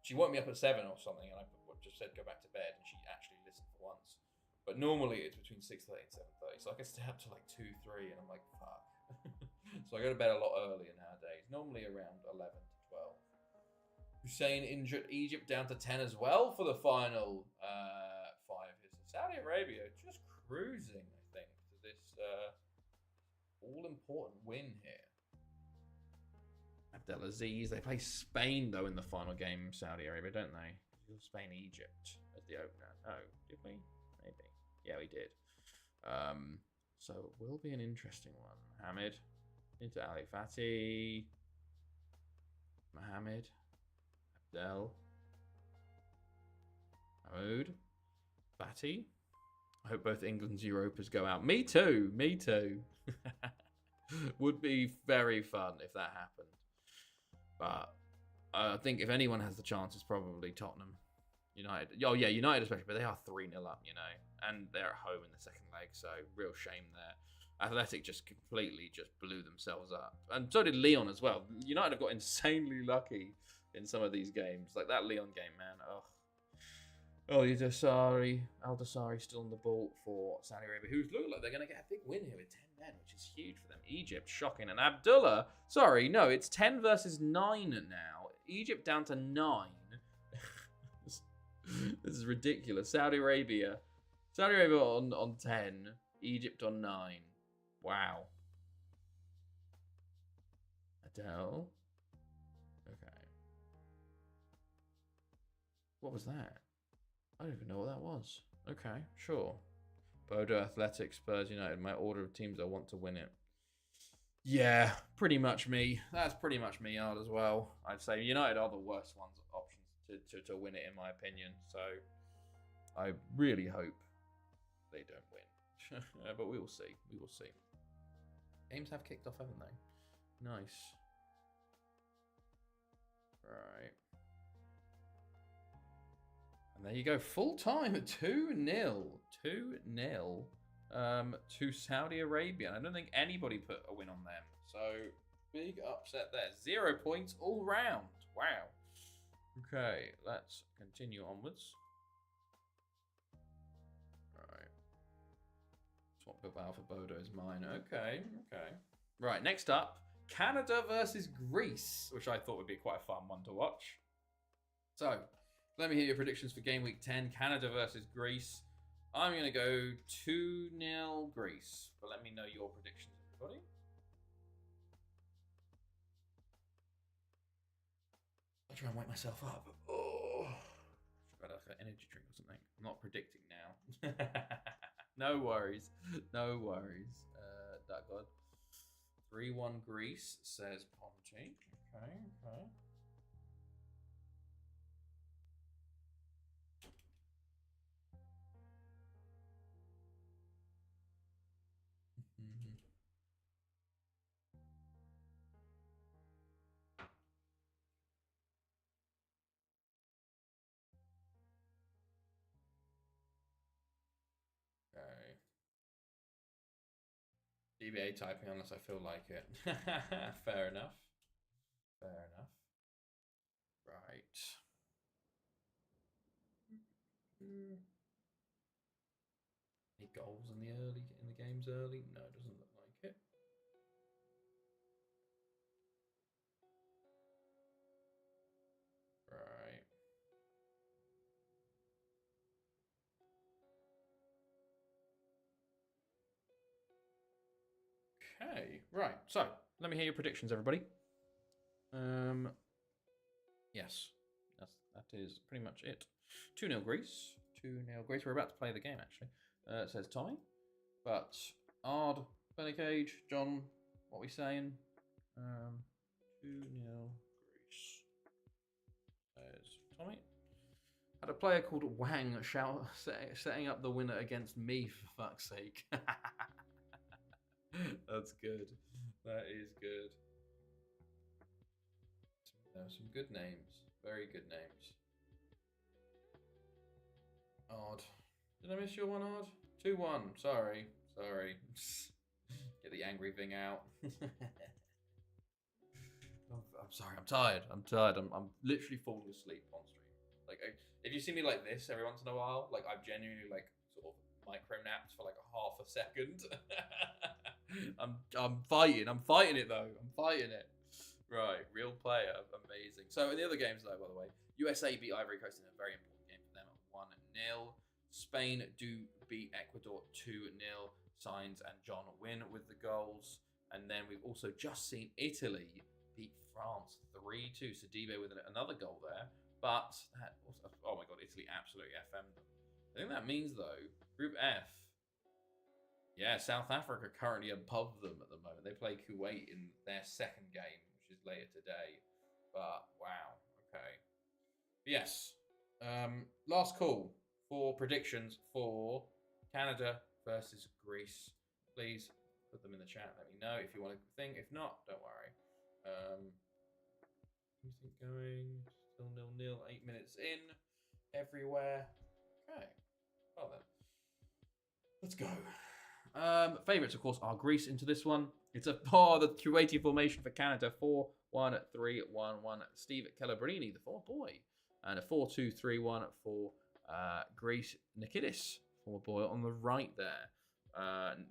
she woke me up at 7 or something, and I just said go back to bed, and she actually listened for once. But normally it's between 6:30 and 7:30, so I can stay up to like 2, 3, and I'm like, fuck. So I go to bed a lot earlier nowadays, normally around 11 to 12. Hussein injured Egypt down to 10 as well for the final 5 here. So Saudi Arabia just cruising, I think, to this all-important win here. Abdelaziz, they play Spain, though, in the final game, Saudi Arabia, don't they? Spain-Egypt as the opener. Oh, did we? Maybe. Yeah, we did. So it will be an interesting one. Mohammed into Ali Fatih. Mohammed. Abdel. Mahmoud. Fatih. I hope both England's Europas go out. Me too. Would be very fun if that happened. But I think if anyone has the chance, it's probably Tottenham. United. Oh, yeah, United especially, but they are 3-0 up, and they're at home in the second leg, so real shame there. Athletic just completely blew themselves up. And so did Lyon as well. United have got insanely lucky in some of these games. Like that Lyon game, man. Oh, Al Dasari still on the ball for Saudi Arabia, who's look like they're going to get a big win here with 10 men, which is huge for them. Egypt, shocking. And Abdullah, it's 10 versus 9 now. Egypt down to 9. This is ridiculous. Saudi Arabia on 10. Egypt on 9. Wow. Adele. Okay. What was that? I don't even know what that was. Okay, sure. Bodo Athletic, Spurs United. My order of teams I want to win it. Yeah, pretty much me. That's pretty much me out as well. I'd say United are the worst options to win it, in my opinion. So I really hope they don't win. But we will see. We will see. Games have kicked off, haven't they? Nice. Right. And there you go. Full time at 2-0. 2-0 to Saudi Arabia. I don't think anybody put a win on them. So, big upset there. 0 points all round. Wow. Okay, let's continue onwards. Right. Swap Bilbao for Bodo is mine. Okay, okay. Right, next up, Canada versus Greece, which I thought would be quite a fun one to watch. So, let me hear your predictions for game week 10, Canada versus Greece. I'm going to go 2-0 Greece, but let me know your predictions, everybody. I'll try and wake myself up. Oh, should have like an energy drink or something. I'm not predicting now. No worries. No worries. That God. 3-1 Greece, says Ponty. Okay, okay. DBA typing unless I feel like it. Fair enough. Fair enough. Right. Any goals in the games early? No, it doesn't look like it. Right. Okay, right. So, let me hear your predictions, everybody. Yes, that is pretty much it. 2-0 Greece. 2-0 Greece. We're about to play the game, actually. Says Tommy. But, Ard, Benny Cage, John, what are we saying? 2-0 Greece. Says Tommy. Had a player called Wang setting up the winner against me, for fuck's sake. That's good. That is good. Some good names. Very good names. Odd. Did I miss your one, Odd? 2-1. Sorry. Sorry. Get the angry thing out. I'm sorry. I'm tired. I'm tired. I'm literally falling asleep on stream. Like, if you see me like this every once in a while, like I've genuinely like sort of micro napped for like a half a second. I'm fighting. I'm fighting it though. I'm fighting it. Right, real player, amazing. So in the other games though, by the way, USA beat Ivory Coast in a very important game for them at 1-0. Spain do beat Ecuador 2-0. Signs and John win with the goals. And then we've also just seen Italy beat France 3-2. Sidibe with another goal there. But that was, oh my god, Italy absolutely FM'd them. I think that means though, Group F. Yeah, South Africa currently above them at the moment. They play Kuwait in their second game, which is later today. But, wow, okay. Yes, last call for predictions for Canada versus Greece. Please put them in the chat. Let me know if you want to think. If not, don't worry. Anything going? Still 0-0, 8 minutes in. Everywhere. Okay. Well then. Let's go. Favourites, of course, are Greece into this one. It's the Kuwaiti formation for Canada. 4-1-3-1-1. Steve Calabrini, the former boy. And a 4-2-3-1 for Greece. Nikidis, former boy on the right there.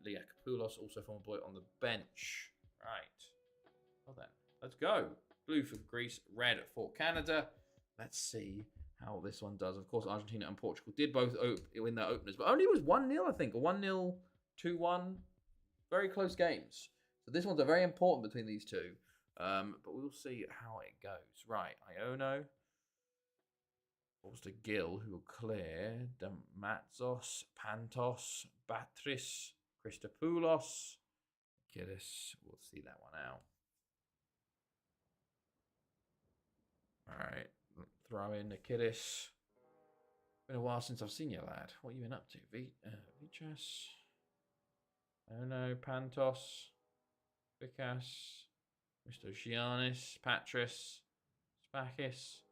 Liakopoulos, also former boy on the bench. Right. Well then, let's go. Blue for Greece, red for Canada. Let's see how this one does. Of course, Argentina and Portugal did both win their openers, but only was 1-0, I think. A 1-0, 2-1. Very close games. So this one's a very important between these two. But we'll see how it goes. Right, Iono. Forster Gill, who will clear. Damatzos, Pantos, Batris, Christopoulos. Kiddis. We'll see that one out. All right. Throw in Nikidis. Been a while since I've seen you, lad. What have you been up to? Vichas? Oh no, Pantos, Vicas, Mr. Giannis, Patris, Spakis.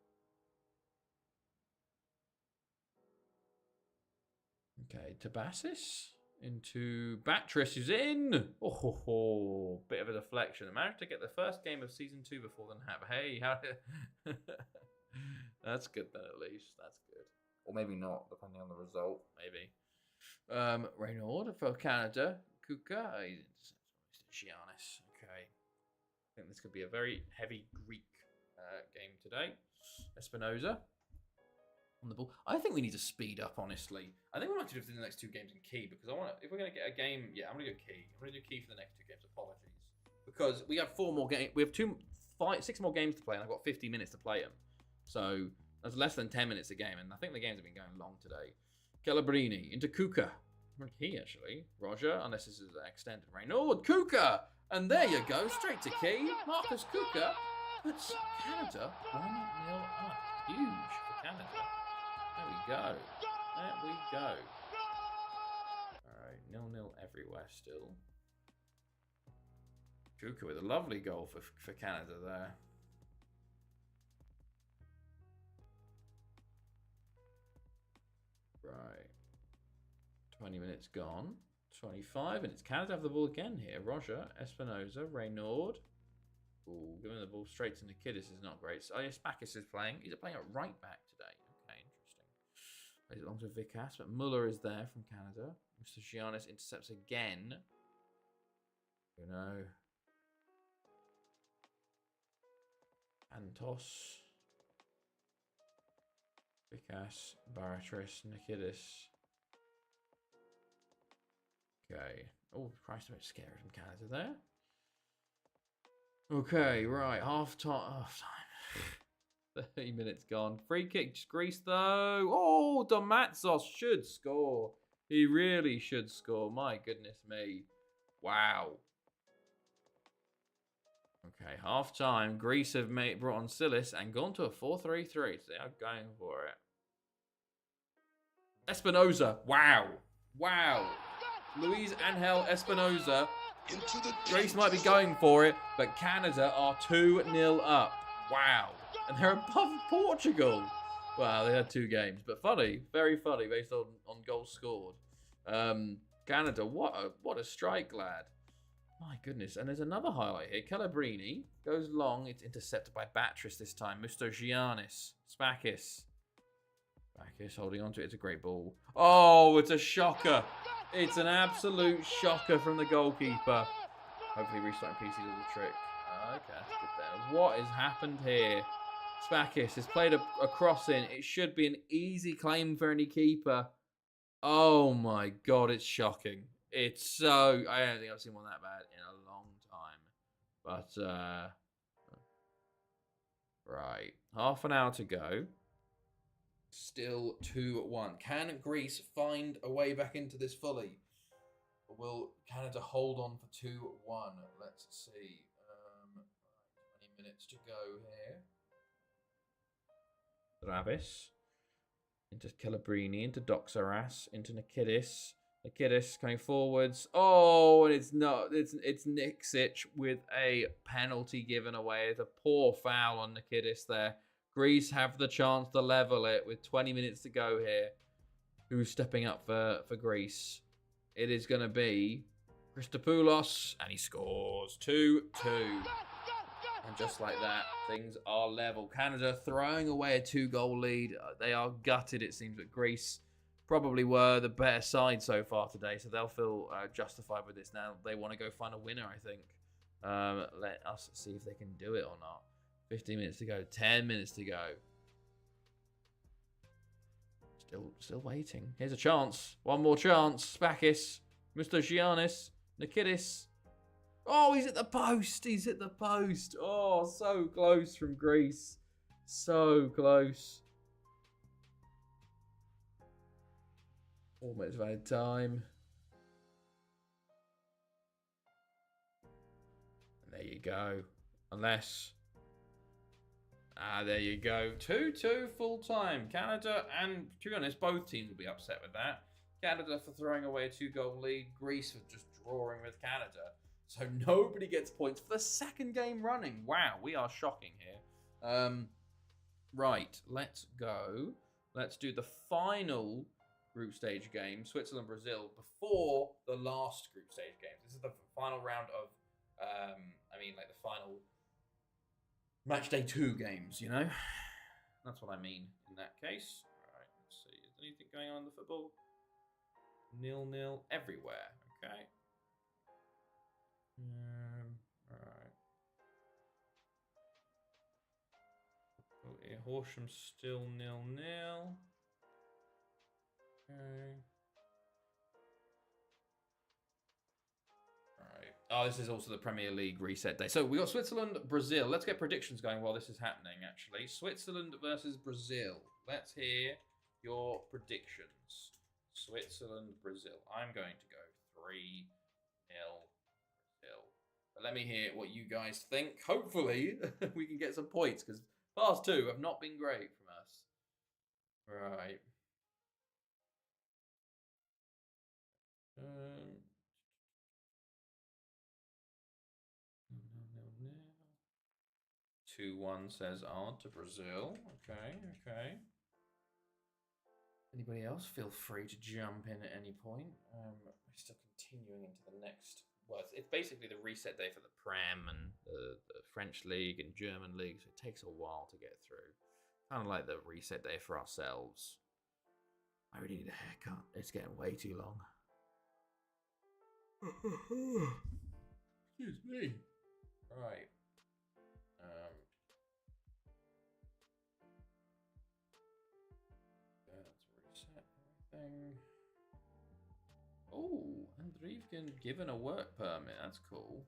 Okay, Tabassis into Batris, who's in. Oh, bit of a deflection. I managed to get the first game of season 2 before then have. Hey, how? That's good then, at least. That's good. Or maybe not, depending on the result. Maybe. Reynaud for Canada. Kuka. Giannis. Okay. I think this could be a very heavy Greek game today. Espinoza on the ball. I think we need to speed up, honestly. I think we might do it for the next 2 games in key because I want to. If we're going to get a game, yeah, I'm going to go key. I'm going to do key for the next 2 games. Apologies, because we have 4 more games. We have 6 more games to play, and I've got 50 minutes to play them. So that's less than 10 minutes a game, and I think the games have been going long today. Calabrini into Kuka. Key actually. Roger, unless this is extended. Reynaud, Kuka, and there you go, straight to key. Marcus Kuka puts Canada 1-0 up. Huge for Canada. There we go. There we go. All right, 0-0 everywhere still. Kuka with a lovely goal for Canada there. Right. 20 minutes gone. 25, and it's Canada have the ball again here. Roger, Espinoza, Reynaud. Ooh, giving the ball straight to Nikidis is not great. So, Spakis is playing. He's playing at right back today. Okay, interesting. Plays it along to Vicas, but Muller is there from Canada. Mr. Giannis intercepts again. You know. Antos. Vicas, Baratris, Nikidis. Okay. Oh, Christ, I'm a bit scared from Canada there. Okay, right. Half time. 30 minutes gone. Free kick, just Greece though. Oh, Domatzos should score. He really should score. My goodness me. Wow. Okay, half time. Greece have brought on Silis and gone to a 4-3-3. So they are going for it. Espinoza. Wow. Wow. Luis Angel Espinoza. Greece might be going for it, but Canada are 2-0 up. Wow. And they're above Portugal. Wow, they had 2 games. But funny. Very funny based on goals scored. Canada, what a strike, lad. My goodness. And there's another highlight here. Calabrini goes long. It's intercepted by Batris this time. Musto Giannis. Spakis. Spakis holding on to it. It's a great ball. Oh, it's a shocker. It's an absolute shocker from the goalkeeper. Hopefully restarting PC's a little trick. Okay, that's good there. What has happened here? Spakis has played a cross in. It should be an easy claim for any keeper. Oh my God, it's shocking. It's so... I don't think I've seen one that bad in a long time. But, right. Half an hour to go. Still 2-1. Can Greece find a way back into this fully? Or will Canada hold on for 2-1? Let's see. 20 minutes to go here. Rabis. Into Calabrini. Into Doxaras. Into Nikidis. Nikidis coming forwards. Oh, and it's not. It's Nixic with a penalty given away. It's a poor foul on Nikidis there. Greece have the chance to level it with 20 minutes to go here. Who's stepping up for Greece? It is going to be Christopoulos, and he scores 2-2. And just like that, things are level. Canada throwing away a 2-goal lead. They are gutted, it seems, but Greece probably were the better side so far today, so they'll feel justified with this now. They want to go find a winner, I think. Let us see if they can do it or not. 15 minutes to go. 10 minutes to go. Still waiting. Here's a chance. One more chance. Spakis. Musto Giannis. Nikidis. Oh, he's at the post. He's at the post. Oh, so close from Greece. So close. 4 minutes of added time. And there you go. Unless There you go. 2-2 full time. Canada, and to be honest, both teams will be upset with that. Canada for throwing away a 2-goal lead. Greece for just drawing with Canada. So nobody gets points for the second game running. Wow, we are shocking here. Right, let's go. Let's do the final group stage game, Switzerland, Brazil, before the last group stage games. This is the final round of, like the final match day 2 games, you know? That's what I mean in that case. All right, let's see. Is anything going on in the football? 0-0 everywhere, okay. All right. Oh, yeah, Horsham's still 0-0. Okay. Alright. Oh, this is also the Premier League reset day. So we got Switzerland, Brazil. Let's get predictions going while this is happening, actually. Switzerland versus Brazil. Let's hear your predictions. Switzerland, Brazil. I'm going to go 3-0 Brazil. But let me hear what you guys think. Hopefully, we can get some points, because past 2 have not been great from us. Right. No. 2-1 says on to Brazil. Okay. Anybody else? Feel free to jump in at any point. We're still continuing into the next. Well, it's basically the reset day for the Prem and the French League and German League, so it takes a while to get through. Kind of like the reset day for ourselves. I really need a haircut. It's getting way too long. Excuse me. Right. Let's reset everything. Oh, Andrievkin given a work permit. That's cool.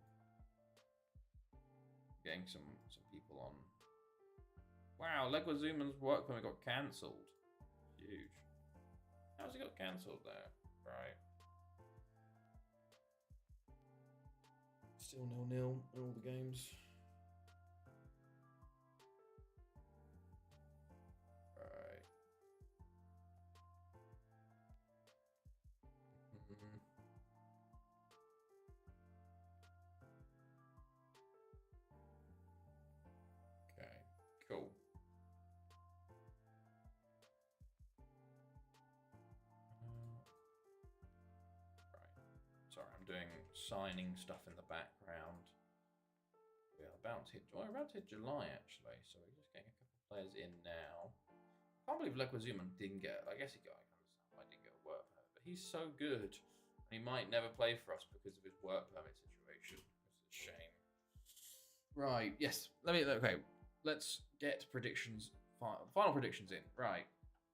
Getting some people on. Wow, Leguizuman's work permit got cancelled. Huge. How's it got cancelled there? Right. Still 0-0 in all the games. Right. Okay, cool. Sorry, I'm doing signing stuff in the background. We're about to hit July, actually, so we're just getting a couple of players in now. I can't believe Leguizamo didn't get, I guess he got, I can understand why he didn't get a work permit, but he's so good. He might never play for us because of his work permit situation. It's a shame. Right, yes, okay, let's get predictions, final predictions in. Right,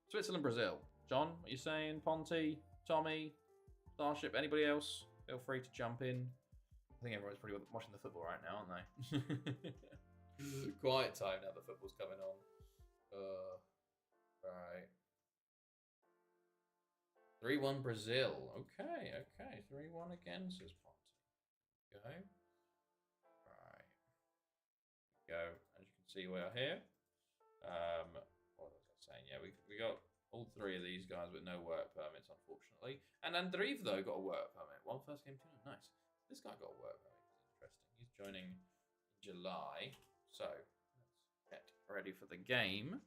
Switzerland, Brazil. John, what are you saying? Ponty, Tommy, Starship, anybody else? Feel free to jump in. I think everyone's pretty watching the football right now, aren't they? Quiet time now, the football's coming on. Right. 3-1 Brazil. Okay. 3-1 again, says Ponty. Go. Right. Go. As you can see, we are here. What was I saying? Yeah, we got all 3 of these guys with no work permits, unfortunately. And Andreev, though, got a work permit. One first game, 2. Nice. This guy got a work permit. Interesting. He's joining in July. So, let's get ready for the game.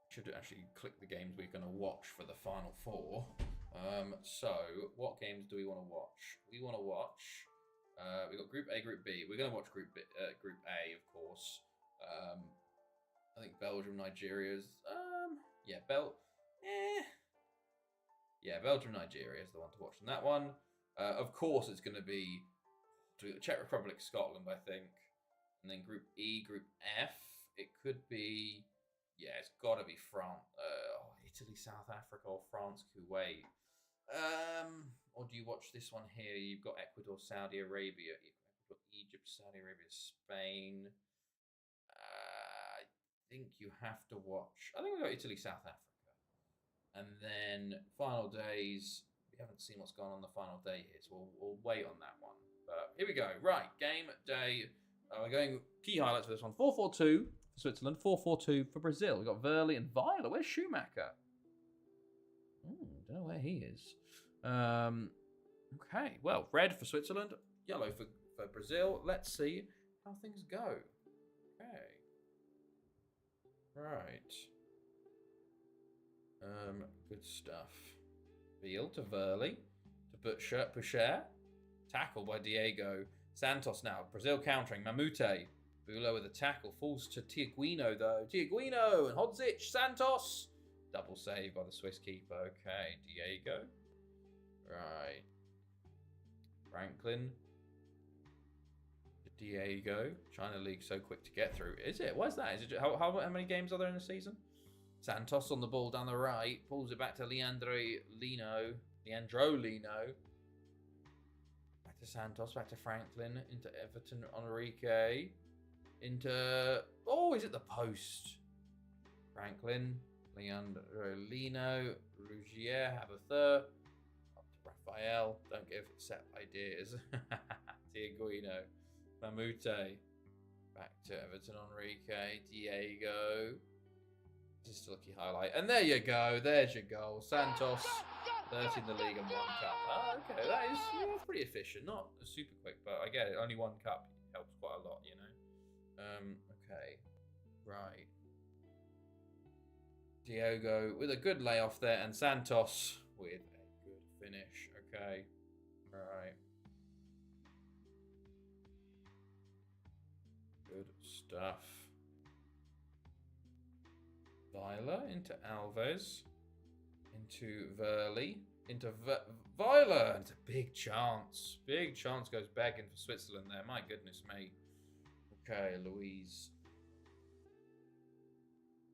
Should actually click the games we're going to watch for the Final Four. So, what games do we want to watch? We want to watch... we got Group A, Group B. We're going to watch Group A, of course. I think Belgium, Nigeria's... Belgium, Nigeria is the one to watch in that one. Of course, it's going to be Czech Republic, Scotland, I think. And then Group E, Group F. It could be... Yeah, it's got to be France. Italy, South Africa, or France, Kuwait. Or do you watch this one here? You've got Ecuador, Saudi Arabia. Ecuador, Egypt, Saudi Arabia, Spain. I think you have to watch... I think we've got Italy, South Africa. And then final days, We haven't seen what's gone on the final day here, so we'll wait on that one. But here we go. Right, game day. We're going key highlights for this one. 4-4-2 for Switzerland, 4-4-2 for Brazil. We've got Verli and Weiler. Where's Schumacher? Don't know where he is. Okay, well, red for Switzerland, yellow for Brazil. Let's see how things go. Okay. Right. Good stuff. Field to Verli, to Boucher. Tackle by Diego. Santos now. Brazil countering. Mamute. Bulo with a tackle. Falls to Tiaguino, though. Tiaguino and Hodzic. Santos. Double save by the Swiss keeper. Okay, Diego. Right. Franklin. Diego. China League so quick to get through. Is it? What's that? Is it how many games are there in the season? Santos on the ball down the right. Pulls it back to Leandro Lino. Back to Santos. Back to Franklin. Into Everton. Enrique. Into... Oh, is it the post? Franklin. Leandro Lino. Rougier. Haberther. Up to Raphael. Don't give set ideas. Tiaguino. Mamute. Back to Everton. Enrique. Diego. This is still a key highlight. And there you go. There's your goal. Santos. 13 in the league and 1 cup. Oh, okay. That is pretty efficient. Not super quick, but I get it. Only 1 cup helps quite a lot, you know. Okay. Right. Diego with a good layoff there. And Santos with a good finish. Okay. Right. Good stuff. Weiler into Alves, into Verli, into Weiler, and it's a big chance. Big chance goes begging for Switzerland there. My goodness me. Okay, Louise.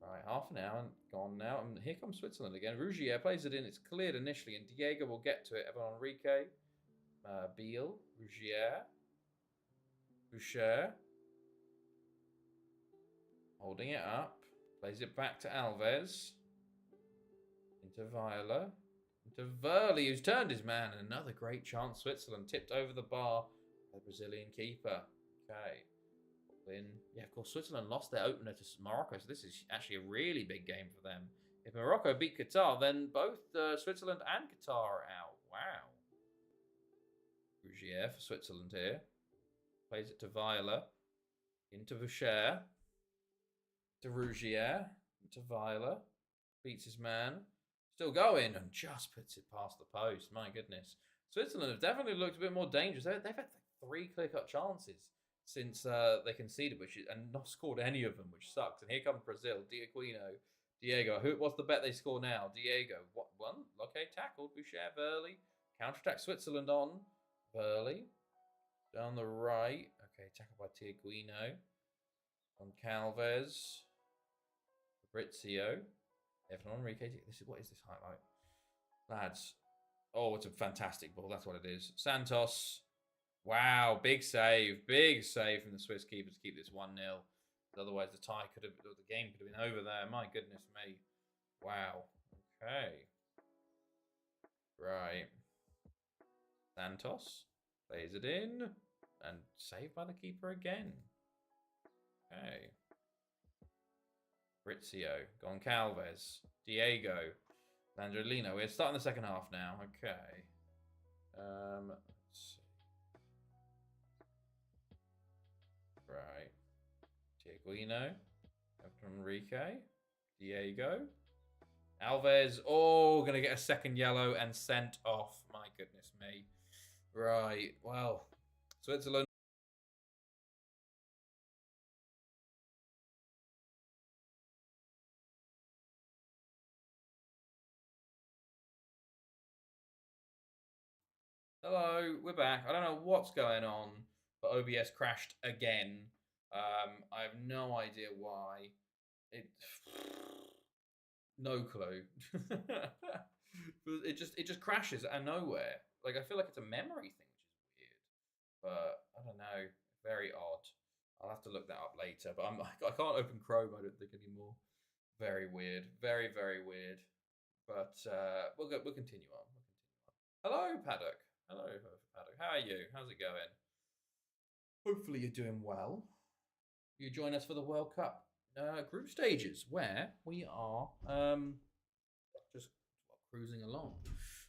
Right, half an hour gone now, and here comes Switzerland again. Rougier plays it in. It's cleared initially, and Diego will get to it. Evan Enrique, Beal, Rougier, Boucher, holding it up. Plays it back to Alves. Into Weiler. Into Verli, who's turned his man. And another great chance. Switzerland tipped over the bar by the Brazilian keeper. Okay. Win. Yeah, of course, Switzerland lost their opener to Morocco. So this is actually a really big game for them. If Morocco beat Qatar, then both Switzerland and Qatar are out. Wow. Rougier for Switzerland here. Plays it to Weiler. Into Boucher. To Rougier, to Weiler, beats his man, still going, and just puts it past the post. My goodness. Switzerland have definitely looked a bit more dangerous. They've had 3 clear-cut chances since they conceded, and not scored any of them, which sucks. And here comes Brazil, Diego. What's the bet they score now? Diego, what, 1? Okay, tackled, Boucher, Verli. Counter-attack Switzerland on. Verli, down the right. Okay, tackled by Tiaguino. On Calves. Fabrizio. Evan Enrique. What is this highlight? Lads. Oh, it's a fantastic ball. That's what it is. Santos. Wow. Big save. Big save from the Swiss keeper to keep this 1-0. Otherwise, the game could have been over there. My goodness me. Wow. Okay. Right. Santos. Plays it in. And saved by the keeper again. Okay. Fabrizio, Goncalves, Diego, Landrolino. We're starting the second half now. Okay. Let's see. Right. Tiaguino, Enrique, Diego, Alves. Oh, gonna get a second yellow and sent off. My goodness me. Right. Well, Switzerland. Hello, we're back. I don't know what's going on, but OBS crashed again. I have no idea why. No clue. it just crashes out of nowhere. Like, I feel like it's a memory thing, which is weird. But I don't know. Very odd. I'll have to look that up later. But I can't open Chrome, I don't think, anymore. Very weird. Very, very weird. But we'll continue on. Hello, Paddock. Hello, Paddock. How are you? How's it going? Hopefully you're doing well. You join us for the World Cup group stages, where we are just cruising along.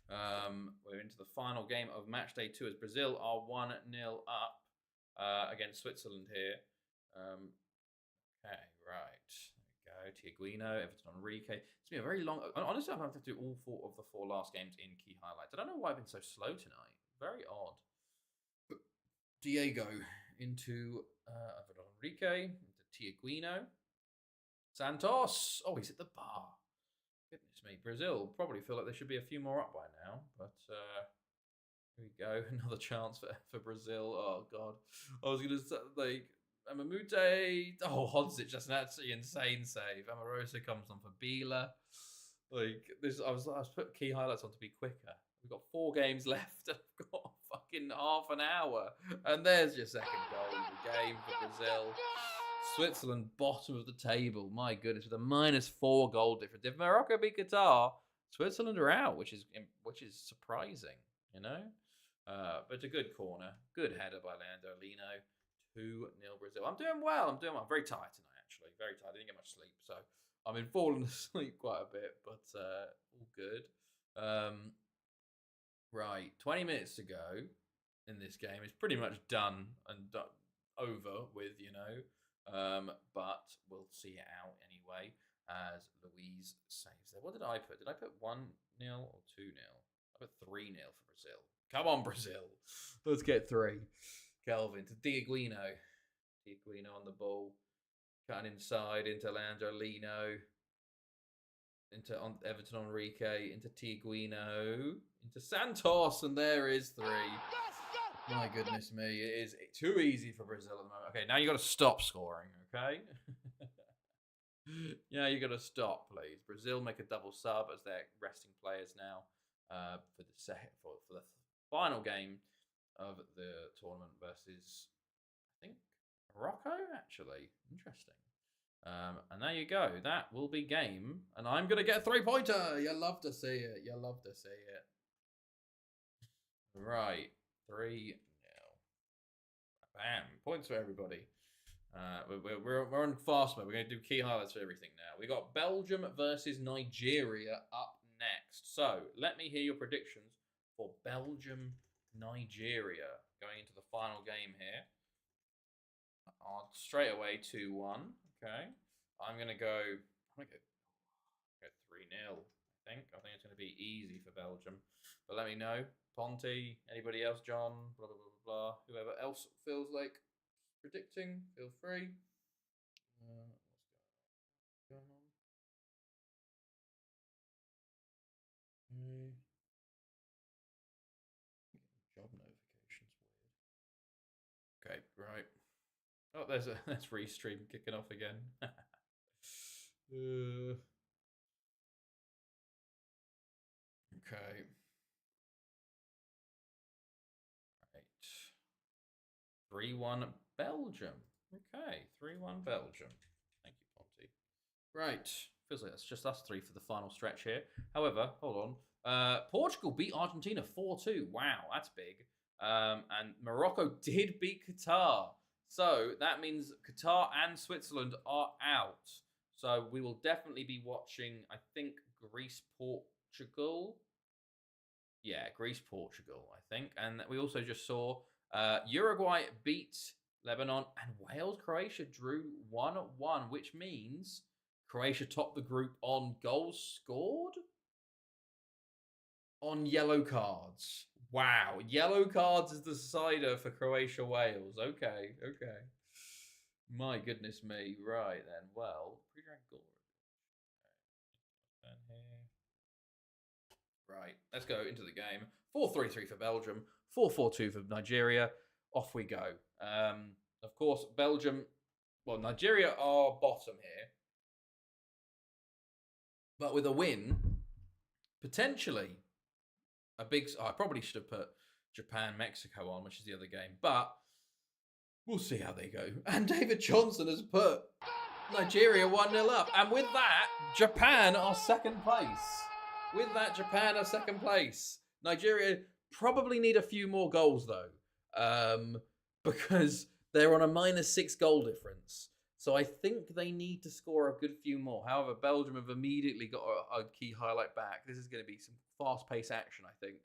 We're into the final game of match day 2 as Brazil are 1-0 up against Switzerland here. Okay, right. There we go. Tiaguino, Everton Enrique. It's been a very long. Honestly, I've had to do all 4 of the 4 last games in key highlights. I don't know why I've been so slow tonight. Very odd. Diego into Everton Enrique, into Tiaguino. Santos. Oh, he's at the bar. Goodness me. Brazil probably feel like they should be a few more up by now. But here we go. Another chance for Brazil. Oh, God. I was going to say, like, Amamute. Oh, Hodzic, that's an absolutely insane save. Amorosa comes on for Bila. Like, this, I was put key highlights on to be quicker. We've got 4 games left. I've got fucking half an hour. And there's your second goal of the game for Brazil. Switzerland, bottom of the table. My goodness, with a -4 goal difference. If Morocco beat Qatar, Switzerland are out, which is surprising, you know. But it's a good corner, good header by Leandro Lino. 2-0 Brazil. I'm doing well. I'm very tired tonight, actually. Very tired. I didn't get much sleep, so I've been falling asleep quite a bit, but all good. Right, 20 minutes to go in this game. It's pretty much done and over with, you know. But we'll see it out anyway as Louise saves there. What did I put? Did I put 1-0 or 2-0? I put 3-0 for Brazil. Come on, Brazil. Let's get 3. Kelvin to Diaguino. Diaguino on the ball. Cutting inside into Leandro Lino. Into Everton Enrique. Into Tiaguino. Into Santos. And there is 3. My goodness me, it is too easy for Brazil at the moment. Okay, now you got to stop scoring, okay? Yeah, you got to stop, please. Brazil make a double sub as they're resting players now for the final game of the tournament versus, I think, Morocco, actually. Interesting. And there you go. That will be game. And I'm going to get a 3-pointer. You love to see it. You love to see it. Right. 3-0. Bam. Points for everybody. We're on fast mode. We're going to do key highlights for everything now. We got Belgium versus Nigeria up next. So let me hear your predictions for Belgium, Nigeria going into the final game here. Straight away 2-1. Okay. I'm going to go 3-0. I think it's going to be easy for Belgium. But let me know. Ponty, anybody else, John, blah, blah, blah, blah. Whoever else feels like predicting, feel free. What's going on? Job notifications weird. Okay, right. Oh, there's Restream kicking off again. Okay. Right. 3-1 Belgium. Okay, 3-1 Belgium. Thank you, Ponty. Right. Feels like that's just us 3 for the final stretch here. However, hold on. Portugal beat Argentina 4-2. Wow, that's big. And Morocco did beat Qatar. So that means Qatar and Switzerland are out. So we will definitely be watching, I think, Greece-Portugal. Yeah, Greece-Portugal, I think. And we also just saw Uruguay beat Lebanon and Wales-Croatia drew 1-1, which means Croatia topped the group on goals scored? On yellow cards. Wow, yellow cards is the decider for Croatia-Wales. Okay. My goodness me. Right then. Well, pre-ranked goal. Right, let's go into the game. 4-3-3 for Belgium. 4-4-2 for Nigeria. Off we go. Of course, Nigeria are bottom here. But with a win, potentially a big... I probably should have put Japan-Mexico on, which is the other game. But we'll see how they go. And David Johnson has put Nigeria 1-0 up. And with that, Japan are second place. Nigeria probably need a few more goals though, because they're on a -6 goal difference. So I think they need to score a good few more. However, Belgium have immediately got a key highlight back. This is going to be some fast-paced action, I think.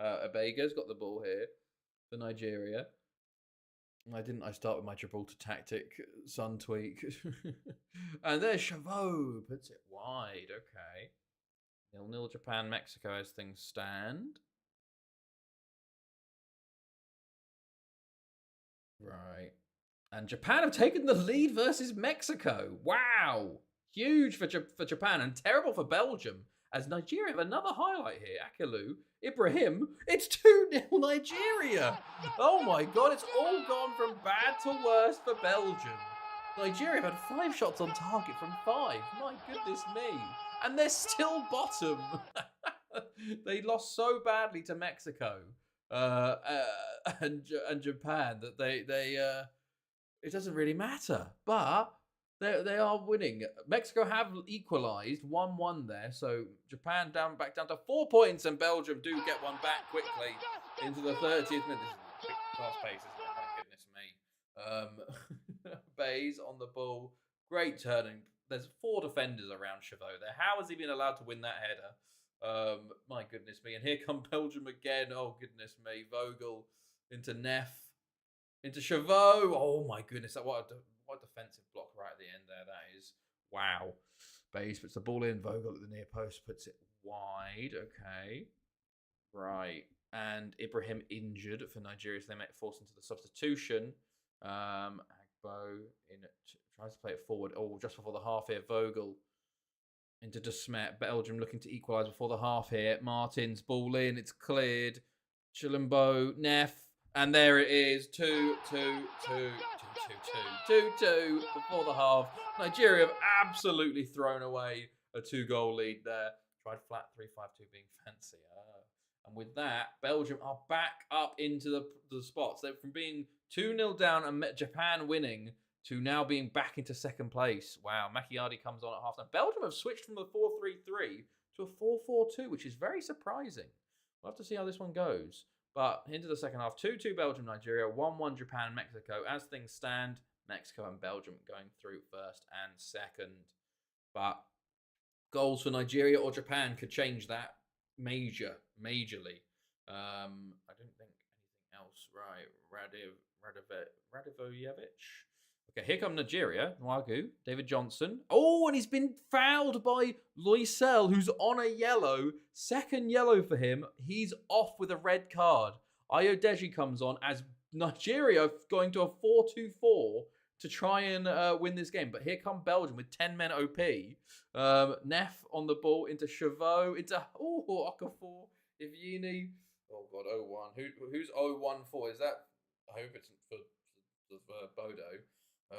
Abega's got the ball here for Nigeria. I start with my Gibraltar tactic, sun tweak. And there's Chavot, puts it wide. Okay. 0-0 Japan, Mexico as things stand. Right. And Japan have taken the lead versus Mexico. Wow. Huge for Japan and terrible for Belgium. As Nigeria have another highlight here. Akilu, Ibrahim. It's 2-0 Nigeria. Oh my God. It's all gone from bad to worse for Belgium. Nigeria have had 5 shots on target from 5. My goodness me. And they're still bottom. They lost so badly to Mexico and Japan that they it doesn't really matter. But they are winning. Mexico have equalised 1-1 there, so Japan back down to 4 points, and Belgium do get one back quickly into the 30th minute. This is quick, fast pace, isn't it? My goodness me. Bays on the ball, great turning. There's 4 defenders around Chavot there. How has he been allowed to win that header? My goodness me. And here come Belgium again. Oh, goodness me. Vogel into Neff. Into Chavot. Oh, my goodness. What a defensive block right at the end there. That is. Wow. Bays puts the ball in. Vogel at the near post puts it wide. Okay. Right. And Ibrahim injured for Nigeria. So they might force into the substitution. Agbo tries to play it forward. Oh, just before the half here. Vogel into De Smet. Belgium looking to equalise before the half here. Martins, ball in. It's cleared. Chilimbo, Neff. And there it is. 2-2 before the half. Nigeria have absolutely thrown away a 2-goal lead there. Tried flat 3-5-2 being fancy. And with that, Belgium are back up into the spots. They're from being 2-0 down and Japan winning to now being back into second place. Wow, Macchiardi comes on at halftime. Belgium have switched from the 4-3-3 to a 4-4-2, which is very surprising. We'll have to see how this one goes. But into the second half, 2-2 Belgium, Nigeria, 1-1 Japan, Mexico. As things stand, Mexico and Belgium going through first and second. But goals for Nigeria or Japan could change that majorly. I didn't think anything else. Right, Radivojevic. Okay, here come Nigeria. Nwagu, David Johnson. Oh, and he's been fouled by Loisel, who's on a yellow. Second yellow for him. He's off with a red card. Ayodeji comes on as Nigeria going to a 4-2-4 to try and win this game. But here come Belgium with 10 men OP. Neff on the ball into Chavot, into Okafor, Ivini. Oh God, 0-1. Who's 0-1 for? Is that? I hope it's for Bodo. I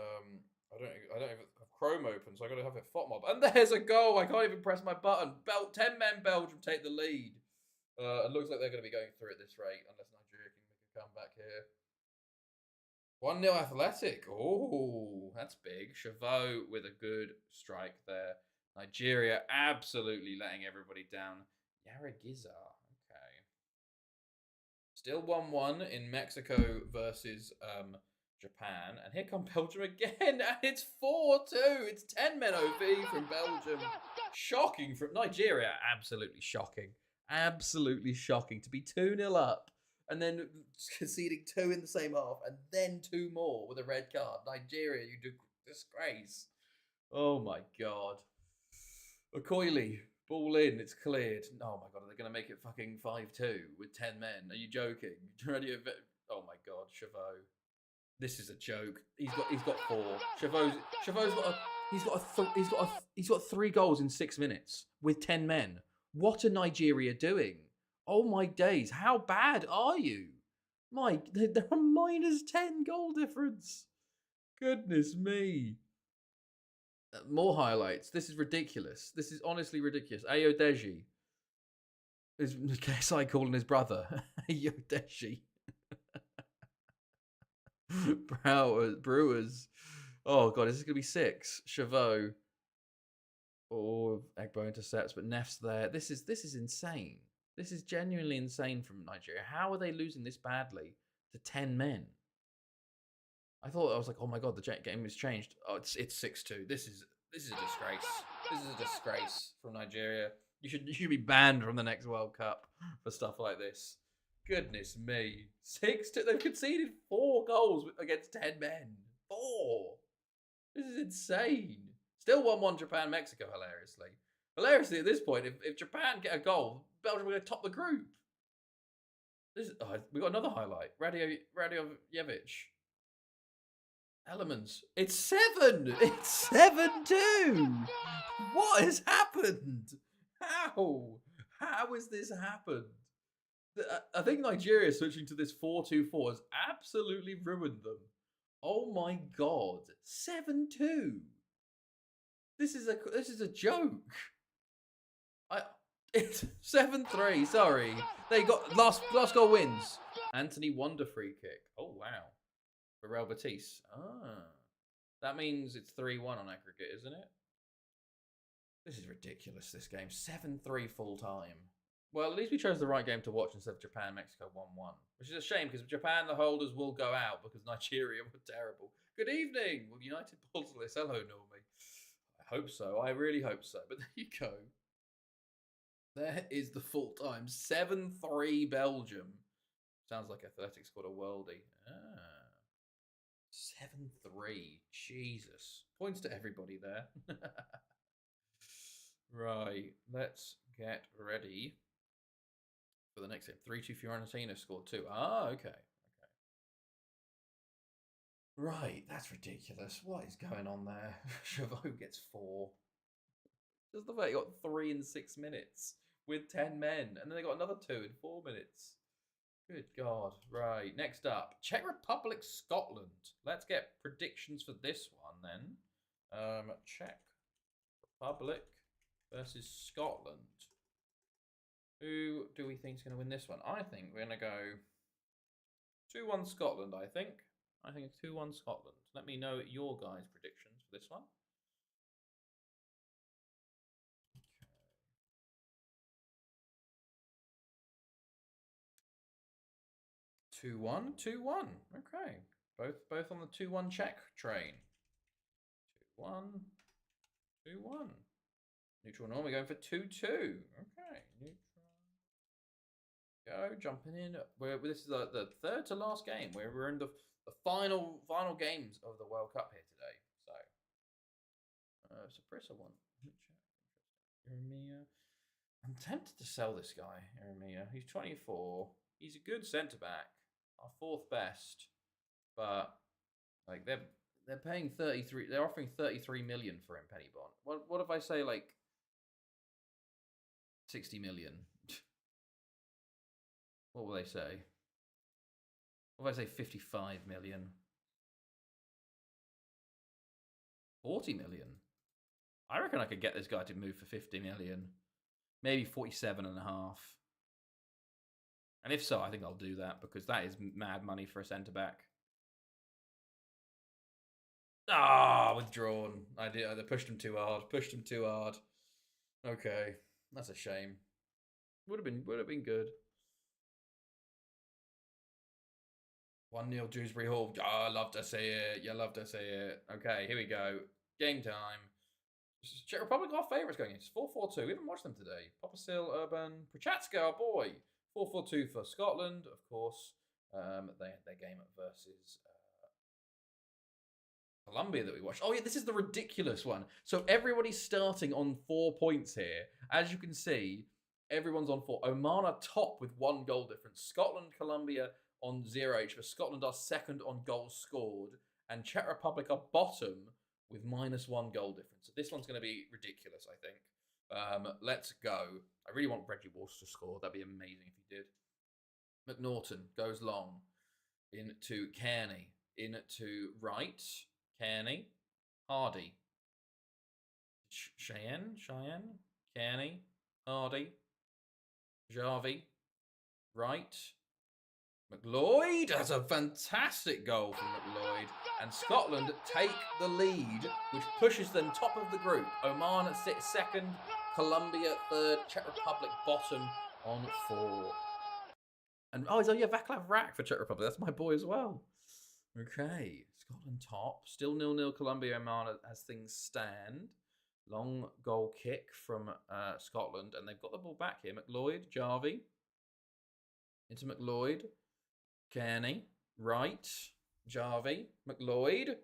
don't even have Chrome open, so I got to have it FOTMob. And there's a goal. I can't even press my button. 10 men Belgium take the lead. It looks like they're going to be going through at this rate, unless Nigeria can make a comeback here. 1-0 Athletic. Oh, that's big. Chavot with a good strike there. Nigeria absolutely letting everybody down. Yaragiza. Okay. Still 1-1 in Mexico versus Japan. And here come Belgium again. And it's 4-2. It's 10 men OP from Belgium. Shocking from Nigeria. Absolutely shocking. Absolutely shocking to be 2-0 up and then conceding 2 in the same half and then 2 more with a red card. Nigeria, you disgrace. Oh my God. Okoye, ball in, it's cleared. Oh my God, are they going to make it fucking 5-2 with 10 men? Are you joking? Oh my God, Chavot. This is a joke. He's got 4. He's got 3 goals in 6 minutes with 10 men. What are Nigeria doing? Oh my days, how bad are you? They're a -10 goal difference. Goodness me. More highlights. This is ridiculous. This is honestly ridiculous. Ayodeji is KSI calling his brother. Ayodeji. Brewers. Oh God, this is going to be 6. Chavot. Oh, Egbo intercepts, but Neff's there. This is insane. This is genuinely insane from Nigeria. How are they losing this badly to 10 men? I was like, oh my god, the game has changed. Oh, it's 6-2. This is a disgrace. This is a disgrace from Nigeria. You should be banned from the next World Cup for stuff like this. Goodness me. 6-2. They've conceded 4 goals against 10 men. 4. This is insane. Still 1-1 Japan-Mexico, hilariously. Hilariously, at this point, if Japan get a goal, Belgium are going to top the group. We got another highlight. Radiojevic. Elements. It's 7. It's 7-2. What has happened? How has this happened? I think Nigeria switching to this 4-2-4 has absolutely ruined them. Oh my god. 7-2. This is a joke. It's 7-3, sorry. They got last goal wins. Anthony Wonder free kick. Oh wow. For Real Betis. That means it's 3-1 on aggregate, isn't it? This is ridiculous, this game. 7-3 full time. Well, at least we chose the right game to watch instead of Japan-Mexico 1-1. Which is a shame, because Japan, the holders, will go out because Nigeria were terrible. Good evening! Well, United Postless. Hello, Normie. I hope so. I really hope so. But there you go. There is the full time. 7-3 Belgium. Sounds like Athletics scored a worldie. 7-3. Jesus. Points to everybody there. Right. Let's get ready for the next game. 3-2 Fiorentina scored 2. Okay. Right. That's ridiculous. What is going on there? Chavot gets 4. Just the fact he got 3 in 6 minutes with 10 men. And then they got another 2 in 4 minutes. Good God. Right. Next up, Czech Republic, Scotland. Let's get predictions for this one then. Czech Republic versus Scotland. Who do we think is going to win this one? I think we're going to go 2-1 Scotland, I think. I think it's 2-1 Scotland. Let me know your guys' predictions for this one. 2-1, 2-1. Okay. Both on the 2-1 Czech train. 2-1, 2-1. Neutral Norm, we're going for 2-2. Okay. Neutral. Go, jumping in. This is the third to last game. We're in the final games of the World Cup here today. So, Saprissa one. Jeremia. I'm tempted to sell this guy, Jeremia. He's 24. He's a good centre back. Our 4th best, but like they're paying 33. They're offering 33 million for him, Penny Bond. What if I say like 60 million? What will they say? What if I say 55 million? 40 million? I reckon I could get this guy to move for 50 million, maybe 47.5. And if so, I think I'll do that because that is mad money for a centre-back. Withdrawn. I pushed him too hard. Okay. That's a shame. Would have been good. 1-0 Dewsbury Hall. I love to see it. You love to see it. Okay, here we go. Game time. Czech Republic are favourites going in. It's 4-4-2. We haven't watched them today. Popasil, Urban, Prochatska, our boy. 4-4-2 for Scotland, of course. Their game versus Colombia that we watched. Oh yeah, this is the ridiculous one. So everybody's starting on 4 points here. As you can see, everyone's on 4. Oman are top with 1 goal difference. Scotland, Colombia on 0 each. But Scotland are second on goals scored. And Czech Republic are bottom with -1 goal difference. So this one's going to be ridiculous, I think. Let's go. I really want Reggie Walsh to score. That'd be amazing if he did. McNaughton goes long into Kearney. Into Wright. Kearney. Hardy. Cheyenne. Kearney. Hardy. Jarvie. Wright. McLeod. That's a fantastic goal from McLeod. And Scotland take the lead, which pushes them top of the group. Oman sits second. Colombia third, Czech Republic bottom, on 4. And oh, yeah, Vaclav Rak for Czech Republic. That's my boy as well. Okay, Scotland top. Still 0-0 Colombia Oman as things stand. Long goal kick from Scotland, and they've got the ball back here. McLeod, Jarvie. Into McLeod. Kearney. Right. Jarvie. McLeod.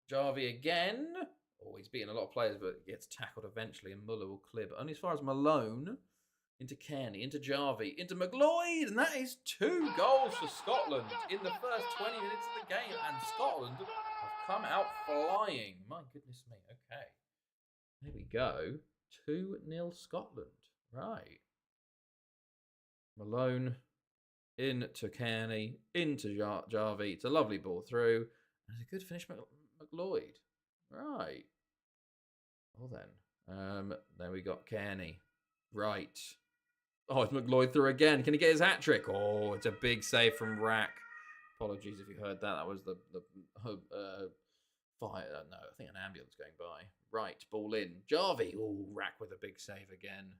Jarvie again. Oh, he's beating a lot of players, but gets tackled eventually, and Muller will clear. But only as far as Malone. Into Kearney, into Jarvie, into McLeod, and that is 2 goals for Scotland in the first 20 minutes of the game, and Scotland have come out flying. My goodness me, okay. There we go. 2-0 Scotland. Right. Malone, into Kearney, into Jarvie. It's a lovely ball through, and it's a good finish, McLeod. Right. Well then, there we got Kearney. Right. Oh, it's McLeod through again. Can he get his hat-trick? Oh, it's a big save from Rack. Apologies if you heard that. That was the fire. No, I think an ambulance going by. Right, ball in. Jarvie. Oh, Rack with a big save again.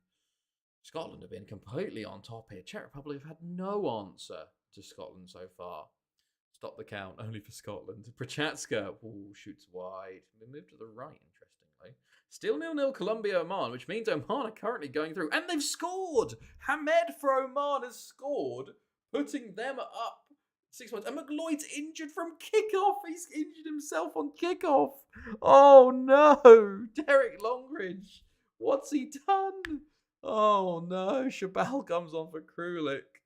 Scotland have been completely on top here. Czech Republic have had no answer to Scotland so far. Stop the count, only for Scotland. Prochaska. Oh, shoots wide. We move to the right, interestingly. Still 0-0 Colombia-Oman, which means Oman are currently going through. And they've scored! Hamed for Oman has scored, putting them up 6 points. And McLeod's injured from kickoff. He's injured himself on kickoff. Oh, no. Derek Longridge. What's he done? Oh, no. Shabal comes on for Krulik.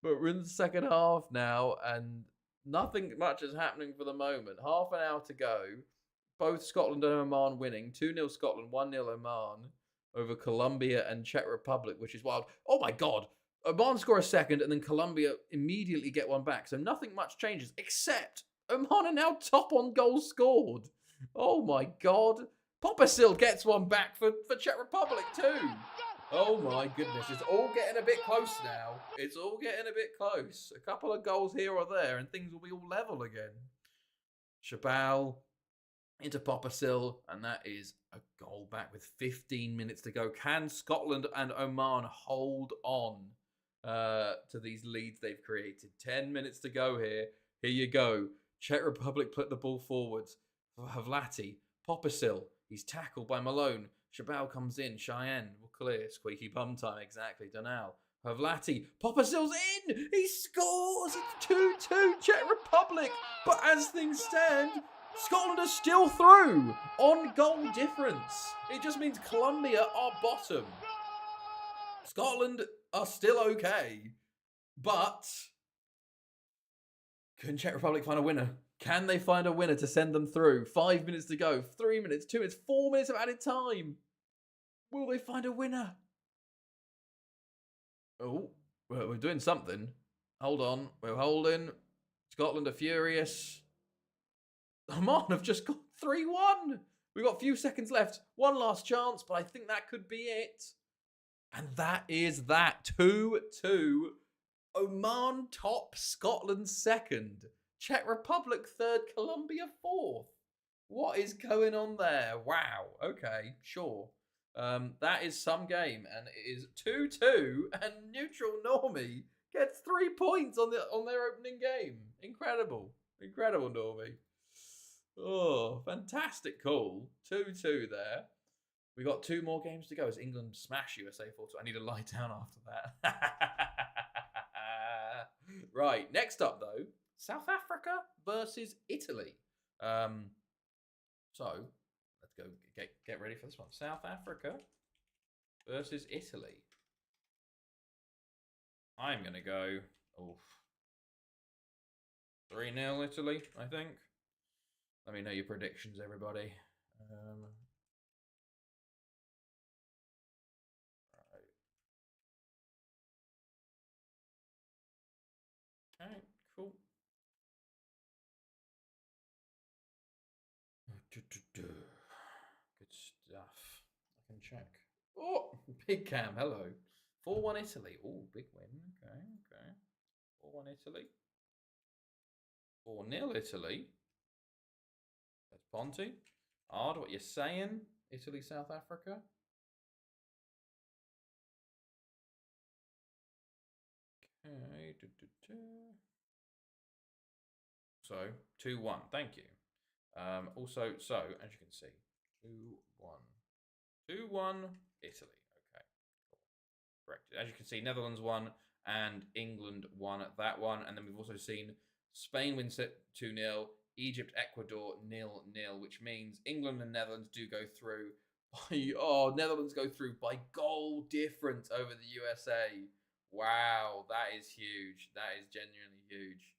But we're in the second half now, and nothing much is happening for the moment. Half an hour to go. Both Scotland and Oman winning. 2-0 Scotland, 1-0 Oman over Colombia and Czech Republic, which is wild. Oh my God. Oman score a second and then Colombia immediately get one back. So nothing much changes, except Oman are now top on goals scored. Oh my God. Popasil gets one back for Czech Republic too. Oh my goodness. It's all getting a bit close now. It's all getting a bit close. A couple of goals here or there and things will be all level again. Shabal into Popasil, and that is a goal back with 15 minutes to go. Can Scotland and Oman hold on to these leads they've created? 10 minutes to go here. Here you go. Czech Republic put the ball forwards. Havlati, Popasil, he's tackled by Malone. Shabal comes in. Cheyenne will clear. Squeaky bum time, exactly. Donal. Havlati, Popasil's in! He scores! It's 2-2 Czech Republic! But as things stand, Scotland are still through on goal difference. It just means Colombia are bottom. Scotland are still okay. But can Czech Republic find a winner? Can they find a winner to send them through? 5 minutes to go. 3 minutes, 2 minutes, 4 minutes of added time. Will they find a winner? Oh, well, we're doing something. Hold on. We're holding. Scotland are furious. Oman have just got 3-1. We've got a few seconds left. One last chance, but I think that could be it. And that is that. 2-2. Oman top, Scotland second. Czech Republic third, Colombia fourth. What is going on there? Wow. Okay, sure. That is some game, and it is 2-2, and neutral Normie gets 3 points on their opening game. Incredible. Incredible, Normie. Oh, fantastic call. 2-2 there. We got 2 more games to go as England smash USA 4-2. I need to lie down after that. Right, next up though, South Africa versus Italy. So let's go get ready for this one. South Africa versus Italy. I'm gonna go 3-0 Italy, I think. Let me know your predictions, everybody. Alright, cool. Good stuff. I can check. Oh, Big Cam, hello. 4-1 Italy. Oh, big win. Okay. 4-1 Italy. 4-0 Italy. That's Ponty. Hard, what you're saying? Italy, South Africa. Okay. So 2-1. Thank you. Also, so as you can see, 2-1. 2-1 Italy. Okay. Cool. Correct. As you can see, Netherlands won and England won that one. And then we've also seen Spain win 2-0, Egypt, Ecuador 0-0, which means England and Netherlands do go through. Netherlands go through by goal difference over the USA. Wow, that is huge. That is genuinely huge.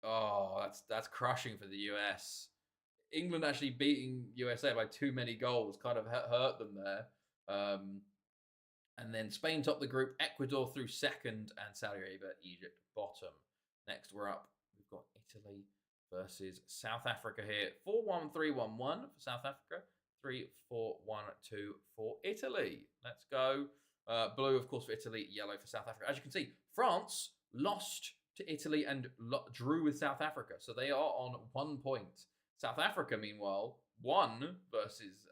Oh, that's crushing for the US. England actually beating USA by too many goals kind of hurt them there. And then Spain topped the group, Ecuador through second, and Saudi Arabia, Egypt bottom. Next, we're up. We've got Italy versus South Africa here. 4-1, 3-1-1 for South Africa. 3-4-1-2 for Italy. Let's go. Blue, of course, for Italy. Yellow for South Africa. As you can see, France lost to Italy and drew with South Africa. So they are on 1 point. South Africa, meanwhile, won versus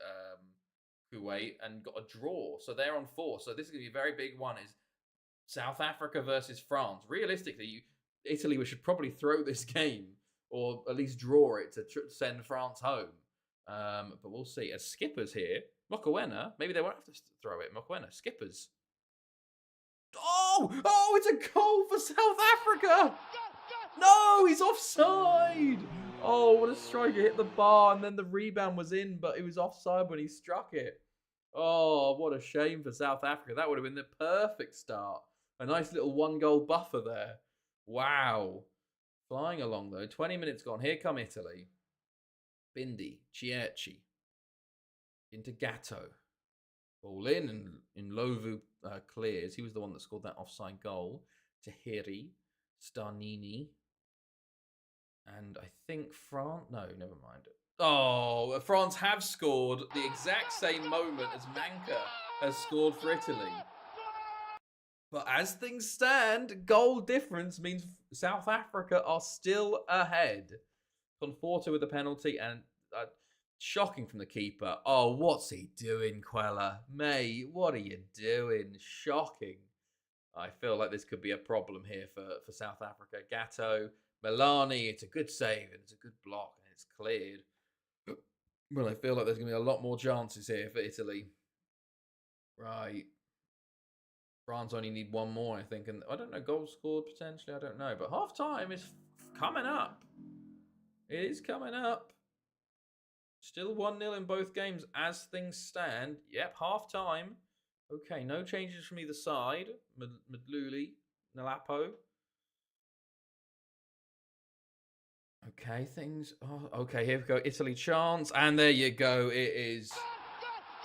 Kuwait and got a draw. So they're on 4. So this is going to be a very big one. Is South Africa versus France. Realistically, Italy should probably throw this game or at least draw it to send France home. But we'll see. As skippers here, Mokoena, maybe they won't have to throw it. Mokoena, skippers. Oh, it's a goal for South Africa. No, he's offside. Oh, what a strike. It hit the bar and then the rebound was in, but it was offside when he struck it. Oh, what a shame for South Africa. That would have been the perfect start. A nice little 1-goal buffer there. Wow. Flying along, though. 20 minutes gone. Here come Italy. Bindi, Chierci. Into Gatto. Ball in, and Lovu clears. He was the one that scored that offside goal. Tahiri, Starnini. And I think France... No, never mind. Oh, France have scored the exact same moment as Manca has scored for Italy. But as things stand, goal difference means South Africa are still ahead. Conforto with the penalty and shocking from the keeper. Oh, what's he doing, Quella? Mate, what are you doing? Shocking. I feel like this could be a problem here for South Africa. Gatto, Milani, it's a good save and it's a good block and it's cleared. Well, I feel like there's going to be a lot more chances here for Italy. Right. France only need 1 more, I think. And I don't know, goals scored potentially, I don't know. But half-time is coming up. It is coming up. Still 1-0 in both games as things stand. Yep, half-time. Okay, no changes from either side. Madluli, Nalapo. Okay, things... Oh, okay, here we go. Italy chance. And there you go. It is...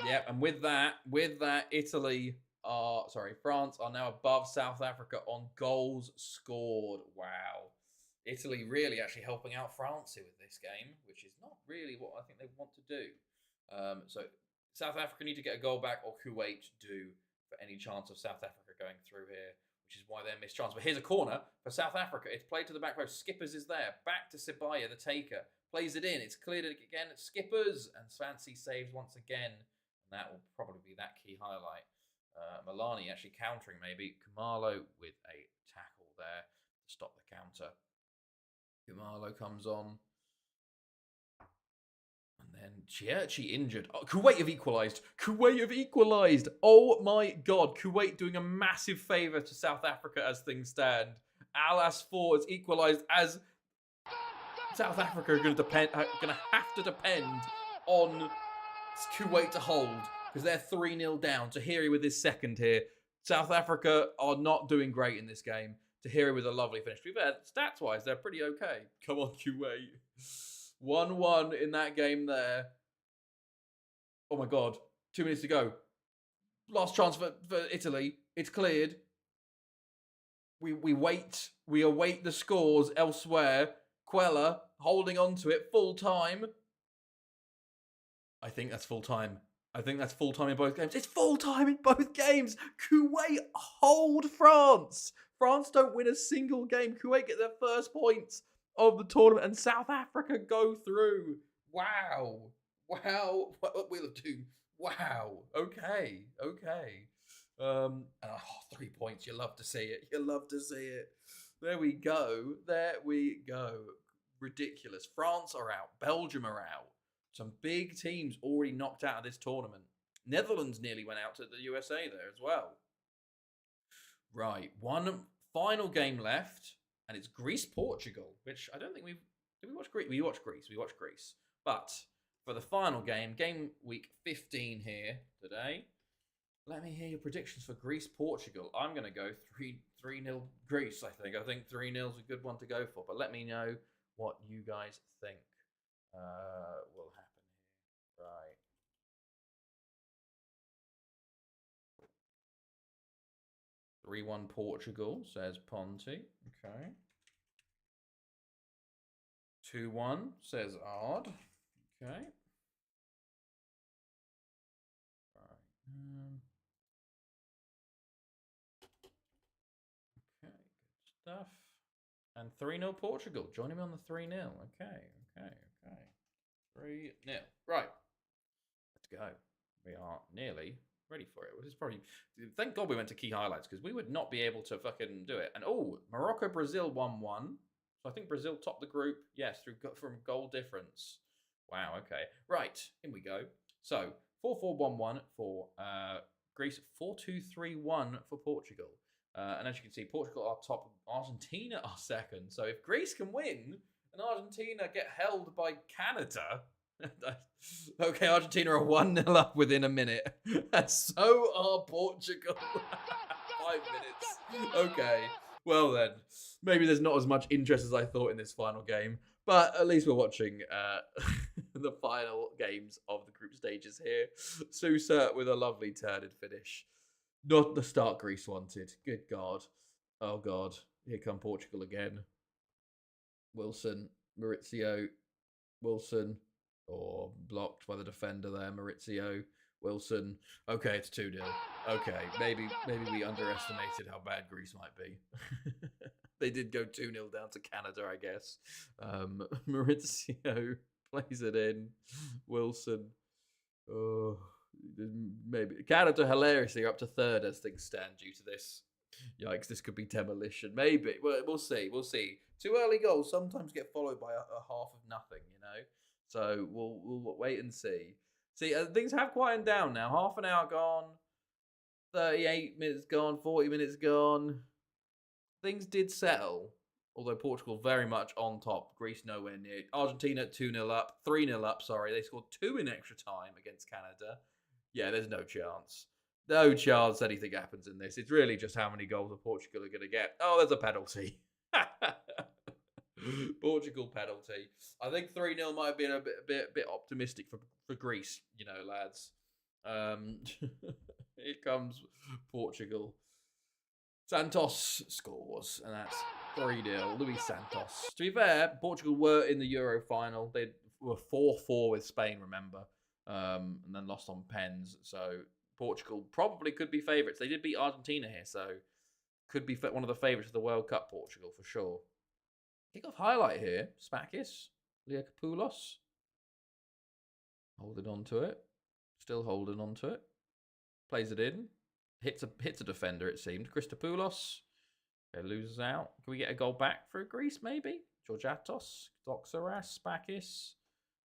Yep, and with that, Italy are... Sorry, France are now above South Africa on goals scored. Wow. Italy really actually helping out France here with this game, which is not really what I think they want to do. So South Africa need to get a goal back, or Kuwait do, for any chance of South Africa going through here, which is why they're missed chance. But here's a corner for South Africa. It's played to the back post. Skippers is there. Back to Sibaya, the taker. Plays it in. It's cleared again. Skippers. And Swansea saves once again. And that will probably be that key highlight. Milani actually countering maybe. Kumalo with a tackle there to stop the counter. Kumalo comes on. And then Chierci injured. Oh, Kuwait have equalised. Kuwait have equalised. Oh my God. Kuwait doing a massive favour to South Africa as things stand. Alas 4 has equalised as South Africa are going to have to depend on Kuwait to hold because they're 3-0 down. Tahiri with his second here. South Africa are not doing great in this game. Tahiri with a lovely finish. To be fair, stats-wise, they're pretty okay. Come on, Kuwait. 1-1 in that game there. Oh my God. 2 minutes to go. Last chance for Italy. It's cleared. We wait. We await the scores elsewhere. Quella holding on to it full time. I think that's full time. I think that's full time in both games. It's full time in both games. Kuwait hold France. France don't win a single game. Kuwait get their first points of the tournament and South Africa go through. Wow. Wow. What will it do? Wow. Okay. Oh, 3 points. You love to see it. You love to see it. There we go. There we go. Ridiculous. France are out. Belgium are out. Some big teams already knocked out of this tournament. Netherlands nearly went out to the USA there as well. Right. One final game left, and it's Greece-Portugal, which I don't think we've... Did we watch Greece? We watched Greece. We watched Greece. But for the final game, game week 15 here today, let me hear your predictions for Greece-Portugal. I'm going to go 3-0 Greece, I think. I think 3-0 is a good one to go for. But let me know what you guys think will happen here. Right. 3-1 Portugal, says Ponty. Okay. 2-1, says Ard. Okay. Right. Okay, good stuff. And 3-0 Portugal. Joining me on the 3-0. Okay. 3-0. Right. Let's go. We are nearly ready for it. Which is probably... Thank God we went to key highlights, because we would not be able to fucking do it. And, Morocco-Brazil 1-1. So I think Brazil topped the group, yes, from goal difference. Wow, okay. Right, in we go. So, 4-4-1-1 for Greece, 4-2-3-1 for Portugal. And as you can see, Portugal are top, Argentina are second. So if Greece can win, and Argentina get held by Canada... Okay, Argentina are 1-0 up within a minute. And so are Portugal. 5 minutes. Okay. Well then, maybe there's not as much interest as I thought in this final game, but at least we're watching the final games of the group stages here. Sousa with a lovely turned finish. Not the start Greece wanted. Good God. Oh God. Here come Portugal again. Wilson, Maurizio, Wilson. Or blocked by the defender there, Maurizio, Wilson. Okay, it's 2-0. Okay, maybe we underestimated how bad Greece might be. They did go 2-0 down to Canada, I guess. Maurizio plays it in. Wilson. Oh, maybe. Canada, hilariously, are up to third as things stand due to this. Yikes, this could be demolition. Maybe. Well, we'll see. We'll see. 2 early goals sometimes get followed by a half of nothing, you know? So we'll wait and see. See, things have quietened down now. Half an hour gone, 38 minutes gone, 40 minutes gone. Things did settle, although Portugal very much on top. Greece nowhere near. Argentina 2-0 up, 3-0 up, sorry. They scored 2 in extra time against Canada. Yeah, there's no chance. No chance anything happens in this. It's really just how many goals Portugal are going to get. Oh, there's a penalty. Portugal penalty. I think 3-0 might have been a bit optimistic for Greece, you know, lads. Here comes Portugal. Santos scores, and that's 3-0. Luis Santos. To be fair, Portugal were in the Euro final. They were 4-4 with Spain, remember, and then lost on pens. So Portugal probably could be favourites. They did beat Argentina here, so could be one of the favourites of the World Cup, Portugal, for sure. Kick-off highlight here. Spakis. Liakopoulos. Holding on to it. Still holding on to it. Plays it in. Hits a defender, it seemed. Christopoulos. Okay, loses out. Can we get a goal back for Greece, maybe? Georgiatos. Doxaras. Spakis.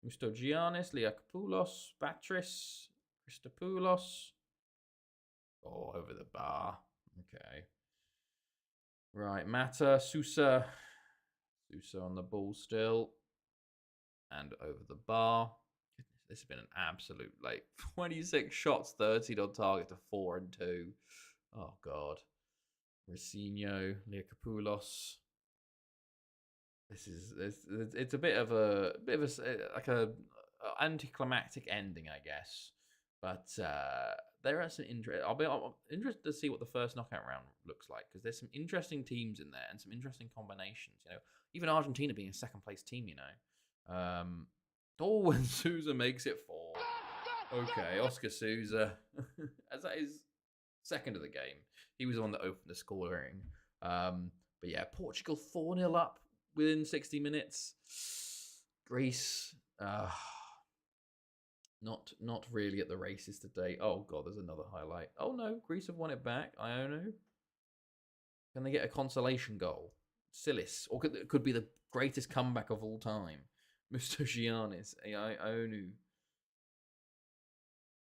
Mustogiannis. Liakopoulos. Batris. Christopoulos. Oh, over the bar. Okay. Right, Mata. Sousa. Sousa on the ball still. And over the bar. This has been an absolute, 26 shots, 13 on target to 4 and 2. Oh, God. Rocinho, Liakopoulos. It's a bit of a anticlimactic ending, I guess. But there are some I'm interested to see what the first knockout round looks like, because there's some interesting teams in there and some interesting combinations. You know, even Argentina being a second place team. You know, when Sousa makes it 4. Okay, Oscar Sousa, as that is second of the game. He was the one that opened the scoring. But yeah, Portugal 4-0 up within 60 minutes. Greece, Not really at the races today. Oh god, there's another highlight. Oh no, Greece have won it back. Ionu. Can they get a consolation goal? Silis, or could be the greatest comeback of all time. Mustogianis, Ionu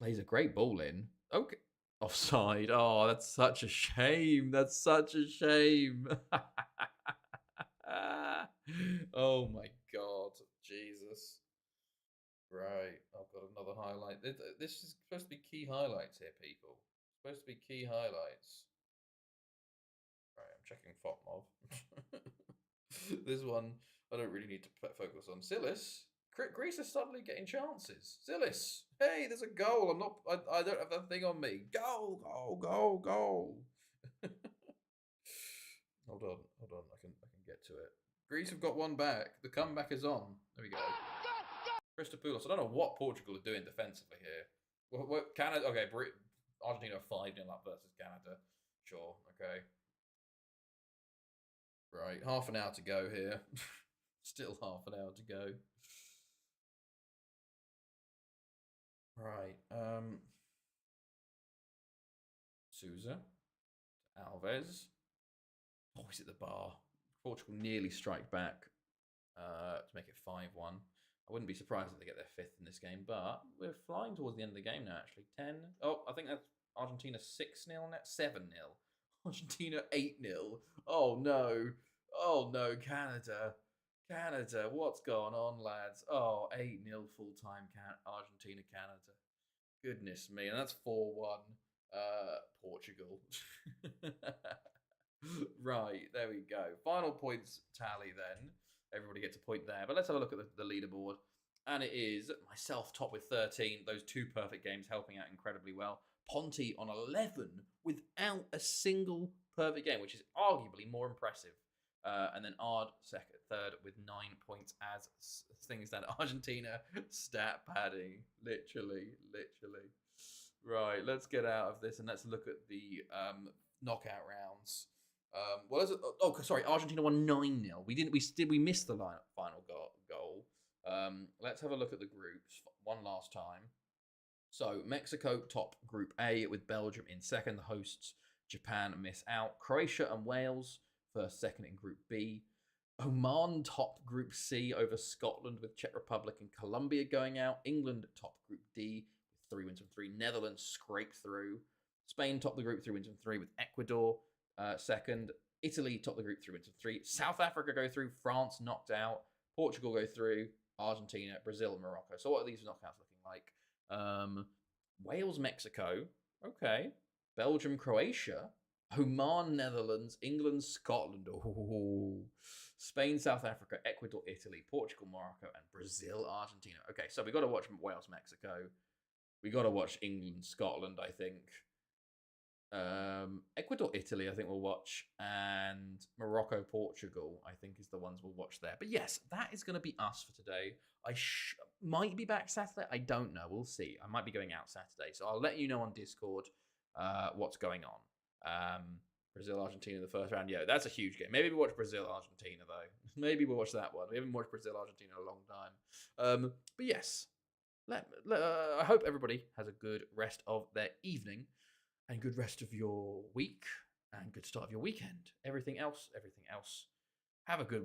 plays a great ball in. Okay, offside. Oh, that's such a shame. That's such a shame. Oh my god, Jesus. Right, I've got another highlight. This is supposed to be key highlights here, people. It's supposed to be key highlights. Right, I'm checking FOTMOB. This one, I don't really need to focus on. Silis. Greece is suddenly getting chances. Silis. Hey, there's a goal. I don't have that thing on me. Goal, goal, goal, goal. Hold on. I can get to it. Greece have got one back. The comeback is on. There we go. Christopoulos. I don't know what Portugal are doing defensively here. What Canada? Okay, Argentina 5-0 up versus Canada. Sure. Okay. Right, half an hour to go here. Still half an hour to go. Right. Souza. Alves. Oh, he's at the bar. Portugal nearly strike back to make it 5-1. I wouldn't be surprised if they get their 5th in this game, but we're flying towards the end of the game now, actually. 10. Oh, I think that's Argentina 6-0 now. 7-0. Argentina 8-0. Oh, no. Oh, no. Canada. Canada. What's going on, lads? Oh, 8-0 full-time Argentina, Canada. Goodness me. And that's 4-1 Portugal. Right, there we go. Final points tally then. Everybody gets a point there. But let's have a look at the leaderboard. And it is myself top with 13. Those 2 perfect games helping out incredibly well. Ponty on 11 without a single perfect game, which is arguably more impressive. And then Ard third with 9 points as things that Argentina stat padding. Literally. Right, let's get out of this and let's look at the knockout rounds. Argentina won 9-0. We missed the final goal. Let's have a look at the groups one last time. So Mexico top Group A with Belgium in second. The hosts Japan miss out. Croatia and Wales first, second in Group B. Oman top Group C over Scotland with Czech Republic and Colombia going out. England top Group D with 3 wins from 3. Netherlands scraped through. Spain top the group 3 wins from 3 with Ecuador second. Italy top the group 3 wins from 3. South Africa go through. France knocked out. Portugal go through. Argentina, Brazil, Morocco. So what are these knockouts looking like? Wales, Mexico. Okay. Belgium, Croatia. Oman, Netherlands. England, Scotland. Oh. Spain, South Africa. Ecuador, Italy. Portugal, Morocco. And Brazil, Argentina. Okay, so we got to watch Wales, Mexico. We got to watch England, Scotland, I think. Ecuador, Italy, I think we'll watch, and Morocco, Portugal, I think is the ones we'll watch there. But yes, that is going to be us for today. I might be back Saturday. I don't know. We'll see. I might be going out Saturday, so I'll let you know on Discord what's going on. Brazil, Argentina, the first round. Yeah, that's a huge game. Maybe we'll watch Brazil, Argentina, though. Maybe we'll watch that one. We haven't watched Brazil, Argentina in a long time. But yes, I hope everybody has a good rest of their evening. And good rest of your week and good start of your weekend. Everything else. Have a good one.